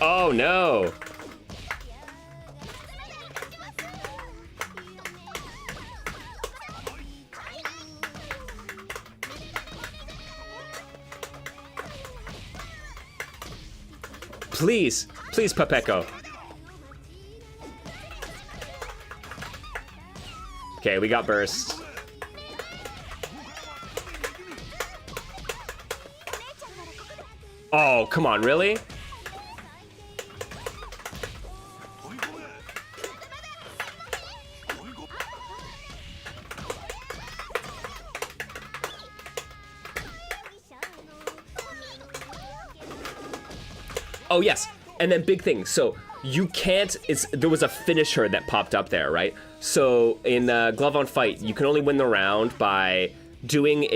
Oh no! Please, please, Pepeko. Okay, we got burst. Oh, come on, really? Oh yes, and then big thing. So you can't. There was a finisher that popped up there, right? So in Glove on Fight, you can only win the round by doing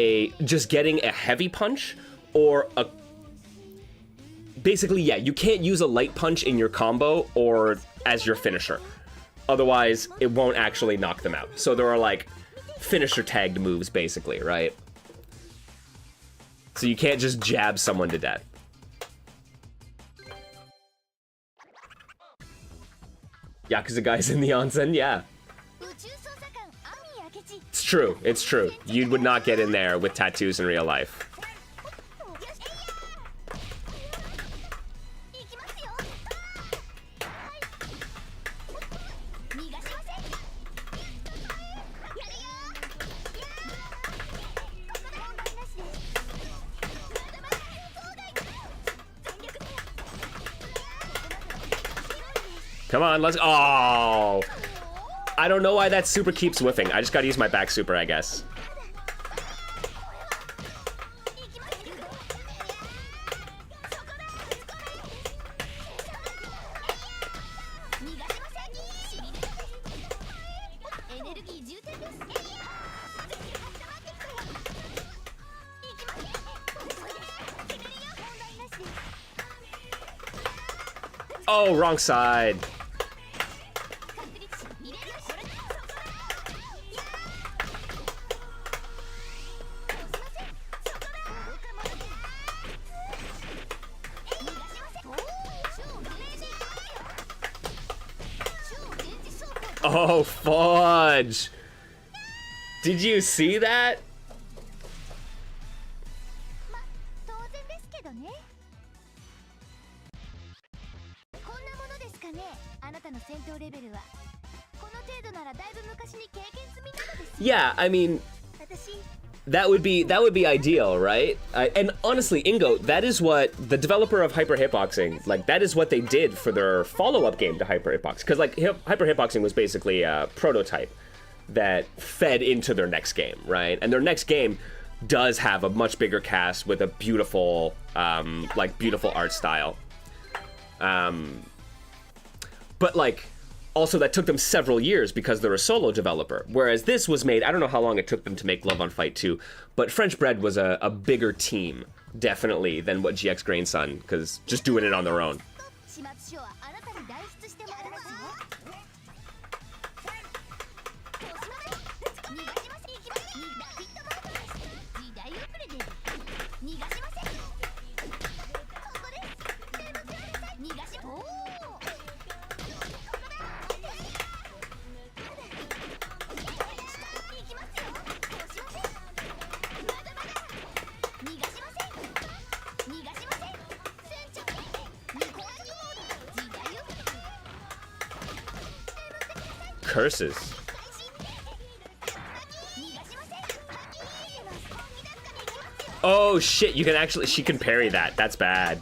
just getting a heavy punch or a. Basically, yeah, you can't use a light punch in your combo or as your finisher. Otherwise, it won't actually knock them out. So there are like finisher tagged moves, basically, right? So you can't just jab someone to death. Yakuza guys in the onsen, yeah. It's true, it's true. You would not get in there with tattoos in real life. Come on, let's. Oh! I don't know why that super keeps whiffing. I just gotta use my back super, I guess. Oh, wrong side. Oh, fudge. Did you see that? Yeah, I mean, that would be ideal, right? And honestly, Ingo, that is what the developer of Hyper Hitboxing, like, that is what they did for their follow-up game to Hyper Hitboxing. Because, like, Hyper Hitboxing was basically a prototype that fed into their next game, right? And their next game does have a much bigger cast with a beautiful, like, beautiful art style. But, like, also that took them several years because they're a solo developer. Whereas this was made, I don't know how long it took them to make Glove on Fight 2, but French Bread was a bigger team, definitely, than what GX Grainsun, because just doing it on their own. Curses. Oh shit, you can actually, she can parry that. That's bad.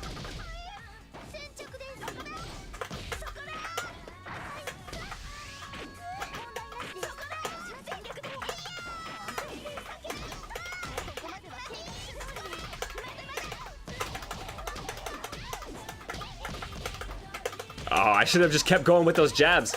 Oh, I should have just kept going with those jabs.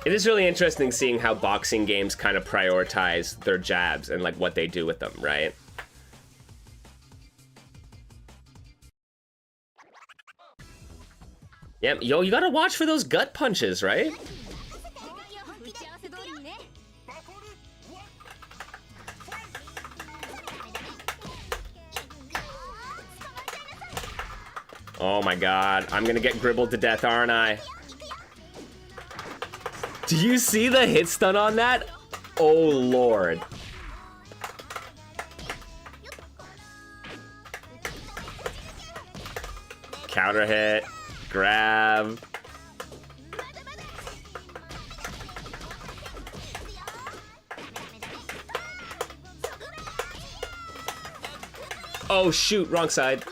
It is really interesting seeing how boxing games kind of prioritize their jabs and like what they do with them, right? Yeah, yo, you gotta watch for those gut punches, right? Oh my god, I'm gonna get gribbled to death, aren't I? Do you see the hit stun on that? Oh lord. Counter hit, grab. Oh shoot, wrong side.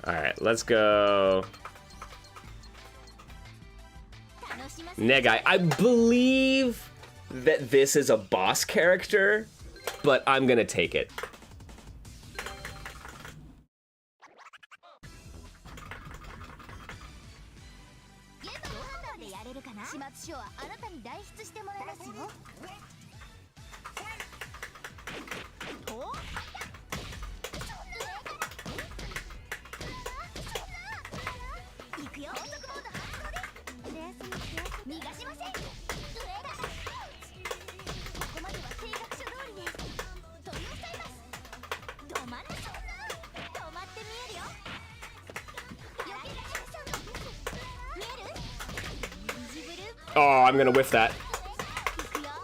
Alright, let's go. Negai. I believe that this is a boss character, but I'm gonna take it. Oh, I'm gonna whiff that.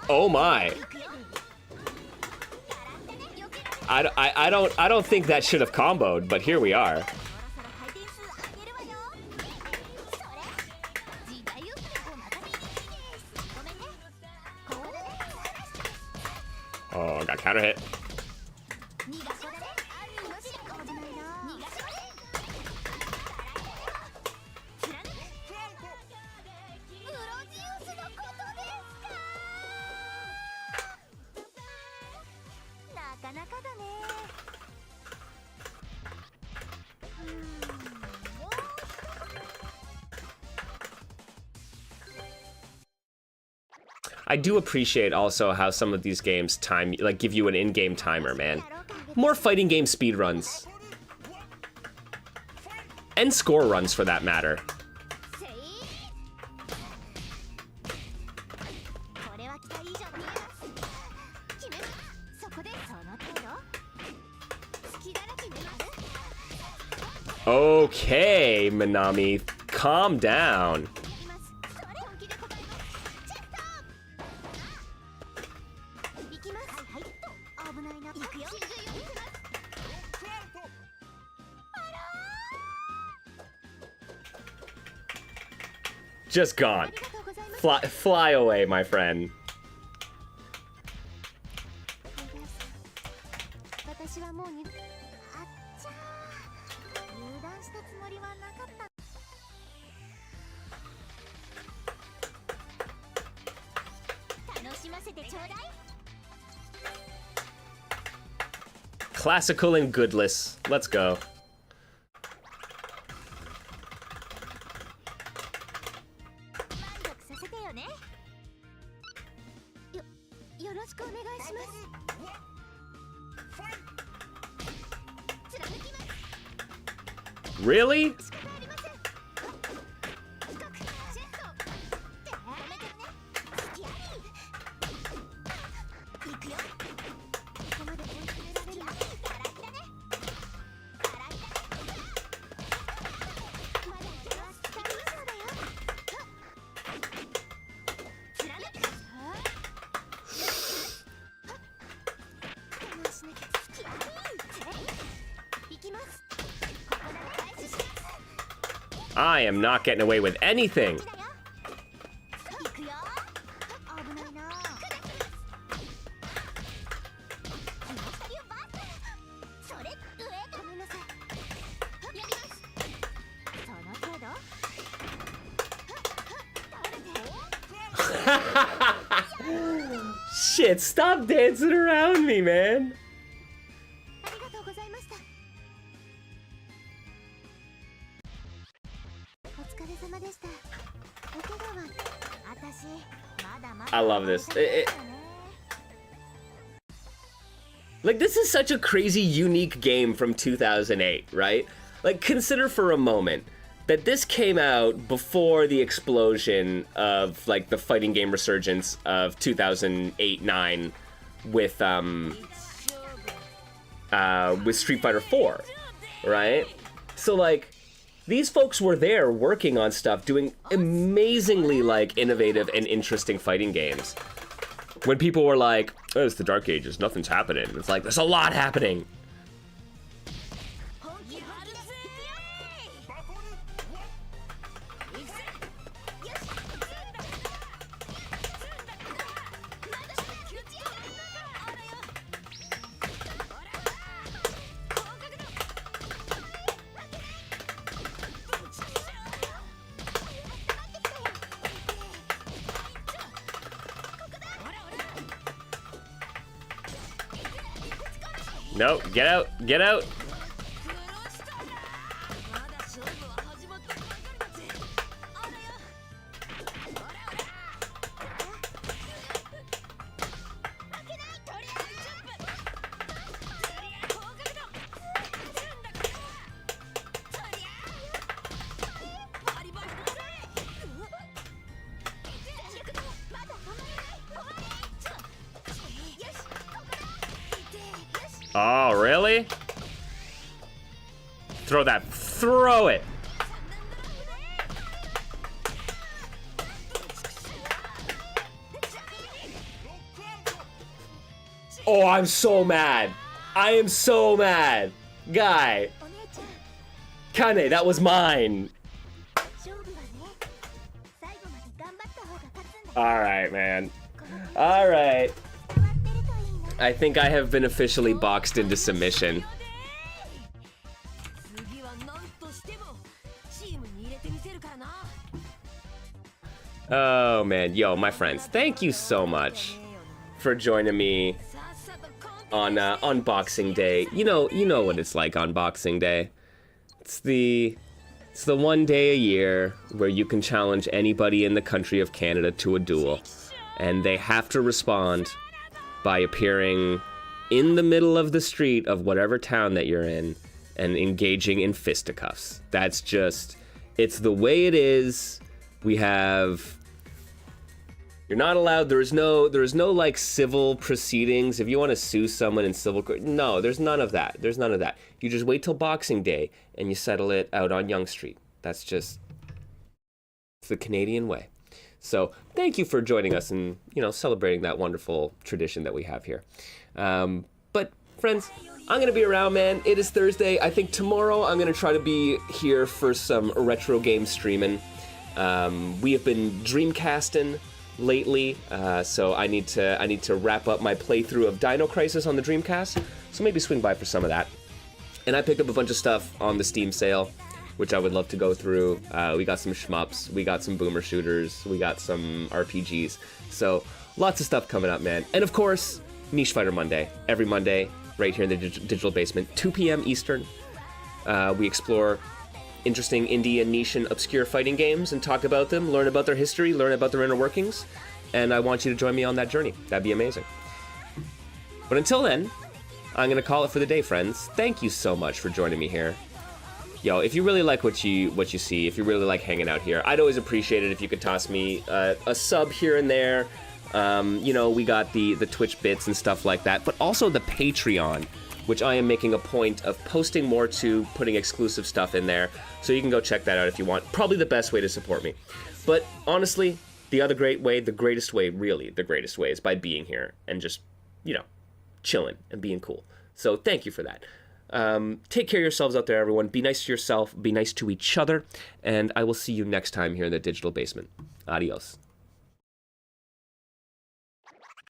Oh my. I don't think that should have comboed, but here we are. Oh, got counter hit. I do appreciate also how some of these games give you an in-game timer, man. More fighting game speedruns. And score runs for that matter. Okay, Minami, calm down. Just gone. Fly away, my friend. もうにあっちゃー油断したつもりはなかった。 Classical and goodless. Let's go. よろしくお願いします。 Really? I am not getting away with anything. Shit, stop dancing around me, man. ありがとうございました。お疲れ様でした。お怪我は私まだまだ。 I love this. Like, this is such a crazy, unique game from 2008, right? Like, consider for a moment that this came out before the explosion of, like, the fighting game resurgence of 2008-9 with Street Fighter 4, right? So, like, these folks were there working on stuff, doing amazingly, like, innovative and interesting fighting games. When people were like, oh, it's the Dark Ages, nothing's happening. It's like, there's a lot happening. No, get out, get out. Oh, really? Throw that. Throw it. Oh, I'm so mad. I am so mad. Guy. Kane, that was mine. Alright, man. Alright. I think I have been officially boxed into submission. Oh man, yo, my friends, thank you so much for joining me on Unboxing Day. You know what it's like on Boxing Day. It's the one day a year where you can challenge anybody in the country of Canada to a duel, and they have to respond by appearing in the middle of the street of whatever town that you're in and engaging in fisticuffs. That's just, it's the way it is. We have, you're not allowed, there is no like civil proceedings. If you want to sue someone in civil court, no, there's none of that. There's none of that. You just wait till Boxing Day and you settle it out on Yonge Street. That's just, it's the Canadian way. So thank you for joining us and, celebrating that wonderful tradition that we have here. But friends, I'm going to be around, man. It is Thursday. I think tomorrow I'm going to try to be here for some retro game streaming. We have been Dreamcasting lately, so I need to wrap up my playthrough of Dino Crisis on the Dreamcast. So maybe swing by for some of that. And I picked up a bunch of stuff on the Steam sale, which I would love to go through. We got some shmups, we got some boomer shooters, we got some RPGs. So lots of stuff coming up, man. And of course, Niche Fighter Monday. Every Monday, right here in the Digital Basement, 2 p.m. Eastern. We explore interesting indie and niche and obscure fighting games and talk about them, learn about their history, learn about their inner workings. And I want you to join me on that journey. That'd be amazing. But until then, I'm going to call it for the day, friends. Thank you so much for joining me here. Yo, if you really like what you see, if you really like hanging out here, I'd always appreciate it if you could toss me a sub here and there. You know, we got the Twitch bits and stuff like that, but also the Patreon, which I am making a point of posting more to, putting exclusive stuff in there, so you can go check that out if you want. Probably the best way to support me. But honestly, the other great way, the greatest way, really, the greatest way is by being here and just, you know, chilling and being cool. So thank you for that. Take care of yourselves out there, everyone. Be nice to yourself, be nice to each other, and I will see you next time here in the Digital Basement. Adios.